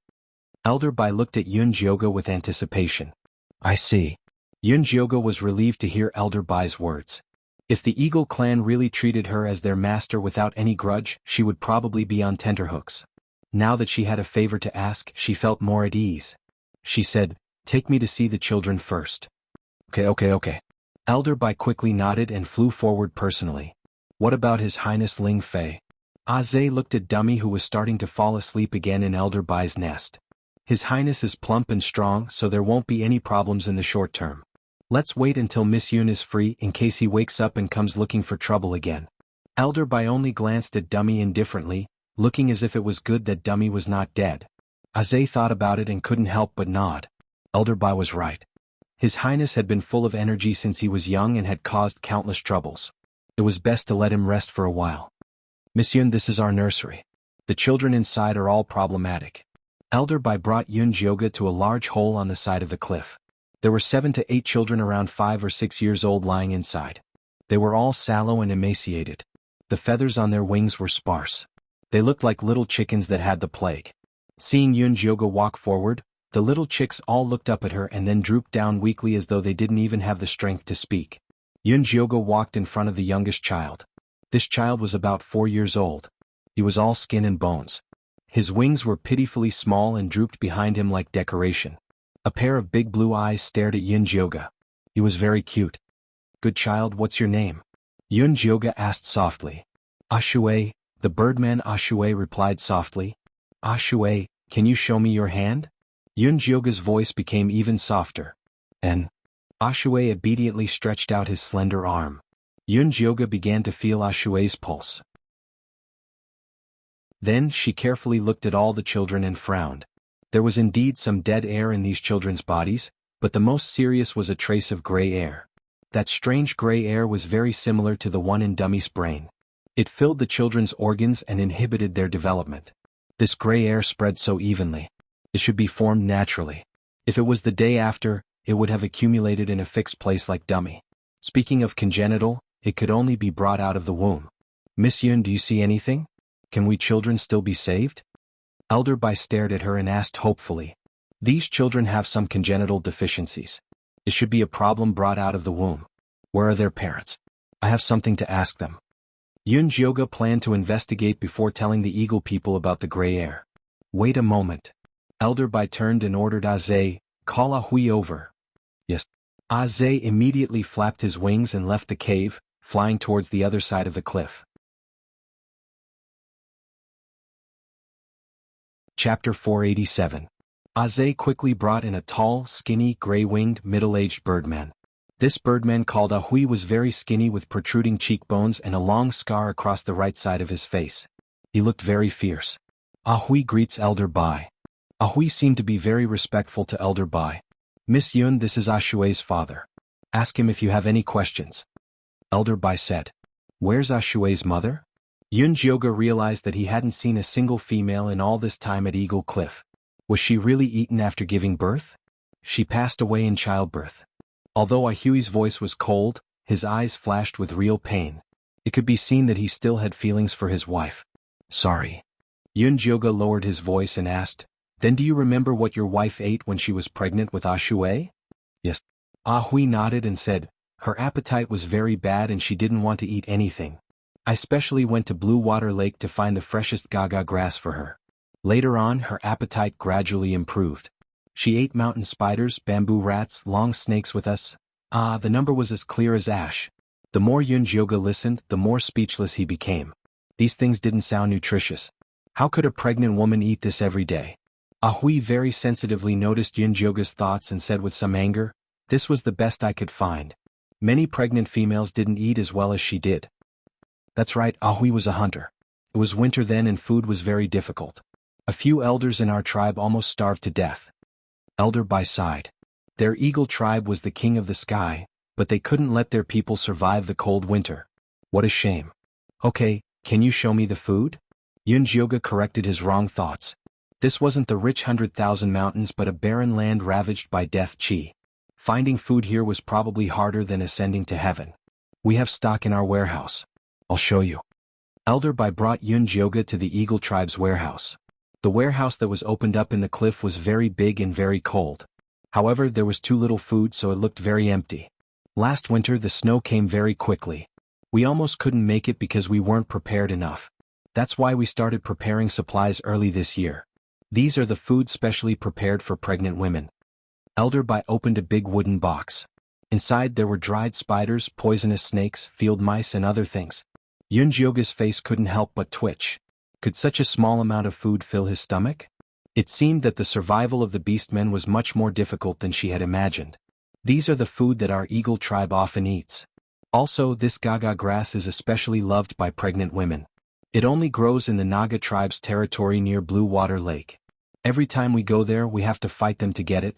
Elder Bai looked at Yun Jioga with anticipation. "I see." Yun Jioga was relieved to hear Elder Bai's words. If the Eagle clan really treated her as their master without any grudge, she would probably be on tenterhooks. Now that she had a favor to ask, she felt more at ease. She said, "Take me to see the children first." Okay. Elder Bai quickly nodded and flew forward personally. "What about His Highness Ling Fei?" Zhe looked at Dummy, who was starting to fall asleep again in Elder Bai's nest. "His Highness is plump and strong, so there won't be any problems in the short term. Let's wait until Miss Yun is free in case he wakes up and comes looking for trouble again." Elder Bai only glanced at Dummy indifferently, looking as if it was good that Dummy was not dead. Zhe thought about it and couldn't help but nod. Elder Bai was right. His Highness had been full of energy since he was young and had caused countless troubles. It was best to let him rest for a while. "Miss Yun, this is our nursery. The children inside are all problematic." Elder Bai brought Yun Jioga to a large hole on the side of the cliff. There were 7 to 8 children around 5 or 6 years old lying inside. They were all sallow and emaciated. The feathers on their wings were sparse. They looked like little chickens that had the plague. Seeing Yun Jioga walk forward, the little chicks all looked up at her and then drooped down weakly as though they didn't even have the strength to speak. Yun Jioga walked in front of the youngest child. This child was about 4 years old. He was all skin and bones. His wings were pitifully small and drooped behind him like decoration. A pair of big blue eyes stared at Yun Jioga. He was very cute. "Good child, what's your name?" Yun Jioga asked softly. "Ashue," the birdman Ashue replied softly. "Ashue, can you show me your hand?" Yun Jioga's voice became even softer. "And?" Ashue obediently stretched out his slender arm. Yun Jioga began to feel Ashue's pulse. Then she carefully looked at all the children and frowned. There was indeed some dead air in these children's bodies, but the most serious was a trace of gray air. That strange gray air was very similar to the one in Dummy's brain. It filled the children's organs and inhibited their development. This gray air spread so evenly. It should be formed naturally. If it was the day after, it would have accumulated in a fixed place like Dummy. Speaking of congenital, it could only be brought out of the womb. "Miss Yun, do you see anything? Can we children still be saved?" Elder Bai stared at her and asked hopefully. "These children have some congenital deficiencies. It should be a problem brought out of the womb. Where are their parents? I have something to ask them." Yun Jioga planned to investigate before telling the Eagle people about the gray air. "Wait a moment." Elder Bai turned and ordered Zhe, "Call Ahui over." "Yes." Zhe immediately flapped his wings and left the cave, flying towards the other side of the cliff. Chapter 487. Aze quickly brought in a tall, skinny, gray-winged, middle-aged birdman. This birdman called Ahui was very skinny with protruding cheekbones and a long scar across the right side of his face. He looked very fierce. Ahui greets Elder Bai. Ahui seemed to be very respectful to Elder Bai. Miss Yun, this is Ashue's father. Ask him if you have any questions. Elder Bai said. Where's Ashue's mother? Yun Jioga realized that he hadn't seen a single female in all this time at Eagle Cliff. Was she really eaten after giving birth? She passed away in childbirth. Although Ahui's voice was cold, his eyes flashed with real pain. It could be seen that he still had feelings for his wife. Sorry. Yun Jioga lowered his voice and asked, Then do you remember what your wife ate when she was pregnant with Ashue? Yes. Ahui nodded and said, Her appetite was very bad and she didn't want to eat anything. I specially went to Blue Water Lake to find the freshest gaga grass for her. Later on, her appetite gradually improved. She ate mountain spiders, bamboo rats, long snakes with us. The number was as clear as ash. The more Yun Jioga listened, the more speechless he became. These things didn't sound nutritious. How could a pregnant woman eat this every day? Ahui very sensitively noticed Yun Jioga's thoughts and said with some anger, This was the best I could find. Many pregnant females didn't eat as well as she did. That's right, Ahui was a hunter. It was winter then and food was very difficult. A few elders in our tribe almost starved to death. Elder Bai sighed. Their eagle tribe was the king of the sky, but they couldn't let their people survive the cold winter. What a shame. Okay, can you show me the food? Yun Jioga corrected his wrong thoughts. This wasn't the rich 100,000 mountains but a barren land ravaged by death chi. Finding food here was probably harder than ascending to heaven. We have stock in our warehouse. I'll show you. Elder Bai brought Yun Jioga to the Eagle Tribe's warehouse. The warehouse that was opened up in the cliff was very big and very cold. However, there was too little food so it looked very empty. Last winter the snow came very quickly. We almost couldn't make it because we weren't prepared enough. That's why we started preparing supplies early this year. These are the food specially prepared for pregnant women. Elder Bai opened a big wooden box. Inside there were dried spiders, poisonous snakes, field mice and other things. Yun Jioga's face couldn't help but twitch. Could such a small amount of food fill his stomach? It seemed that the survival of the beastmen was much more difficult than she had imagined. These are the food that our eagle tribe often eats. Also, this gaga grass is especially loved by pregnant women. It only grows in the Naga tribe's territory near Blue Water Lake. Every time we go there we have to fight them to get it.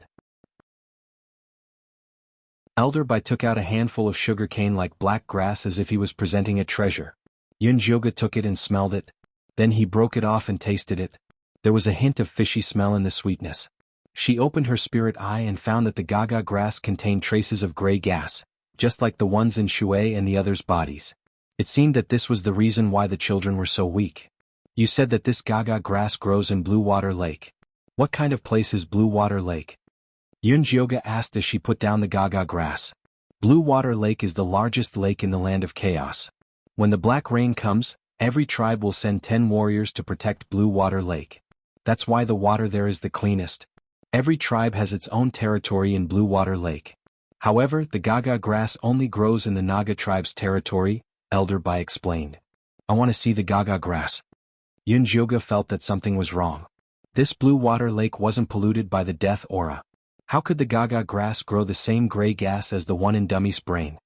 Elder Bai took out a handful of sugarcane like black grass as if he was presenting a treasure. Yun Jioga took it and smelled it. Then he broke it off and tasted it. There was a hint of fishy smell in the sweetness. She opened her spirit eye and found that the gaga grass contained traces of gray gas, just like the ones in Shui and the others' bodies. It seemed that this was the reason why the children were so weak. You said that this gaga grass grows in Blue Water Lake. What kind of place is Blue Water Lake? Yun Jioga asked as she put down the gaga grass. Blue Water Lake is the largest lake in the land of chaos. When the black rain comes, every tribe will send 10 warriors to protect Blue Water Lake. That's why the water there is the cleanest. Every tribe has its own territory in Blue Water Lake. However, the gaga grass only grows in the Naga tribe's territory, Elder Bai explained. I want to see the gaga grass. Yun Jioga felt that something was wrong. This Blue Water Lake wasn't polluted by the death aura. How could the gaga grass grow the same gray gas as the one in Dummy's brain?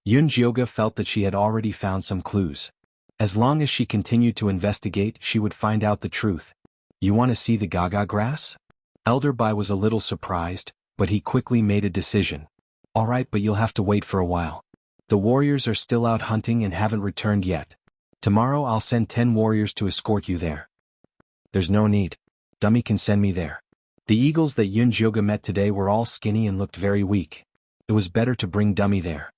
Yun Jioga felt that she had already found some clues. As long as she continued to investigate, she would find out the truth. You want to see the gaga grass? Elder Bai was a little surprised, but he quickly made a decision. Alright, but you'll have to wait for a while. The warriors are still out hunting and haven't returned yet. Tomorrow I'll send 10 warriors to escort you there. There's no need. Dummy can send me there. The eagles that Yun Jioga met today were all skinny and looked very weak. It was better to bring Dummy there.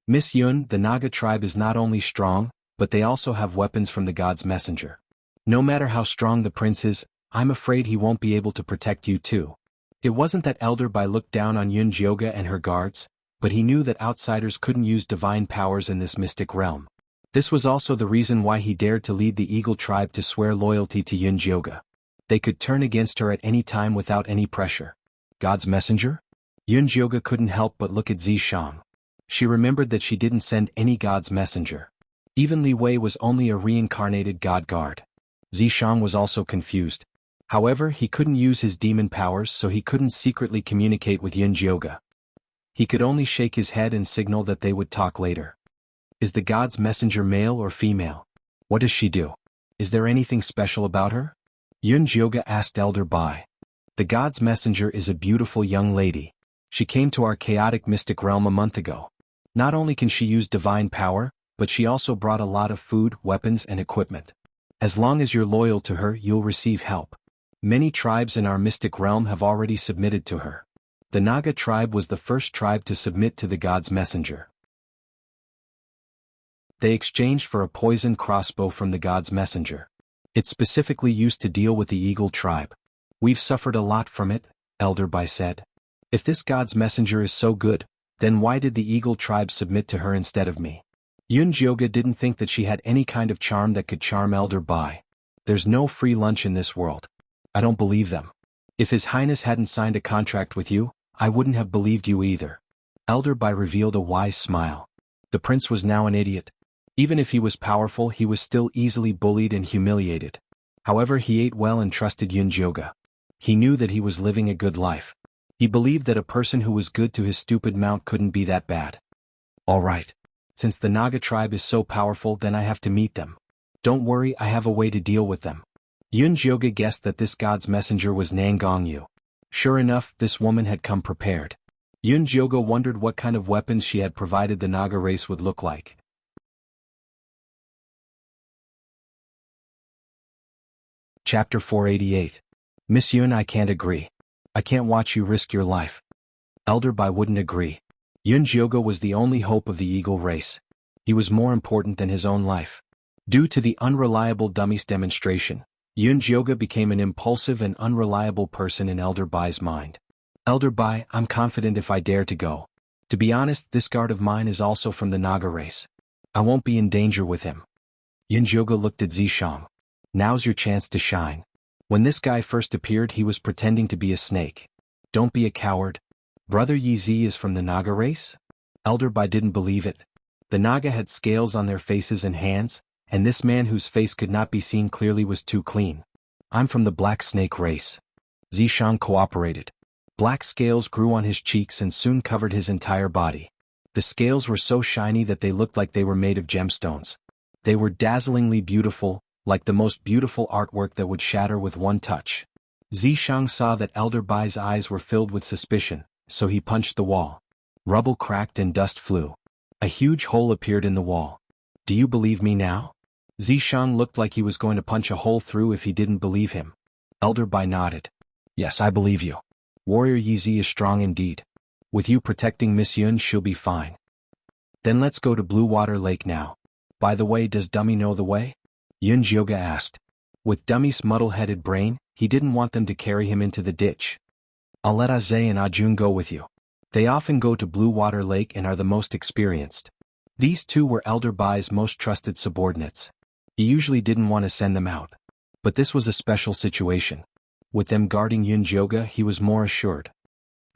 Miss Yun, the Naga tribe is not only strong, but they also have weapons from the god's messenger. No matter how strong the prince is, I'm afraid he won't be able to protect you too. It wasn't that Elder Bai looked down on Yun Jioga and her guards, but he knew that outsiders couldn't use divine powers in this mystic realm. This was also the reason why he dared to lead the Eagle tribe to swear loyalty to Yun Jioga. They could turn against her at any time without any pressure. God's messenger? Yun Jioga couldn't help but look at Zishang. She remembered that she didn't send any god's messenger. Even Li Wei was only a reincarnated god guard. Zishang was also confused. However, he couldn't use his demon powers, so he couldn't secretly communicate with Yunjioga. He could only shake his head and signal that they would talk later. Is the god's messenger male or female? What does she do? Is there anything special about her? Yunjioga asked Elder Bai. The god's messenger is a beautiful young lady. She came to our chaotic mystic realm a month ago. Not only can she use divine power, but she also brought a lot of food, weapons, and equipment. As long as you're loyal to her, you'll receive help. Many tribes in our mystic realm have already submitted to her. The Naga tribe was the first tribe to submit to the god's messenger. They exchanged for a poisoned crossbow from the god's messenger. It's specifically used to deal with the eagle tribe. We've suffered a lot from it, Elder Bai said. If this god's messenger is so good, then why did the eagle tribe submit to her instead of me? Yunjioga didn't think that she had any kind of charm that could charm Elder Bai. There's no free lunch in this world. I don't believe them. If His Highness hadn't signed a contract with you, I wouldn't have believed you either. Elder Bai revealed a wise smile. The prince was now an idiot. Even if he was powerful, he was still easily bullied and humiliated. However, he ate well and trusted Yunjioga. He knew that he was living a good life. He believed that a person who was good to his stupid mount couldn't be that bad. All right. Since the Naga tribe is so powerful, then I have to meet them. Don't worry, I have a way to deal with them. Yunjioga guessed that this god's messenger was Nangongyu. Sure enough, this woman had come prepared. Yunjioga wondered what kind of weapons she had provided the Naga race would look like. Chapter 488. Miss Yun, I can't agree. I can't watch you risk your life. Elder Bai wouldn't agree. Yunjioga was the only hope of the eagle race. He was more important than his own life. Due to the unreliable dummy's demonstration, Yunjioga became an impulsive and unreliable person in Elder Bai's mind. Elder Bai, I'm confident if I dare to go. To be honest, this guard of mine is also from the Naga race. I won't be in danger with him. Yunjioga looked at Zishang. Now's your chance to shine. When this guy first appeared, he was pretending to be a snake. Don't be a coward. Brother Yizi is from the Naga race? Elder Bai didn't believe it. The Naga had scales on their faces and hands, and this man whose face could not be seen clearly was too clean. I'm from the black snake race. Zishang cooperated. Black scales grew on his cheeks and soon covered his entire body. The scales were so shiny that they looked like they were made of gemstones. They were dazzlingly beautiful, like the most beautiful artwork that would shatter with one touch. Zishang saw that Elder Bai's eyes were filled with suspicion, so he punched the wall. Rubble cracked and dust flew. A huge hole appeared in the wall. Do you believe me now? Zishang looked like he was going to punch a hole through if he didn't believe him. Elder Bai nodded. Yes, I believe you. Warrior Yizi is strong indeed. With you protecting Miss Yun, she'll be fine. Then let's go to Blue Water Lake now. By the way, does Dummy know the way? Yunjioga asked. With Dummy's muddle-headed brain, he didn't want them to carry him into the ditch. I'll let Aze and Ajun go with you. They often go to Blue Water Lake and are the most experienced. These two were Elder Bai's most trusted subordinates. He usually didn't want to send them out. But this was a special situation. With them guarding Yunjioga, he was more assured.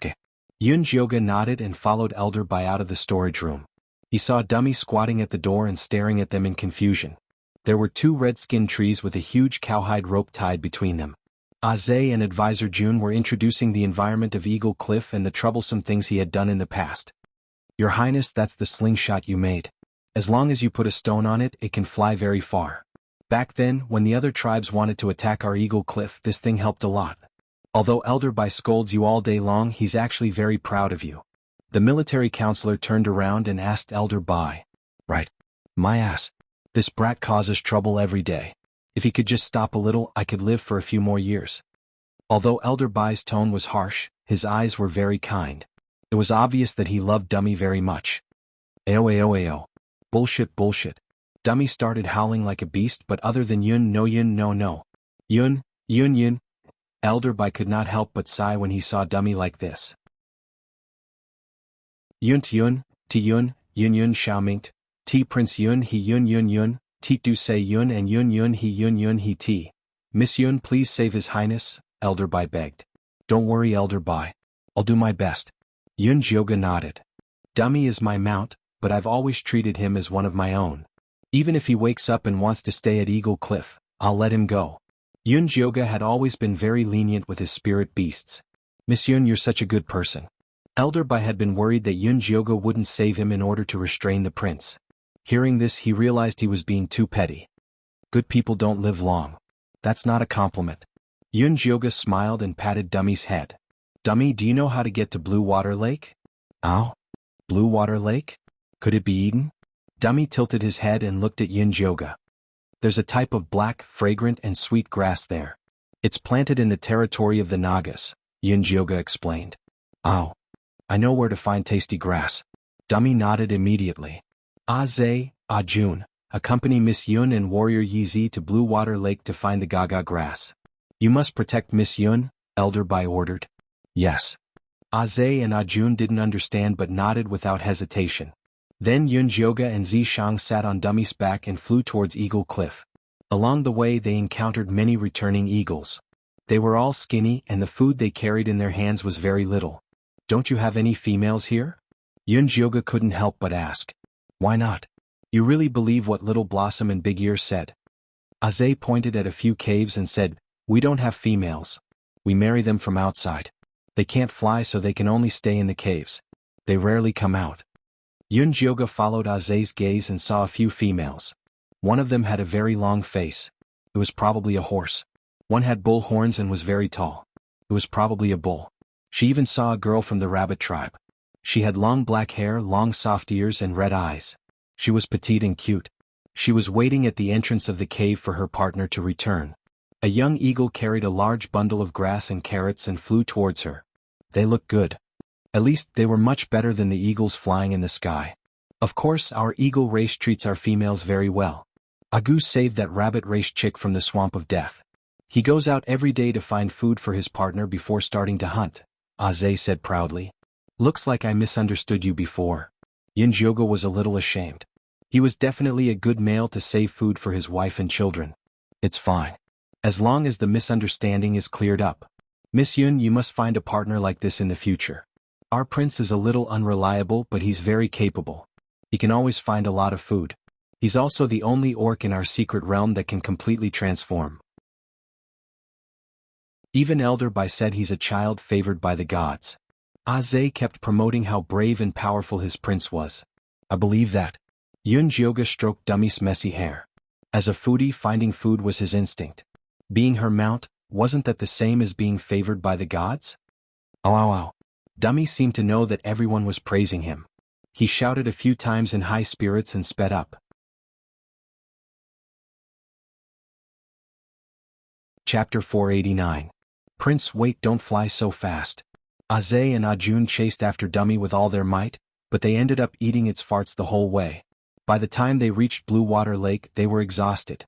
Okay. Yunjioga nodded and followed Elder Bai out of the storage room. He saw Dummy squatting at the door and staring at them in confusion. There were two red-skin trees with a huge cowhide rope tied between them. Aze and Advisor Jun were introducing the environment of Eagle Cliff and the troublesome things he had done in the past. Your Highness, that's the slingshot you made. As long as you put a stone on it, it can fly very far. Back then, when the other tribes wanted to attack our Eagle Cliff, this thing helped a lot. Although Elder Bai scolds you all day long, he's actually very proud of you. The military counselor turned around and asked Elder Bai. Right. My ass. This brat causes trouble every day. If he could just stop a little, I could live for a few more years. Although Elder Bai's tone was harsh, his eyes were very kind. It was obvious that he loved Dummy very much. Ao. Bullshit. Dummy started howling like a beast, but other than Yun, no. Yun. Elder Bai could not help but sigh when he saw Dummy like this. Yun, Xiaomingт, T Prince Yun, he Yun, T Du Say Yun and Yun, he T. Miss Yun, please save His Highness, Elder Bai begged. Don't worry, Elder Bai. I'll do my best. Yunjioga nodded. Dummy is my mount, but I've always treated him as one of my own. Even if he wakes up and wants to stay at Eagle Cliff, I'll let him go. Yun Jioga had always been very lenient with his spirit beasts. Miss Yun, you're such a good person. Elder Bai had been worried that Yun Jioga wouldn't save him in order to restrain the prince. Hearing this, he realized he was being too petty. Good people don't live long. That's not a compliment. Yun Jioga smiled and patted Dummy's head. Dummy, do you know how to get to Blue Water Lake? Ow? Blue Water Lake? Could it be eaten? Dummy tilted his head and looked at Yun Jioga. There's a type of black, fragrant and sweet grass there. It's planted in the territory of the Nagas, Yun Jioga explained. Oh. I know where to find tasty grass. Dummy nodded immediately. Zhe, Jun, accompany Miss Yun and warrior Yizi to Blue Water Lake to find the Gaga grass. You must protect Miss Yun, Elder Bai ordered. Yes. Zhe and Jun didn't understand but nodded without hesitation. Then Yun Jioga and Zishang sat on Dummy's back and flew towards Eagle Cliff. Along the way they encountered many returning eagles. They were all skinny and the food they carried in their hands was very little. Don't you have any females here? Yun Jioga couldn't help but ask. Why not? You really believe what Little Blossom and Big Ear said? Zhe pointed at a few caves and said, we don't have females. We marry them from outside. They can't fly so they can only stay in the caves. They rarely come out. Yun Jioga followed Zhe's gaze and saw a few females. One of them had a very long face. It was probably a horse. One had bull horns and was very tall. It was probably a bull. She even saw a girl from the rabbit tribe. She had long black hair, long soft ears and red eyes. She was petite and cute. She was waiting at the entrance of the cave for her partner to return. A young eagle carried a large bundle of grass and carrots and flew towards her. They looked good. At least they were much better than the eagles flying in the sky. Of course, our eagle race treats our females very well. A goose saved that rabbit race chick from the swamp of death. He goes out every day to find food for his partner before starting to hunt, Zhe said proudly. Looks like I misunderstood you before. Yun Jioga was a little ashamed. He was definitely a good male to save food for his wife and children. It's fine. As long as the misunderstanding is cleared up. Miss Yun, you must find a partner like this in the future. Our prince is a little unreliable but he's very capable. He can always find a lot of food. He's also the only orc in our secret realm that can completely transform. Even Elder Bai said he's a child favored by the gods. Zhe kept promoting how brave and powerful his prince was. I believe that. Yun Jioga stroked Dummy's messy hair. As a foodie, finding food was his instinct. Being her mount, wasn't that the same as being favored by the gods? Ow. Dummy seemed to know that everyone was praising him. He shouted a few times in high spirits and sped up. Chapter 489. Prince, wait, don't fly so fast. Zhe and Jun chased after Dummy with all their might, but they ended up eating its farts the whole way. By the time they reached Blue Water Lake, they were exhausted.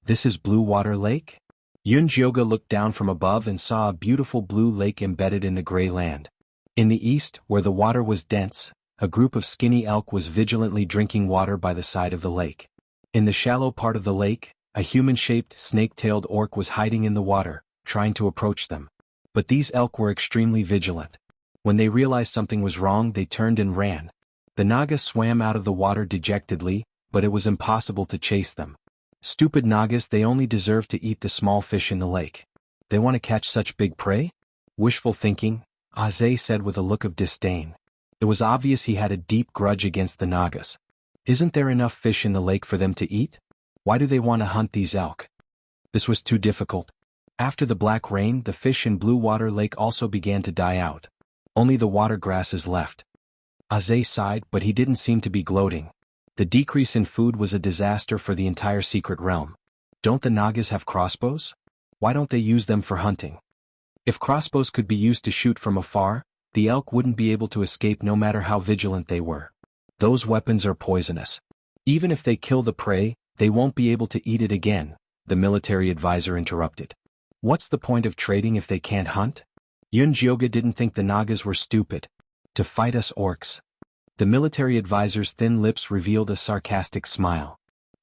This is Blue Water Lake? Yun Jioga looked down from above and saw a beautiful blue lake embedded in the gray land. In the east, where the water was dense, a group of skinny elk was vigilantly drinking water by the side of the lake. In the shallow part of the lake, a human-shaped, snake-tailed orc was hiding in the water, trying to approach them. But these elk were extremely vigilant. When they realized something was wrong, they turned and ran. The Naga swam out of the water dejectedly, but it was impossible to chase them. Stupid Nagas, they only deserve to eat the small fish in the lake. They want to catch such big prey? Wishful thinking, Zhe said with a look of disdain. It was obvious he had a deep grudge against the Nagas. Isn't there enough fish in the lake for them to eat? Why do they want to hunt these elk? This was too difficult. After the black rain, the fish in Blue Water Lake also began to die out. Only the water grasses left. Zhe sighed, but he didn't seem to be gloating. The decrease in food was a disaster for the entire secret realm. Don't the Nagas have crossbows? Why don't they use them for hunting? If crossbows could be used to shoot from afar, the elk wouldn't be able to escape no matter how vigilant they were. Those weapons are poisonous. Even if they kill the prey, they won't be able to eat it again, the military advisor interrupted. What's the point of trading if they can't hunt? Yun Jioga didn't think the Nagas were stupid. To fight us orcs. The military advisor's thin lips revealed a sarcastic smile.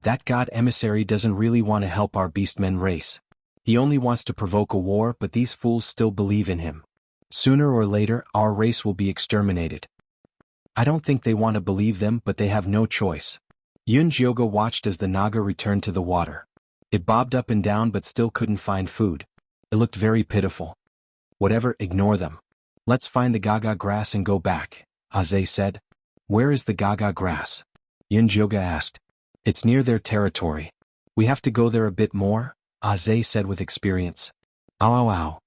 That god emissary doesn't really want to help our beastmen race. He only wants to provoke a war, but these fools still believe in him. Sooner or later, our race will be exterminated. I don't think they want to believe them, but they have no choice. Yun Jioga watched as the Naga returned to the water. It bobbed up and down but still couldn't find food. It looked very pitiful. Whatever, ignore them. Let's find the gaga grass and go back, Aze said. Where is the gaga grass? Yunjioga asked. It's near their territory. We have to go there a bit more, Aze said with experience. Ow ow ow.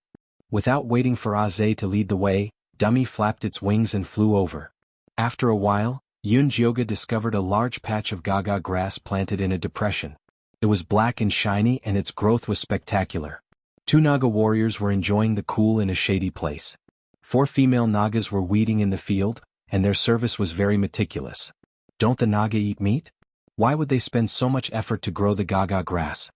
Without waiting for Aze to lead the way, Dummy flapped its wings and flew over. After a while, Yunjioga discovered a large patch of gaga grass planted in a depression. It was black and shiny and its growth was spectacular. 2 Naga warriors were enjoying the cool in a shady place. 4 female Nagas were weeding in the field, and their service was very meticulous. Don't the Naga eat meat? Why would they spend so much effort to grow the gaga grass?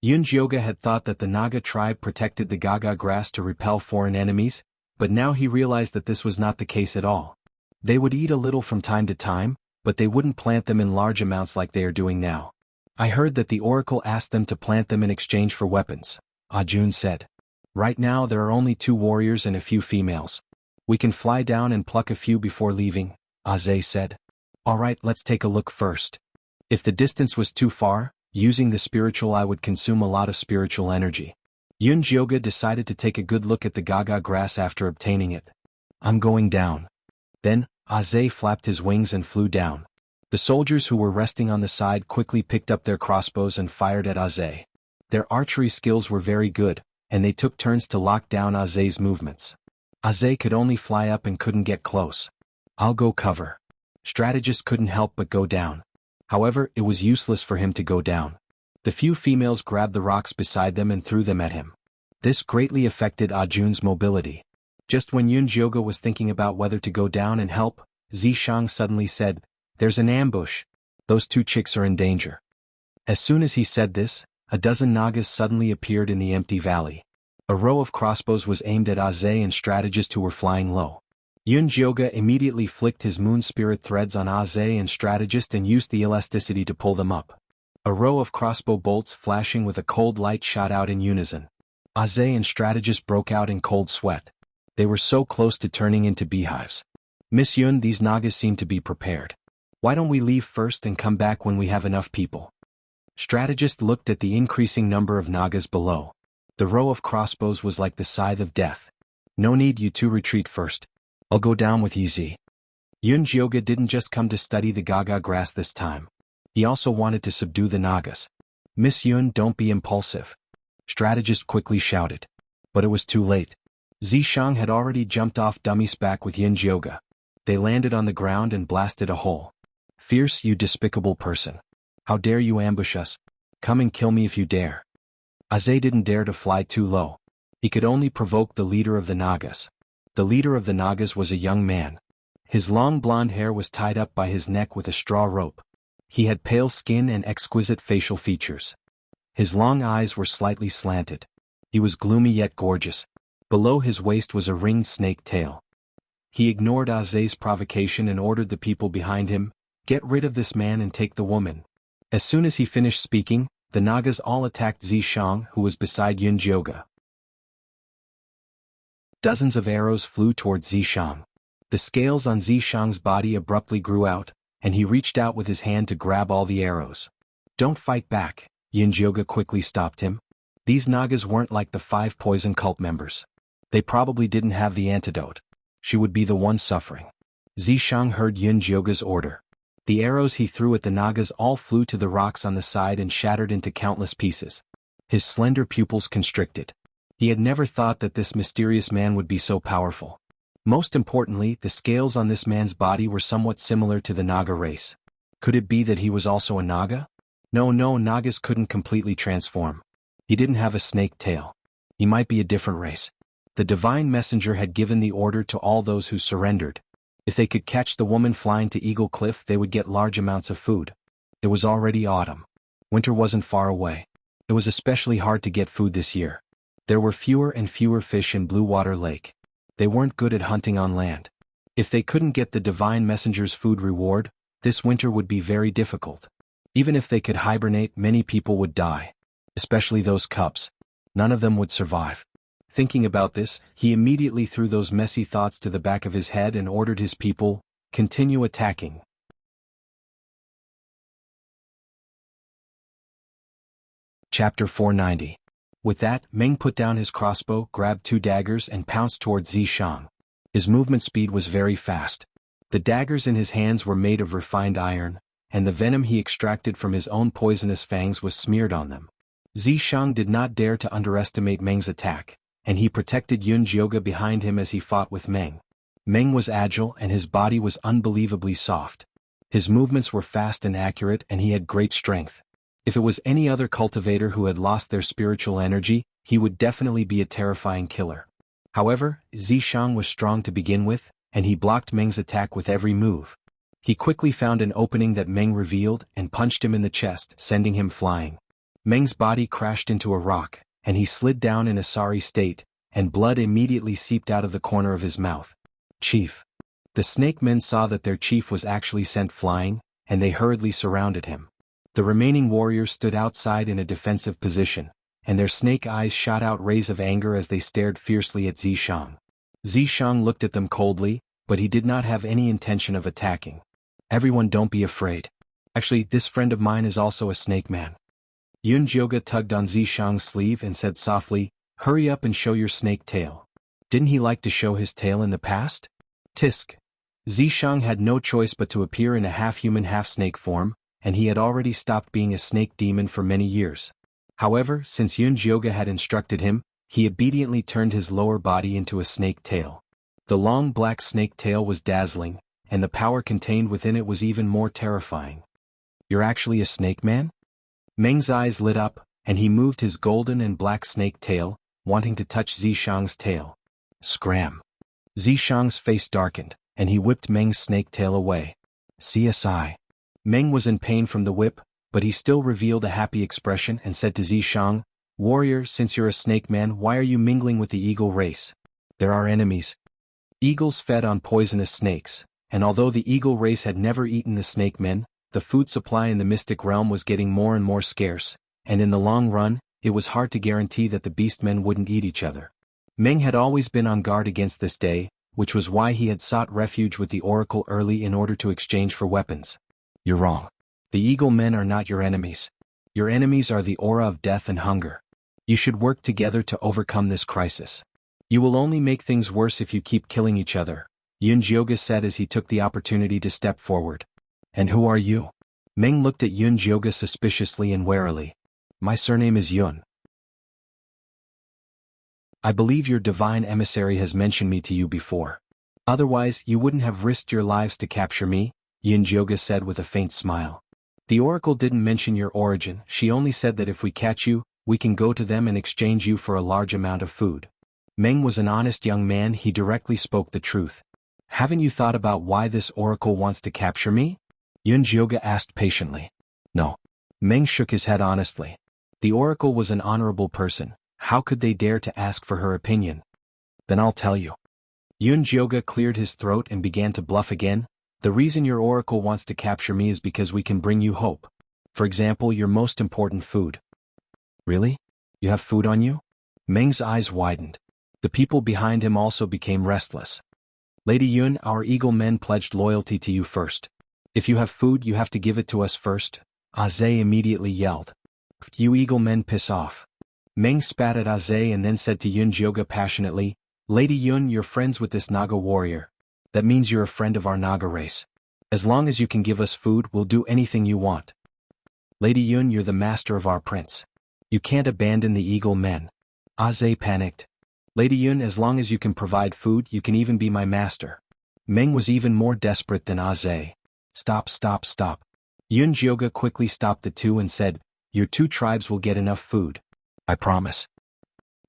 Yunjioga had thought that the Naga tribe protected the gaga grass to repel foreign enemies, but now he realized that this was not the case at all. They would eat a little from time to time, but they wouldn't plant them in large amounts like they are doing now. I heard that the oracle asked them to plant them in exchange for weapons, Ajun said. Right now there are only 2 warriors and a few females. We can fly down and pluck a few before leaving, Aze said. Alright, let's take a look first. If the distance was too far, using the spiritual eye would consume a lot of spiritual energy. Yunjioga decided to take a good look at the gaga grass after obtaining it. I'm going down. Then, Aze flapped his wings and flew down. The soldiers who were resting on the side quickly picked up their crossbows and fired at Aze. Their archery skills were very good, and they took turns to lock down Aze's movements. Aze could only fly up and couldn't get close. I'll go cover. Strategist couldn't help but go down. However, it was useless for him to go down. The few females grabbed the rocks beside them and threw them at him. This greatly affected Ajun's mobility. Just when Yunjioga was thinking about whether to go down and help, Zishang suddenly said, There's an ambush. Those 2 chicks are in danger. As soon as he said this, a dozen Nagas suddenly appeared in the empty valley. A row of crossbows was aimed at Aze and strategists who were flying low. Yunjioga immediately flicked his moon spirit threads on Aze and strategist and used the elasticity to pull them up. A row of crossbow bolts flashing with a cold light shot out in unison. Aze and strategist broke out in cold sweat. They were so close to turning into beehives. Miss Yun, these Nagas seem to be prepared. Why don't we leave first and come back when we have enough people? Strategist looked at the increasing number of Nagas below. The row of crossbows was like the scythe of death. No need, you 2 retreat first. I'll go down with Yizi. Yunjioga didn't just come to study the gaga grass this time. He also wanted to subdue the Nagas. Miss Yun, don't be impulsive. Strategist quickly shouted. But it was too late. Zishang had already jumped off Dummy's back with Yunjioga. They landed on the ground and blasted a hole. Fierce, you despicable person. How dare you ambush us? Come and kill me if you dare. Aze didn't dare to fly too low. He could only provoke the leader of the Nagas. The leader of the Nagas was a young man. His long blonde hair was tied up by his neck with a straw rope. He had pale skin and exquisite facial features. His long eyes were slightly slanted. He was gloomy yet gorgeous. Below his waist was a ringed snake tail. He ignored Aze's provocation and ordered the people behind him, Get rid of this man and take the woman. As soon as he finished speaking, the Nagas all attacked Zishang, who was beside Yunjioga. Dozens of arrows flew towards Zishang. The scales on Zishang's body abruptly grew out, and he reached out with his hand to grab all the arrows. Don't fight back, Yunjioga quickly stopped him. These Nagas weren't like the 5 poison cult members. They probably didn't have the antidote. She would be the one suffering. Zishang heard Yunjioga's order. The arrows he threw at the Nagas all flew to the rocks on the side and shattered into countless pieces. His slender pupils constricted. He had never thought that this mysterious man would be so powerful. Most importantly, the scales on this man's body were somewhat similar to the Naga race. Could it be that he was also a Naga? No, Nagas couldn't completely transform. He didn't have a snake tail. He might be a different race. The divine messenger had given the order to all those who surrendered. If they could catch the woman flying to Eagle Cliff, they would get large amounts of food. It was already autumn. Winter wasn't far away. It was especially hard to get food this year. There were fewer and fewer fish in Blue Water Lake. They weren't good at hunting on land. If they couldn't get the divine messenger's food reward, this winter would be very difficult. Even if they could hibernate, many people would die. Especially those cubs. None of them would survive. Thinking about this, he immediately threw those messy thoughts to the back of his head and ordered his people, continue attacking. Chapter 490. With that, Meng put down his crossbow, grabbed 2 daggers and pounced towards Zishang. His movement speed was very fast. The daggers in his hands were made of refined iron, and the venom he extracted from his own poisonous fangs was smeared on them. Zishang did not dare to underestimate Meng's attack, and he protected Yun Jioge behind him as he fought with Meng. Meng was agile and his body was unbelievably soft. His movements were fast and accurate and he had great strength. If it was any other cultivator who had lost their spiritual energy, he would definitely be a terrifying killer. However, Zishang was strong to begin with, and he blocked Meng's attack with every move. He quickly found an opening that Meng revealed and punched him in the chest, sending him flying. Meng's body crashed into a rock, and he slid down in a sorry state, and blood immediately seeped out of the corner of his mouth. Chief. The snake men saw that their chief was actually sent flying, and they hurriedly surrounded him. The remaining warriors stood outside in a defensive position, and their snake eyes shot out rays of anger as they stared fiercely at Zishang. Zishang looked at them coldly, but he did not have any intention of attacking. Everyone, don't be afraid. Actually, this friend of mine is also a snake man. Yun Jioge tugged on Zishang's sleeve and said softly, "Hurry up and show your snake tail." Didn't he like to show his tail in the past? Tisk. Zishang had no choice but to appear in a half-human half-snake form, and he had already stopped being a snake demon for many years. However, since Yun Jioge had instructed him, he obediently turned his lower body into a snake tail. The long black snake tail was dazzling, and the power contained within it was even more terrifying. "You're actually a snake man?" Meng's eyes lit up, and he moved his golden and black snake tail, wanting to touch Zishang's tail. Scram. Zishang's face darkened, and he whipped Meng's snake tail away. CSI. Meng was in pain from the whip, but he still revealed a happy expression and said to Zishang, "Warrior, since you're a snake man, why are you mingling with the eagle race? They're our enemies." Eagles fed on poisonous snakes, and although the eagle race had never eaten the snake men, the food supply in the mystic realm was getting more and more scarce, and in the long run, it was hard to guarantee that the beastmen wouldn't eat each other. Meng had always been on guard against this day, which was why he had sought refuge with the oracle early in order to exchange for weapons. "You're wrong. The eagle men are not your enemies. Your enemies are the aura of death and hunger. You should work together to overcome this crisis. You will only make things worse if you keep killing each other," Yun Jioge said as he took the opportunity to step forward. "And who are you?" Meng looked at Yun Jioge suspiciously and warily. "My surname is Yun. I believe your divine emissary has mentioned me to you before. Otherwise, you wouldn't have risked your lives to capture me," Yun Jioge said with a faint smile. "The oracle didn't mention your origin, she only said that if we catch you, we can go to them and exchange you for a large amount of food." Meng was an honest young man, he directly spoke the truth. "Haven't you thought about why this oracle wants to capture me?" Yun Jioge asked patiently. "No." Meng shook his head honestly. The oracle was an honorable person. How could they dare to ask for her opinion? "Then I'll tell you." Yun Jioge cleared his throat and began to bluff again. "The reason your oracle wants to capture me is because we can bring you hope. For example, your most important food." "Really? You have food on you?" Meng's eyes widened. The people behind him also became restless. "Lady Yun, our eagle men pledged loyalty to you first. If you have food, you have to give it to us first," Aze immediately yelled. "You eagle men, piss off." Meng spat at Aze and then said to Yun Jioge passionately, "Lady Yun, you're friends with this Naga warrior. That means you're a friend of our Naga race. As long as you can give us food, we'll do anything you want. Lady Yun, you're the master of our prince. You can't abandon the eagle men." Aze panicked. "Lady Yun, as long as you can provide food, you can even be my master." Meng was even more desperate than Aze. "Stop, stop, stop." Yun Jioge quickly stopped the two and said, "Your 2 tribes will get enough food. I promise."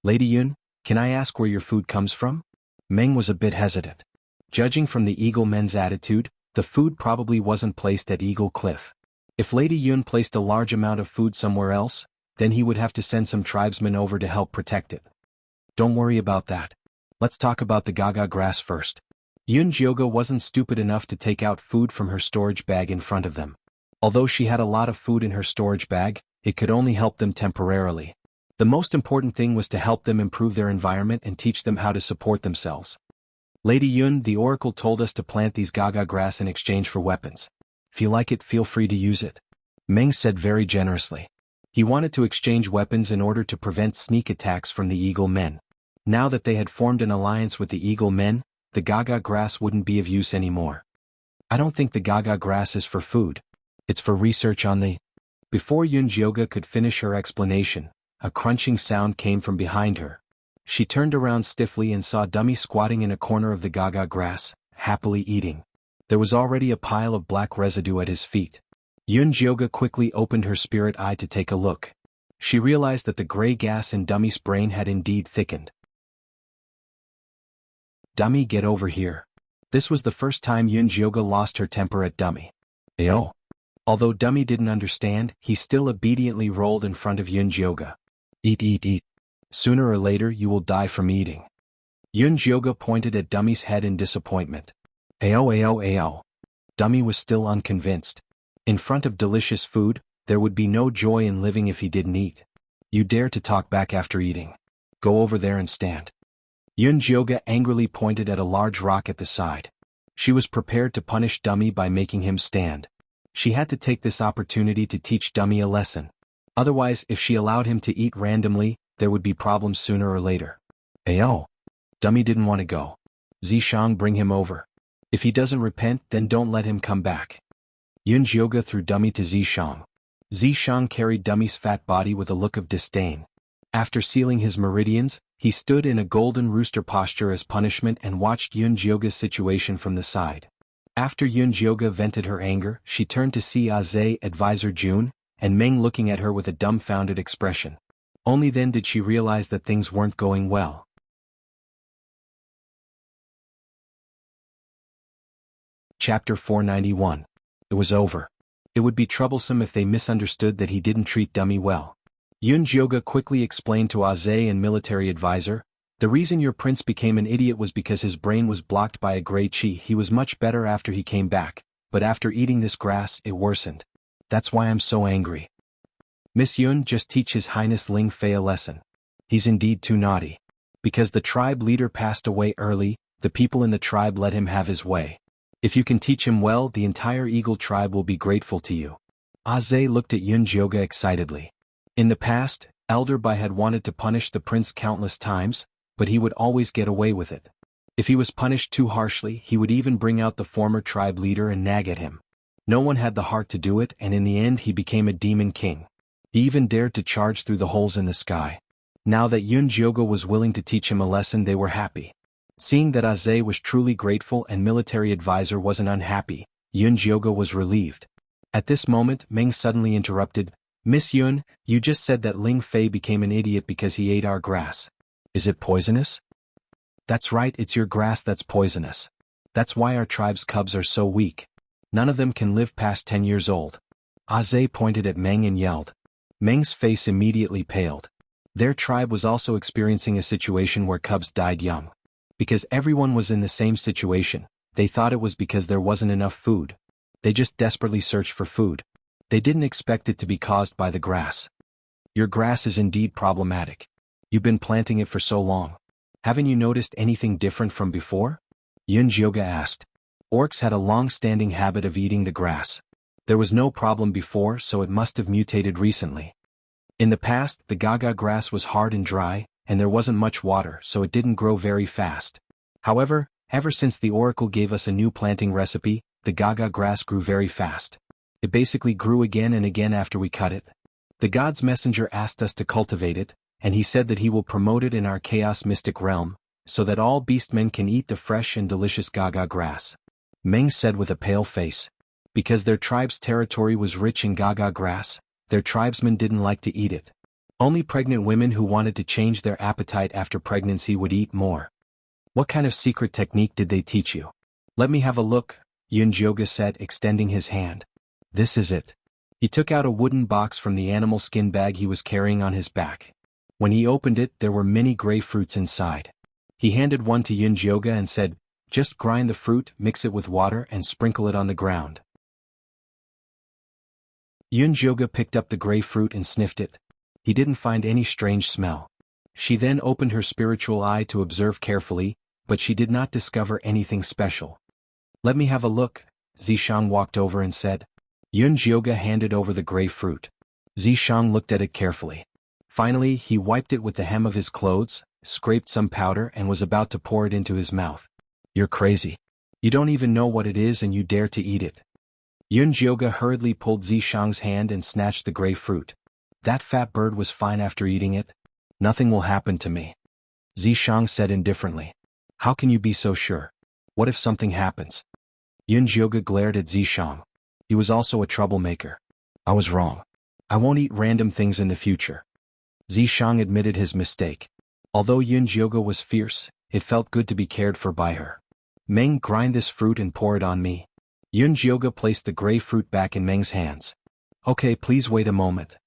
"Lady Yun, can I ask where your food comes from?" Meng was a bit hesitant. Judging from the eagle men's attitude, the food probably wasn't placed at Eagle Cliff. If Lady Yun placed a large amount of food somewhere else, then he would have to send some tribesmen over to help protect it. "Don't worry about that. Let's talk about the Gaga grass first." Yun Jioge wasn't stupid enough to take out food from her storage bag in front of them. Although she had a lot of food in her storage bag, it could only help them temporarily. The most important thing was to help them improve their environment and teach them how to support themselves. "Lady Yun, the oracle told us to plant these Gaga grass in exchange for weapons. If you like it, feel free to use it," Meng said very generously. He wanted to exchange weapons in order to prevent sneak attacks from the Eagle Men. Now that they had formed an alliance with the Eagle Men, the Gaga grass wouldn't be of use anymore. I don't think the Gaga grass is for food. It's for research on the... Before Yunjioga could finish her explanation, a crunching sound came from behind her. She turned around stiffly and saw Dummy squatting in a corner of the Gaga grass, happily eating. There was already a pile of black residue at his feet. Yunjioga quickly opened her spirit eye to take a look. She realized that the gray gas in Dummy's brain had indeed thickened. Dummy, get over here. This was the first time Yunjioga lost her temper at Dummy. Ayo. Although Dummy didn't understand, he still obediently rolled in front of Yunjioga. Eat, eat, eat. Sooner or later you will die from eating. Yunjioga pointed at Dummy's head in disappointment. Ayo, ayo, ayo. Dummy was still unconvinced. In front of delicious food, there would be no joy in living if he didn't eat. You dare to talk back after eating. Go over there and stand. Yunjioga angrily pointed at a large rock at the side. She was prepared to punish Dummy by making him stand. She had to take this opportunity to teach Dummy a lesson. Otherwise, if she allowed him to eat randomly, there would be problems sooner or later. Ayo. Dummy didn't want to go. Zishang, bring him over. If he doesn't repent, then don't let him come back. Yunjioga threw Dummy to Zishang. Zishang carried Dummy's fat body with a look of disdain. After sealing his meridians, he stood in a golden rooster posture as punishment and watched Yunjioga's situation from the side. After Yunjioga vented her anger, she turned to see Aze, advisor Jun, and Meng looking at her with a dumbfounded expression. Only then did she realize that things weren't going well. Chapter 491. It was over. It would be troublesome if they misunderstood that he didn't treat Dummy well. Yunjioga quickly explained to Aze and military advisor, the reason your prince became an idiot was because his brain was blocked by a gray chi. He was much better after he came back, but after eating this grass, it worsened. That's why I'm so angry. Miss Yun, just teach His Highness Ling Fei a lesson. He's indeed too naughty. Because the tribe leader passed away early, the people in the tribe let him have his way. If you can teach him well, the entire Eagle tribe will be grateful to you. Aze looked at Yunjioga excitedly. In the past, Elder Bai had wanted to punish the prince countless times, but he would always get away with it. If he was punished too harshly, he would even bring out the former tribe leader and nag at him. No one had the heart to do it, and in the end he became a demon king. He even dared to charge through the holes in the sky. Now that Yunjioga was willing to teach him a lesson, they were happy. Seeing that Aze was truly grateful and military advisor wasn't unhappy, Yunjioga was relieved. At this moment, Meng suddenly interrupted, Miss Yun, you just said that Ling Fei became an idiot because he ate our grass. Is it poisonous? That's right, it's your grass that's poisonous. That's why our tribe's cubs are so weak. None of them can live past 10 years old. Aze pointed at Meng and yelled. Meng's face immediately paled. Their tribe was also experiencing a situation where cubs died young. Because everyone was in the same situation, they thought it was because there wasn't enough food. They just desperately searched for food. They didn't expect it to be caused by the grass. Your grass is indeed problematic. You've been planting it for so long. Haven't you noticed anything different from before? Yunjioga asked. Orcs had a long-standing habit of eating the grass. There was no problem before, so it must have mutated recently. In the past, the Gaga grass was hard and dry, and there wasn't much water, so it didn't grow very fast. However, ever since the oracle gave us a new planting recipe, the Gaga grass grew very fast. It basically grew again and again after we cut it. The god's messenger asked us to cultivate it, and he said that he will promote it in our chaos mystic realm, so that all beastmen can eat the fresh and delicious Gaga grass. Meng said with a pale face. Because their tribe's territory was rich in Gaga grass, their tribesmen didn't like to eat it. Only pregnant women who wanted to change their appetite after pregnancy would eat more. What kind of secret technique did they teach you? Let me have a look, Yunjioga said, extending his hand. This is it. He took out a wooden box from the animal skin bag he was carrying on his back. When he opened it, there were many gray fruits inside. He handed one to Yunjioga and said, just grind the fruit, mix it with water and sprinkle it on the ground. Yunjioga picked up the gray fruit and sniffed it. He didn't find any strange smell. She then opened her spiritual eye to observe carefully, but she did not discover anything special. Let me have a look, Zishang walked over and said. Yunjioga handed over the gray fruit. Zishang looked at it carefully. Finally, he wiped it with the hem of his clothes, scraped some powder and was about to pour it into his mouth. You're crazy. You don't even know what it is and you dare to eat it. Yun Jioga hurriedly pulled Zishang's hand and snatched the gray fruit. That fat bird was fine after eating it. Nothing will happen to me. Zishang said indifferently. How can you be so sure? What if something happens? Yun Jioga glared at Zishang. He was also a troublemaker. I was wrong. I won't eat random things in the future. Zishang admitted his mistake. Although Yun Jioga was fierce, it felt good to be cared for by her. Meng, grind this fruit and pour it on me. Yun Jioga placed the gray fruit back in Meng's hands. Okay, please wait a moment.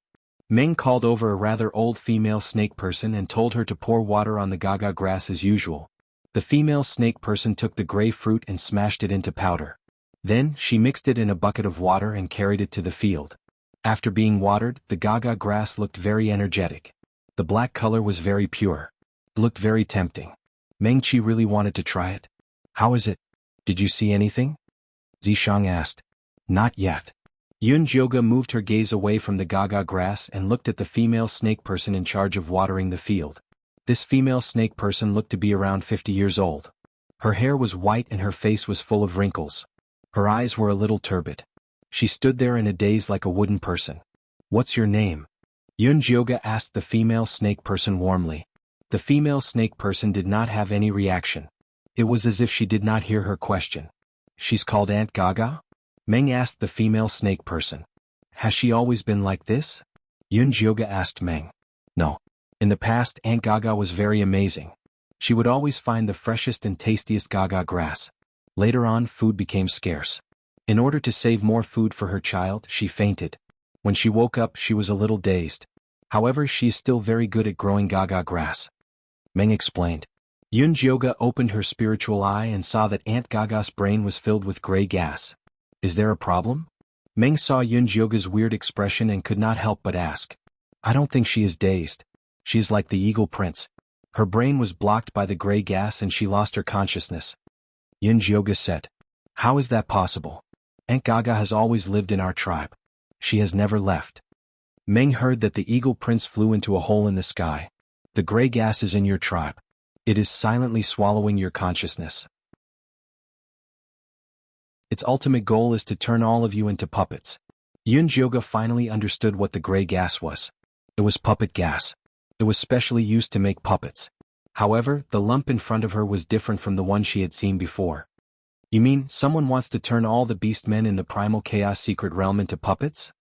Meng called over a rather old female snake person and told her to pour water on the gaga grass as usual. The female snake person took the gray fruit and smashed it into powder. Then, she mixed it in a bucket of water and carried it to the field. After being watered, the gaga grass looked very energetic. The black color was very pure. It looked very tempting. Meng Qi really wanted to try it. How is it? Did you see anything? Zishang asked. Not yet. Yun Jioga moved her gaze away from the gaga grass and looked at the female snake person in charge of watering the field. This female snake person looked to be around 50 years old. Her hair was white and her face was full of wrinkles. Her eyes were a little turbid. She stood there in a daze like a wooden person. What's your name? Yun Jioga asked the female snake person warmly. The female snake person did not have any reaction. It was as if she did not hear her question. She's called Aunt Gaga? Meng asked the female snake person. Has she always been like this? Yun Jioga asked Meng. No. In the past, Aunt Gaga was very amazing. She would always find the freshest and tastiest gaga grass. Later on, food became scarce. In order to save more food for her child, she fainted. When she woke up, she was a little dazed. However, she is still very good at growing gaga grass. Meng explained. Yun Jioga opened her spiritual eye and saw that Aunt Gaga's brain was filled with gray gas. Is there a problem? Meng saw Yun Jioga's weird expression and could not help but ask. I don't think she is dazed. She is like the Eagle Prince. Her brain was blocked by the gray gas and she lost her consciousness. Yun Jioga said. How is that possible? Aunt Gaga has always lived in our tribe. She has never left. Meng heard that the Eagle Prince flew into a hole in the sky. The gray gas is in your tribe. It is silently swallowing your consciousness. Its ultimate goal is to turn all of you into puppets. Yun Jioga finally understood what the gray gas was. It was puppet gas. It was specially used to make puppets. However, the lump in front of her was different from the one she had seen before. You mean, someone wants to turn all the beastmen in the Primal Chaos secret realm into puppets?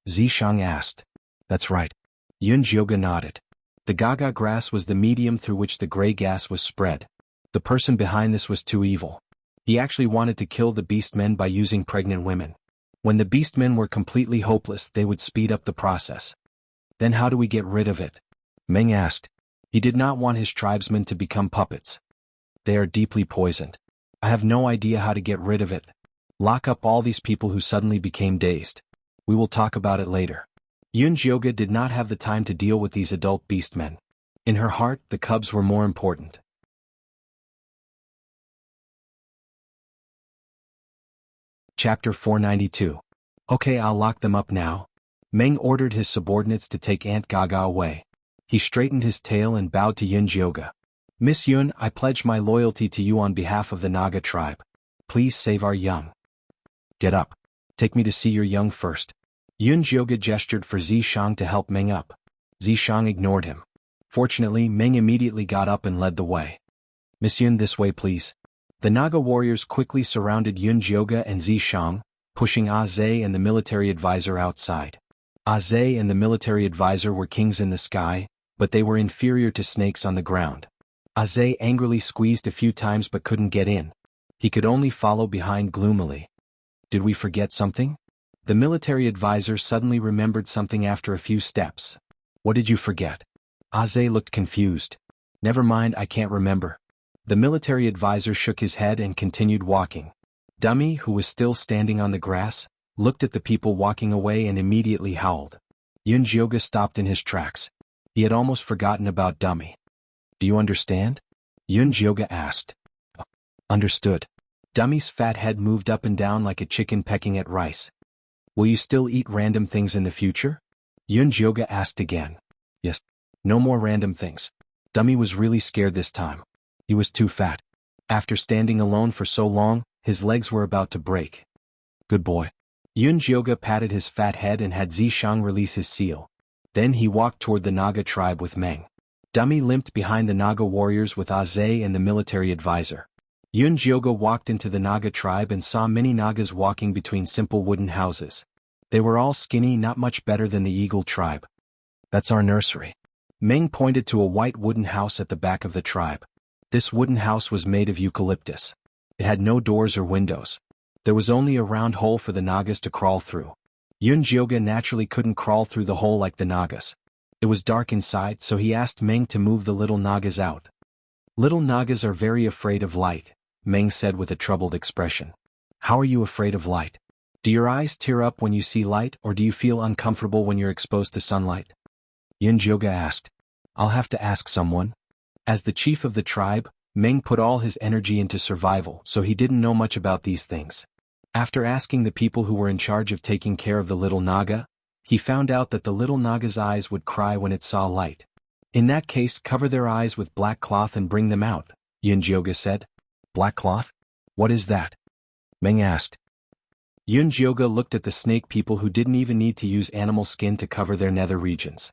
Zishang asked. That's right. Yun Jioga nodded. The gaga grass was the medium through which the gray gas was spread. The person behind this was too evil. He actually wanted to kill the beastmen by using pregnant women. When the beastmen were completely hopeless, they would speed up the process. Then how do we get rid of it? Meng asked. He did not want his tribesmen to become puppets. They are deeply poisoned. I have no idea how to get rid of it. Lock up all these people who suddenly became dazed. We will talk about it later. Yun Jioga did not have the time to deal with these adult beastmen. In her heart, the cubs were more important. Chapter 492. Okay, I'll lock them up now. Meng ordered his subordinates to take Aunt Gaga away. He straightened his tail and bowed to Yun Jioga. Miss Yun, I pledge my loyalty to you on behalf of the Naga tribe. Please save our young. Get up. Take me to see your young first. Yun Jioga gestured for Zishang to help Meng up. Zishang ignored him. Fortunately, Meng immediately got up and led the way. Miss Yun, this way please. The Naga warriors quickly surrounded Yun Jioga and Zishang, pushing Aze and the military advisor outside. Aze and the military advisor were kings in the sky, but they were inferior to snakes on the ground. Aze angrily squeezed a few times but couldn't get in. He could only follow behind gloomily. Did we forget something? The military advisor suddenly remembered something after a few steps. What did you forget? Aze looked confused. Never mind, I can't remember. The military advisor shook his head and continued walking. Dummy, who was still standing on the grass, looked at the people walking away and immediately howled. Yun Jioga stopped in his tracks. He had almost forgotten about Dummy. Do you understand? Yun Jioga asked. Understood. Dummy's fat head moved up and down like a chicken pecking at rice. Will you still eat random things in the future? Yunjioga asked again. Yes. No more random things. Dummy was really scared this time. He was too fat. After standing alone for so long, his legs were about to break. Good boy. Yunjioga patted his fat head and had Zishang release his seal. Then he walked toward the Naga tribe with Meng. Dummy limped behind the Naga warriors with Aze and the military advisor. Yunjioga walked into the Naga tribe and saw many Nagas walking between simple wooden houses. They were all skinny, not much better than the Eagle tribe. That's our nursery. Meng pointed to a white wooden house at the back of the tribe. This wooden house was made of eucalyptus. It had no doors or windows. There was only a round hole for the Nagas to crawl through. Yunjioga naturally couldn't crawl through the hole like the Nagas. It was dark inside, so he asked Meng to move the little Nagas out. Little Nagas are very afraid of light, Meng said with a troubled expression. How are you afraid of light? Do your eyes tear up when you see light, or do you feel uncomfortable when you're exposed to sunlight? Yunjioga asked. I'll have to ask someone. As the chief of the tribe, Meng put all his energy into survival, so he didn't know much about these things. After asking the people who were in charge of taking care of the little Naga, he found out that the little Naga's eyes would cry when it saw light. In that case, cover their eyes with black cloth and bring them out, Yunjioga said. Black cloth? What is that? Meng asked. Yunjioga looked at the snake people who didn't even need to use animal skin to cover their nether regions.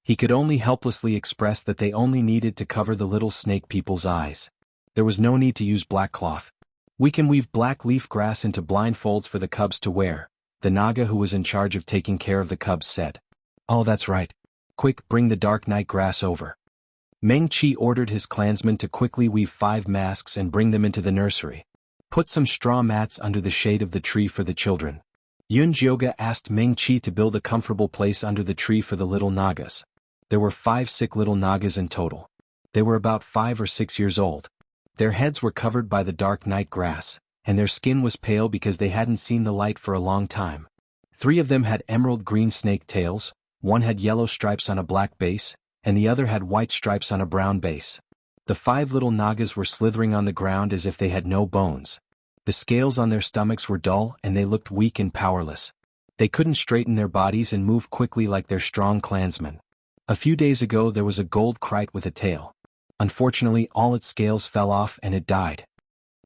He could only helplessly express that they only needed to cover the little snake people's eyes. There was no need to use black cloth. We can weave black leaf grass into blindfolds for the cubs to wear, the Naga who was in charge of taking care of the cubs said. Oh, that's right. Quick, bring the dark night grass over. Meng Qi ordered his clansmen to quickly weave 5 masks and bring them into the nursery. Put some straw mats under the shade of the tree for the children. Yunjioga asked Meng Qi to build a comfortable place under the tree for the little Nagas. There were 5 sick little Nagas in total. They were about 5 or 6 years old. Their heads were covered by the dark night grass, and their skin was pale because they hadn't seen the light for a long time. 3 of them had emerald green snake tails, 1 had yellow stripes on a black base, and the other had white stripes on a brown base. The 5 little Nagas were slithering on the ground as if they had no bones. The scales on their stomachs were dull and they looked weak and powerless. They couldn't straighten their bodies and move quickly like their strong clansmen. A few days ago there was a gold kite with a tail. Unfortunately, all its scales fell off and it died.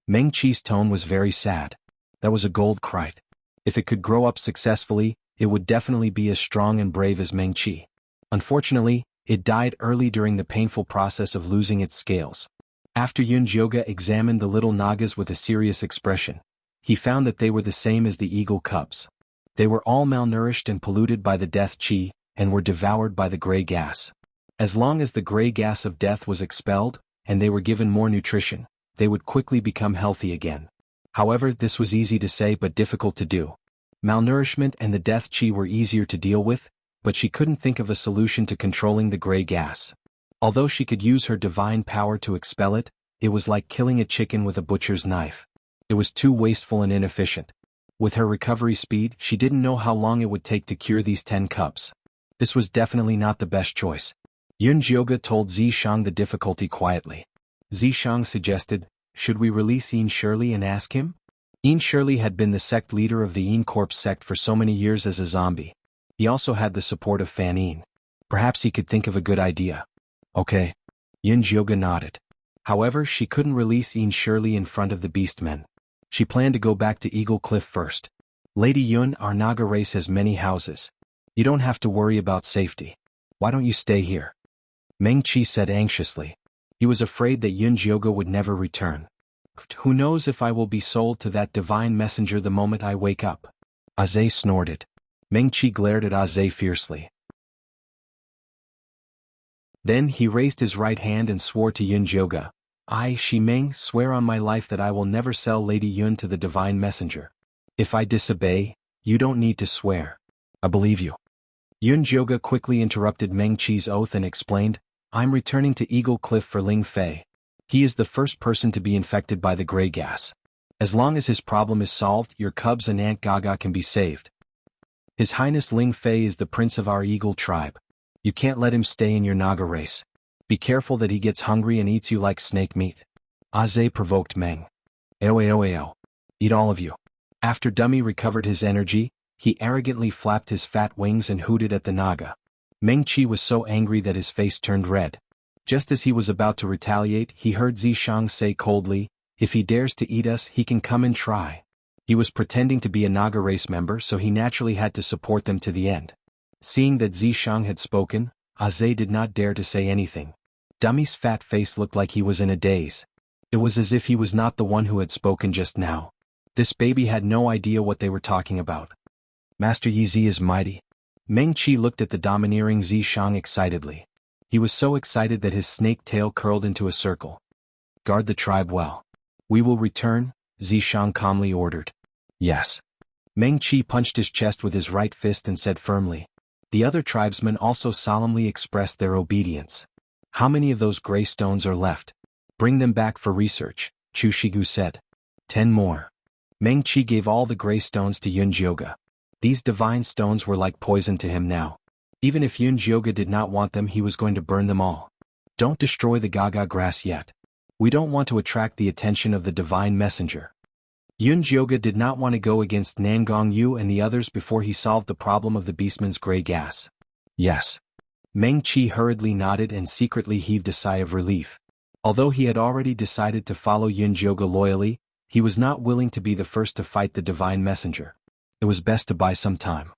Meng Qi's tone was very sad. That was a gold kite. If it could grow up successfully, it would definitely be as strong and brave as Meng Qi. Unfortunately, it died early during the painful process of losing its scales. After Yunjioga examined the little Nagas with a serious expression, he found that they were the same as the eagle cubs. They were all malnourished and polluted by the death qi, and were devoured by the gray gas. As long as the gray gas of death was expelled, and they were given more nutrition, they would quickly become healthy again. However, this was easy to say but difficult to do. Malnourishment and the death qi were easier to deal with, but she couldn't think of a solution to controlling the gray gas. Although she could use her divine power to expel it, it was like killing a chicken with a butcher's knife. It was too wasteful and inefficient. With her recovery speed, she didn't know how long it would take to cure these 10 cubs. This was definitely not the best choice. Yunjioga told Zishang the difficulty quietly. Zishang suggested, should we release Yin Shirley and ask him? Yin Shirley had been the sect leader of the Yin Corps sect for so many years as a zombie. He also had the support of Fan Yin. Perhaps he could think of a good idea. Okay. Yunjioga nodded. However, she couldn't release Yin Shirley in front of the beastmen. She planned to go back to Eagle Cliff first. Lady Yun, our Naga race has many houses. You don't have to worry about safety. Why don't you stay here? Meng Qi said anxiously. He was afraid that Yunjioga would never return. Who knows if I will be sold to that divine messenger the moment I wake up? Aze snorted. Meng Qi glared at Aze fiercely. Then he raised his right hand and swore to Yunjioga. I, Shi Meng, swear on my life that I will never sell Lady Yun to the divine messenger. If I disobey, you don't need to swear. I believe you. Yunjioga quickly interrupted Meng Qi's oath and explained, I'm returning to Eagle Cliff for Ling Fei. He is the first person to be infected by the gray gas. As long as his problem is solved, your cubs and Aunt Gaga can be saved. His Highness Ling Fei is the prince of our eagle tribe. You can't let him stay in your Naga race. Be careful that he gets hungry and eats you like snake meat. Aze provoked Meng. Ao. Eat all of you. After Dummy recovered his energy, He arrogantly flapped his fat wings and hooted at the Naga. Meng Qi was so angry that his face turned red. Just as he was about to retaliate, he heard Zishang say coldly, "If he dares to eat us, he can come and try." He was pretending to be a Naga race member, so he naturally had to support them to the end. Seeing that Zishang had spoken, Aze did not dare to say anything. Dummy's fat face looked like he was in a daze. It was as if he was not the one who had spoken just now. This baby had no idea what they were talking about. Master Yi Zi is mighty. Meng Qi looked at the domineering Zishang excitedly. He was so excited that his snake tail curled into a circle. Guard the tribe well. We will return, Zishang calmly ordered. Yes. Meng Qi punched his chest with his right fist and said firmly. The other tribesmen also solemnly expressed their obedience. How many of those gray stones are left? Bring them back for research, Chu Shigu said. 10 more. Meng Qi gave all the gray stones to Yun Jioga. These divine stones were like poison to him now. Even if Yun Jioga did not want them, he was going to burn them all. Don't destroy the Gaga grass yet. We don't want to attract the attention of the divine messenger. Yun Jioga did not want to go against Nangong Yu and the others before he solved the problem of the beastman's gray gas. Yes. Meng Qi hurriedly nodded and secretly heaved a sigh of relief. Although he had already decided to follow Yun Jioga loyally, he was not willing to be the first to fight the divine messenger. It was best to buy some time.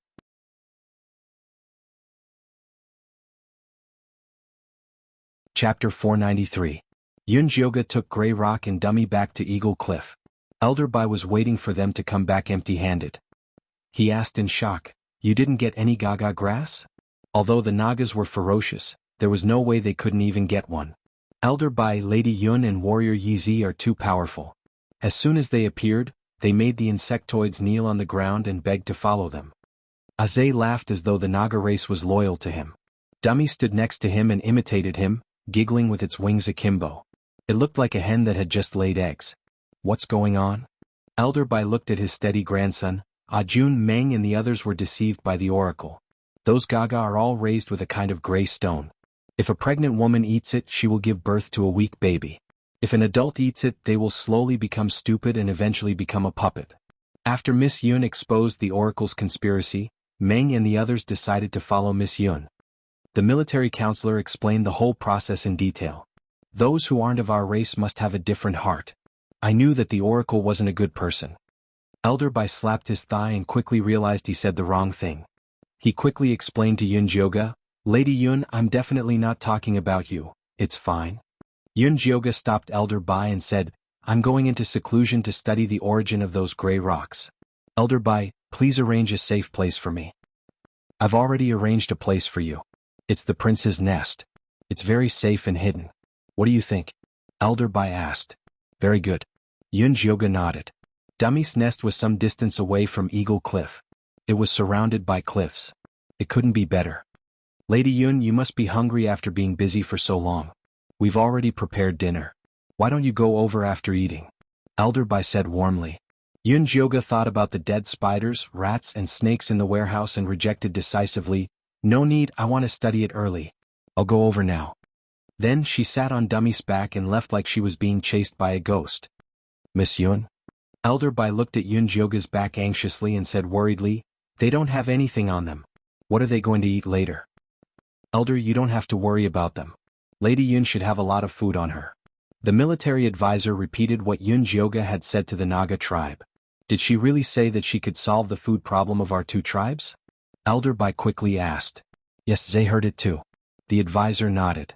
Chapter 493. Yun Jioga took Grey Rock and Dummy back to Eagle Cliff. Elder Bai was waiting for them to come back empty-handed. He asked in shock, "You didn't get any Gaga grass?" Although the Nagas were ferocious, there was no way they couldn't even get one. Elder Bai, Lady Yun and Warrior Yi Zi are too powerful. As soon as they appeared, they made the insectoids kneel on the ground and begged to follow them. Aze laughed as though the Naga race was loyal to him. Dummy stood next to him and imitated him, giggling with its wings akimbo. It looked like a hen that had just laid eggs. What's going on? Elder Bai looked at his steady grandson. Ajun, Meng and the others were deceived by the oracle. Those Gaga are all raised with a kind of gray stone. If a pregnant woman eats it, she will give birth to a weak baby. If an adult eats it, they will slowly become stupid and eventually become a puppet. After Miss Yun exposed the oracle's conspiracy, Meng and the others decided to follow Miss Yun. The military counselor explained the whole process in detail. Those who aren't of our race must have a different heart. I knew that the oracle wasn't a good person. Elder Bai slapped his thigh and quickly realized he said the wrong thing. He quickly explained to Yun Jioga, "Lady Yun, I'm definitely not talking about you, it's fine." Yun Jioga stopped Elder Bai and said, "I'm going into seclusion to study the origin of those gray rocks. Elder Bai, please arrange a safe place for me." "I've already arranged a place for you. It's the prince's nest. It's very safe and hidden. What do you think?" Elder Bai asked. "Very good." Yun Jioga nodded. Dummy's nest was some distance away from Eagle Cliff. It was surrounded by cliffs. It couldn't be better. "Lady Yun, you must be hungry after being busy for so long. We've already prepared dinner. Why don't you go over after eating?" Elder Bai said warmly. Yun Jioga thought about the dead spiders, rats and snakes in the warehouse and rejected decisively, "No need, I want to study it early. I'll go over now." Then she sat on Dummy's back and left like she was being chased by a ghost. "Miss Yun?" Elder Bai looked at Yun Jioga's back anxiously and said worriedly, "They don't have anything on them. What are they going to eat later?" "Elder, you don't have to worry about them. Lady Yun should have a lot of food on her." The military advisor repeated what Yun Jioga had said to the Naga tribe. Did she really say that she could solve the food problem of our two tribes? Elder Bai quickly asked. "Yes, they heard it too." The advisor nodded.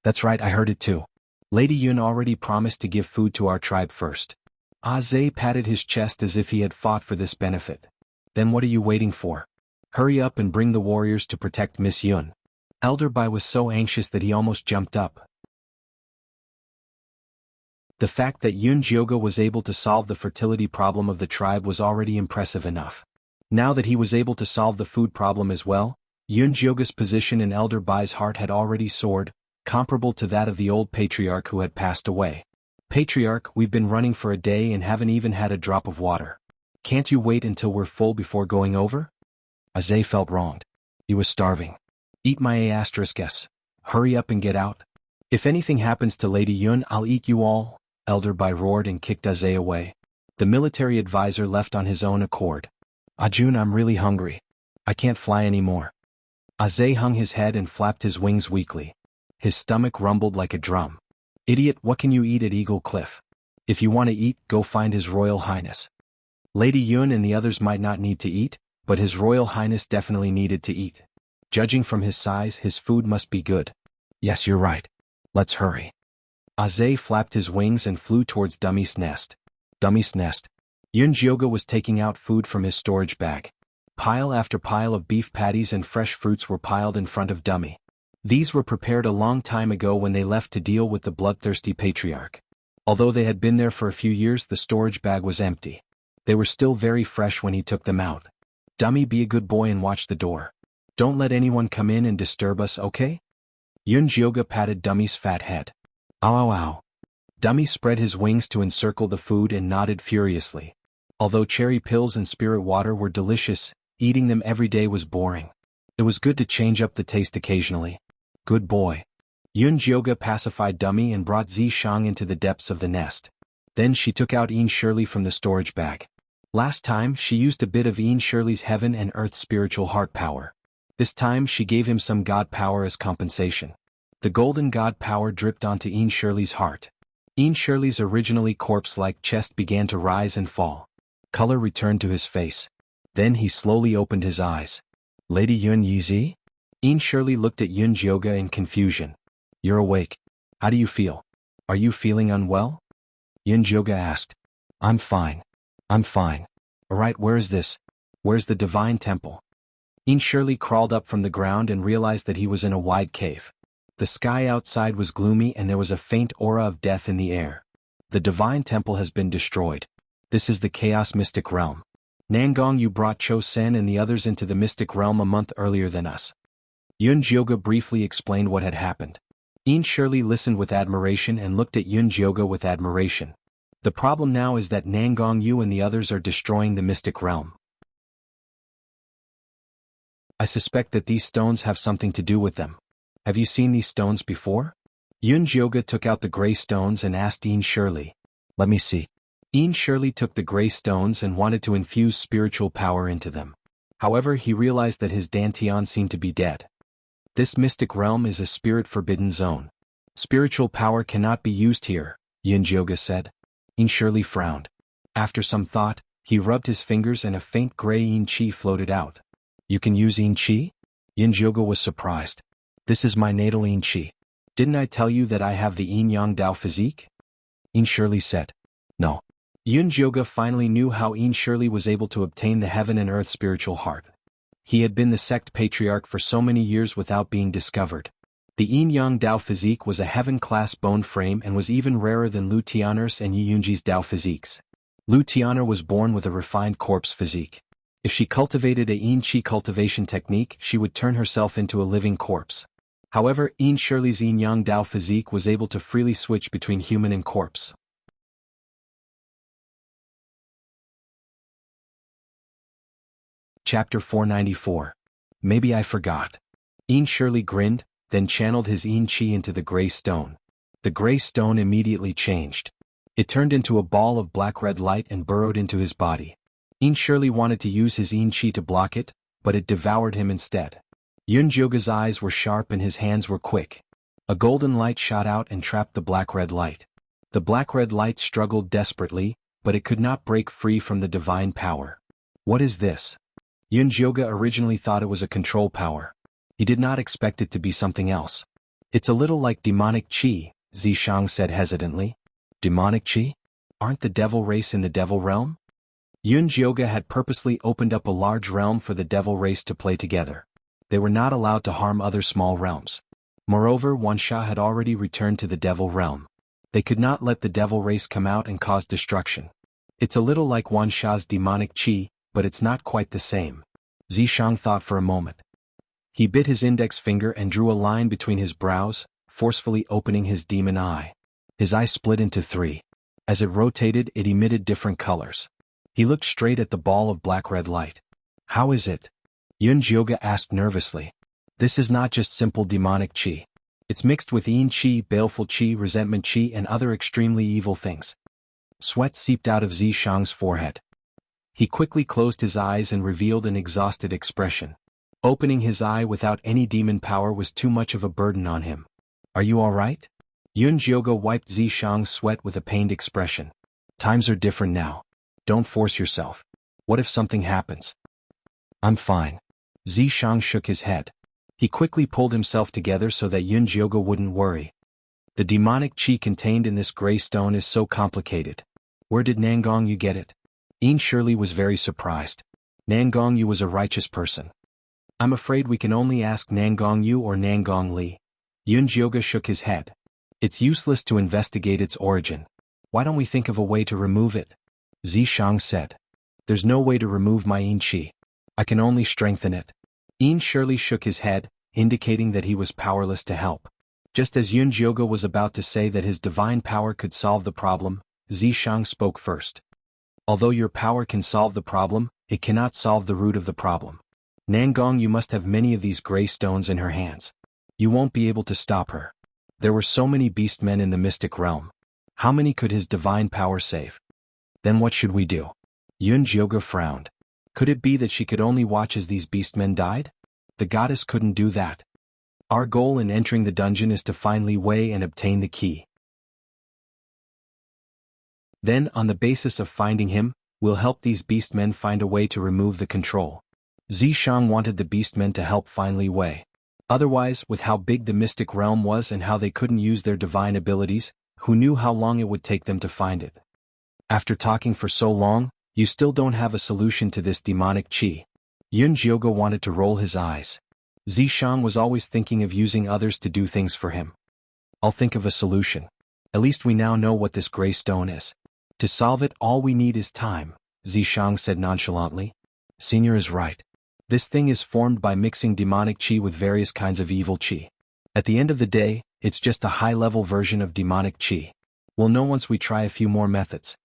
"That's right, I heard it too. Lady Yun already promised to give food to our tribe first." Aze patted his chest as if he had fought for this benefit. "Then what are you waiting for? Hurry up and bring the warriors to protect Miss Yun." Elder Bai was so anxious that he almost jumped up. The fact that Yun Jioga was able to solve the fertility problem of the tribe was already impressive enough. Now that he was able to solve the food problem as well, Yun Jioga's position in Elder Bai's heart had already soared, comparable to that of the old patriarch who had passed away. "Patriarch, we've been running for a day and haven't even had a drop of water. Can't you wait until we're full before going over?" Aze felt wronged. He was starving. "Eat my A**s. Hurry up and get out. If anything happens to Lady Yun, I'll eat you all," Elder Bai roared and kicked Aze away. The military advisor left on his own accord. Ajun, I'm really hungry. I can't fly anymore. Aze hung his head and flapped his wings weakly. His stomach rumbled like a drum. Idiot, what can you eat at Eagle Cliff? If you want to eat, go find His Royal Highness. Lady Yun and the others might not need to eat, but His Royal Highness definitely needed to eat. Judging from his size, his food must be good. Yes, you're right. Let's hurry. Aze flapped his wings and flew towards Dummy's nest. Dummy's nest. Yun Jioga was taking out food from his storage bag. Pile after pile of beef patties and fresh fruits were piled in front of Dummy. These were prepared a long time ago when they left to deal with the bloodthirsty patriarch. Although they had been there for a few years, the storage bag was empty. They were still very fresh when he took them out. Dummy, be a good boy and watch the door. Don't let anyone come in and disturb us, okay? Yun Jioga patted Dummy's fat head. Ow ow ow. Dummy spread his wings to encircle the food and nodded furiously. Although cherry pills and spirit water were delicious, eating them every day was boring. It was good to change up the taste occasionally. Good boy. Yun Jioga pacified Dummy and brought Zishang into the depths of the nest. Then she took out Ian Shirley from the storage bag. Last time, she used a bit of Ian Shirley's heaven and earth spiritual heart power. This time she gave him some god power as compensation. The golden god power dripped onto Ian Shirley's heart. Ian Shirley's originally corpse-like chest began to rise and fall. Color returned to his face. Then he slowly opened his eyes. Lady Yun Yizi? Ian Shirley looked at Yun Jioga in confusion. You're awake. How do you feel? Are you feeling unwell? Yun Jioga asked. I'm fine. I'm fine. Alright, where is this? Where's the divine temple? Ian Shirley crawled up from the ground and realized that he was in a wide cave. The sky outside was gloomy and there was a faint aura of death in the air. The divine temple has been destroyed. This is the chaos mystic realm. Nangong, you brought Cho Sen and the others into the mystic realm a month earlier than us. Yun Jioga briefly explained what had happened. Ian Shirley listened with admiration and looked at Yun Jioga with admiration. The problem now is that Nangong Yu and the others are destroying the mystic realm. I suspect that these stones have something to do with them. Have you seen these stones before? Yun Jioga took out the gray stones and asked Ian Shirley. Let me see. Ian Shirley took the gray stones and wanted to infuse spiritual power into them. However, he realized that his Dantian seemed to be dead. This mystic realm is a spirit-forbidden zone. Spiritual power cannot be used here, Yun Jioga said. Ian Shirley frowned. After some thought, he rubbed his fingers and a faint gray Yin Chi floated out. You can use Yin Chi? Yun Jioga was surprised. This is my natal Yin Chi. Didn't I tell you that I have the Yin Yang Dao physique? Ian Shirley said. No. Yun Jioga finally knew how Ian Shirley was able to obtain the heaven and earth spiritual heart. He had been the sect patriarch for so many years without being discovered. The Yin Yang Dao physique was a heaven-class bone frame and was even rarer than Lu Tian'er's and Yi Yunji's Dao physiques. Lu Tian'er was born with a refined corpse physique. If she cultivated a Yin Chi cultivation technique, she would turn herself into a living corpse. However, Ian Shirley's Yin Yang Dao physique was able to freely switch between human and corpse. Chapter 494. Maybe I forgot. Ian Shirley grinned, then channeled his Yin Chi into the gray stone. The gray stone immediately changed. It turned into a ball of black-red light and burrowed into his body. Ian Shirley wanted to use his Yin Chi to block it, but it devoured him instead. Yun Jioga's eyes were sharp and his hands were quick. A golden light shot out and trapped the black-red light. The black-red light struggled desperately, but it could not break free from the divine power. What is this? Yun Jioga originally thought it was a control power. He did not expect it to be something else. It's a little like demonic chi, Zishang said hesitantly. Demonic chi? Aren't the devil race in the devil realm? Yun Jioga had purposely opened up a large realm for the devil race to play together. They were not allowed to harm other small realms. Moreover, Wuxia had already returned to the devil realm. They could not let the devil race come out and cause destruction. It's a little like Wuxia's demonic chi, but it's not quite the same. Zishang thought for a moment. He bit his index finger and drew a line between his brows, forcefully opening his demon eye. His eye split into three. As it rotated, it emitted different colors. He looked straight at the ball of black-red light. How is it? Yun Jioga asked nervously. This is not just simple demonic chi. It's mixed with Yin Chi, baleful Chi, resentment Chi, and other extremely evil things. Sweat seeped out of Zishang's forehead. He quickly closed his eyes and revealed an exhausted expression. Opening his eye without any demon power was too much of a burden on him. Are you all right? Yun Jioge wiped Zishang's sweat with a pained expression. Times are different now. Don't force yourself. What if something happens? I'm fine. Zishang shook his head. He quickly pulled himself together so that Yun Jioge wouldn't worry. The demonic qi contained in this gray stone is so complicated. Where did Nangong Yu get it? Yin Shirley was very surprised. Nangong Yu was a righteous person. I'm afraid we can only ask Nangong Yu or Nangong Li. Yun Jioge shook his head. It's useless to investigate its origin. Why don't we think of a way to remove it? Zishang said. There's no way to remove my Yin Qi. I can only strengthen it. Yin Shirley shook his head, indicating that he was powerless to help. Just as Yun Jioge was about to say that his divine power could solve the problem, Zishang spoke first. Although your power can solve the problem, it cannot solve the root of the problem. Nangong, you must have many of these gray stones in her hands. You won't be able to stop her. There were so many beastmen in the mystic realm. How many could his divine power save? Then what should we do? Yun Jioge frowned. Could it be that she could only watch as these beastmen died? The goddess couldn't do that. Our goal in entering the dungeon is to find Li Wei and obtain the key. Then, on the basis of finding him, we'll help these beastmen find a way to remove the control. Zishang wanted the beastmen to help find Li Wei. Otherwise, with how big the mystic realm was and how they couldn't use their divine abilities, who knew how long it would take them to find it? After talking for so long, you still don't have a solution to this demonic qi. Yun Jioge wanted to roll his eyes. Zishang was always thinking of using others to do things for him. I'll think of a solution. At least we now know what this gray stone is. To solve it, all we need is time, Zishang said nonchalantly. Senior is right. This thing is formed by mixing demonic qi with various kinds of evil qi. At the end of the day, it's just a high-level version of demonic qi. We'll know once we try a few more methods.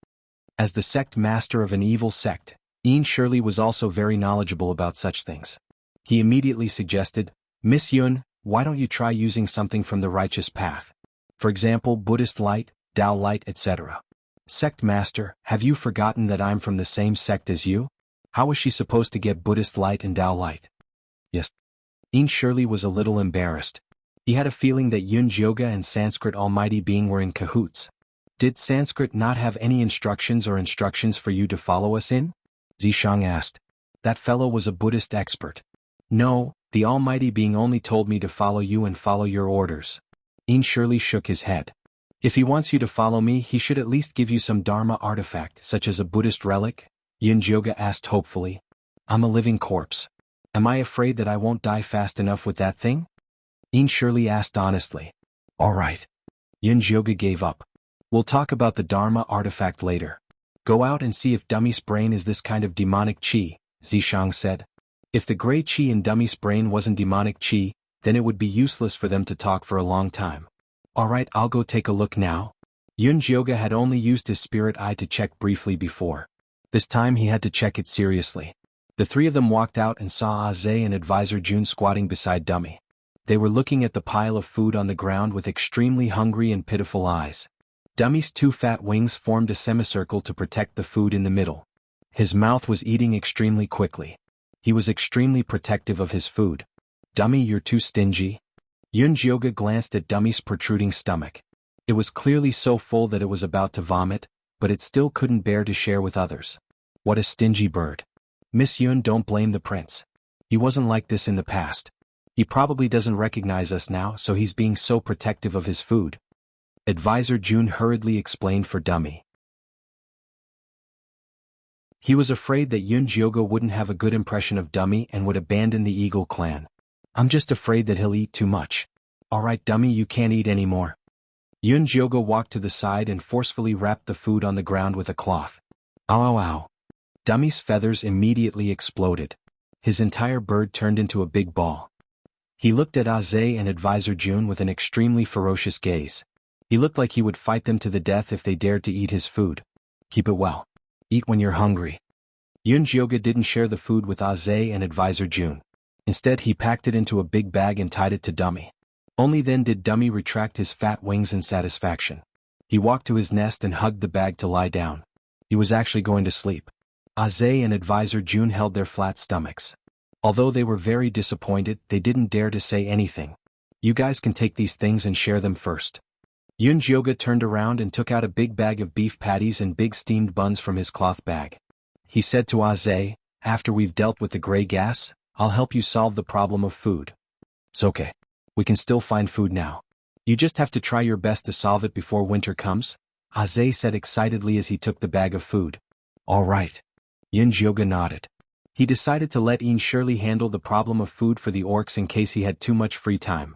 As the sect master of an evil sect, Yin Shirley was also very knowledgeable about such things. He immediately suggested, Miss Yun, why don't you try using something from the righteous path? For example, Buddhist light, Tao light, etc. Sect master, have you forgotten that I'm from the same sect as you? How was she supposed to get Buddhist light and Tao light? Yes. Yin Shirley was a little embarrassed. He had a feeling that Yun Jioge and Sanskrit Almighty Being were in cahoots. Did Sanskrit not have any instructions for you to follow us in? Zishang asked. That fellow was a Buddhist expert. No, the Almighty Being only told me to follow you and follow your orders. Yin Shirley shook his head. If he wants you to follow me, he should at least give you some Dharma artifact, such as a Buddhist relic? Yun Jioge asked hopefully. I'm a living corpse. Am I afraid that I won't die fast enough with that thing? Yin Shirley asked honestly. All right. Yun Jioge gave up. We'll talk about the Dharma artifact later. Go out and see if Dummy's brain is this kind of demonic qi, Zishang said. If the gray qi in Dummy's brain wasn't demonic qi, then it would be useless for them to talk for a long time. All right, I'll go take a look now. Yun Jioge had only used his spirit eye to check briefly before. This time he had to check it seriously. The three of them walked out and saw Aze and Advisor June squatting beside Dummy. They were looking at the pile of food on the ground with extremely hungry and pitiful eyes. Dummy's two fat wings formed a semicircle to protect the food in the middle. His mouth was eating extremely quickly. He was extremely protective of his food. Dummy, you're too stingy. Yun Jioge glanced at Dummy's protruding stomach. It was clearly so full that it was about to vomit, but it still couldn't bear to share with others. What a stingy bird. Miss Yun, don't blame the prince. He wasn't like this in the past. He probably doesn't recognize us now, so he's being so protective of his food. Advisor June hurriedly explained for Dummy. He was afraid that Yun Jioge wouldn't have a good impression of Dummy and would abandon the Eagle clan. I'm just afraid that he'll eat too much. All right, Dummy, you can't eat anymore. Yun Jioge walked to the side and forcefully wrapped the food on the ground with a cloth. Ow, ow, ow. Dummy's feathers immediately exploded. His entire bird turned into a big ball. He looked at Aze and Advisor June with an extremely ferocious gaze. He looked like he would fight them to the death if they dared to eat his food. Keep it well. Eat when you're hungry. Yun Jioge didn't share the food with Aze and Advisor June. Instead, he packed it into a big bag and tied it to Dummy. Only then did Dummy retract his fat wings in satisfaction. He walked to his nest and hugged the bag to lie down. He was actually going to sleep. Aze and advisor Jun held their flat stomachs. Although they were very disappointed, they didn't dare to say anything. You guys can take these things and share them first. Yun Jioga turned around and took out a big bag of beef patties and big steamed buns from his cloth bag. He said to Aze, after we've dealt with the gray gas, I'll help you solve the problem of food. It's okay. We can still find food now. You just have to try your best to solve it before winter comes, Aze said excitedly as he took the bag of food. All right. Yun Jioga nodded. He decided to let Ian Shirley handle the problem of food for the orcs in case he had too much free time.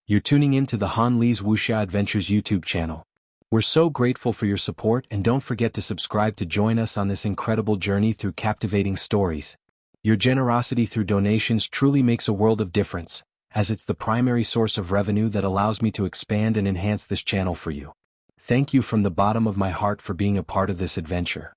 You're tuning in to the Han Lee's Wuxia Adventures YouTube channel. We're so grateful for your support, and don't forget to subscribe to join us on this incredible journey through captivating stories. Your generosity through donations truly makes a world of difference, as it's the primary source of revenue that allows me to expand and enhance this channel for you. Thank you from the bottom of my heart for being a part of this adventure.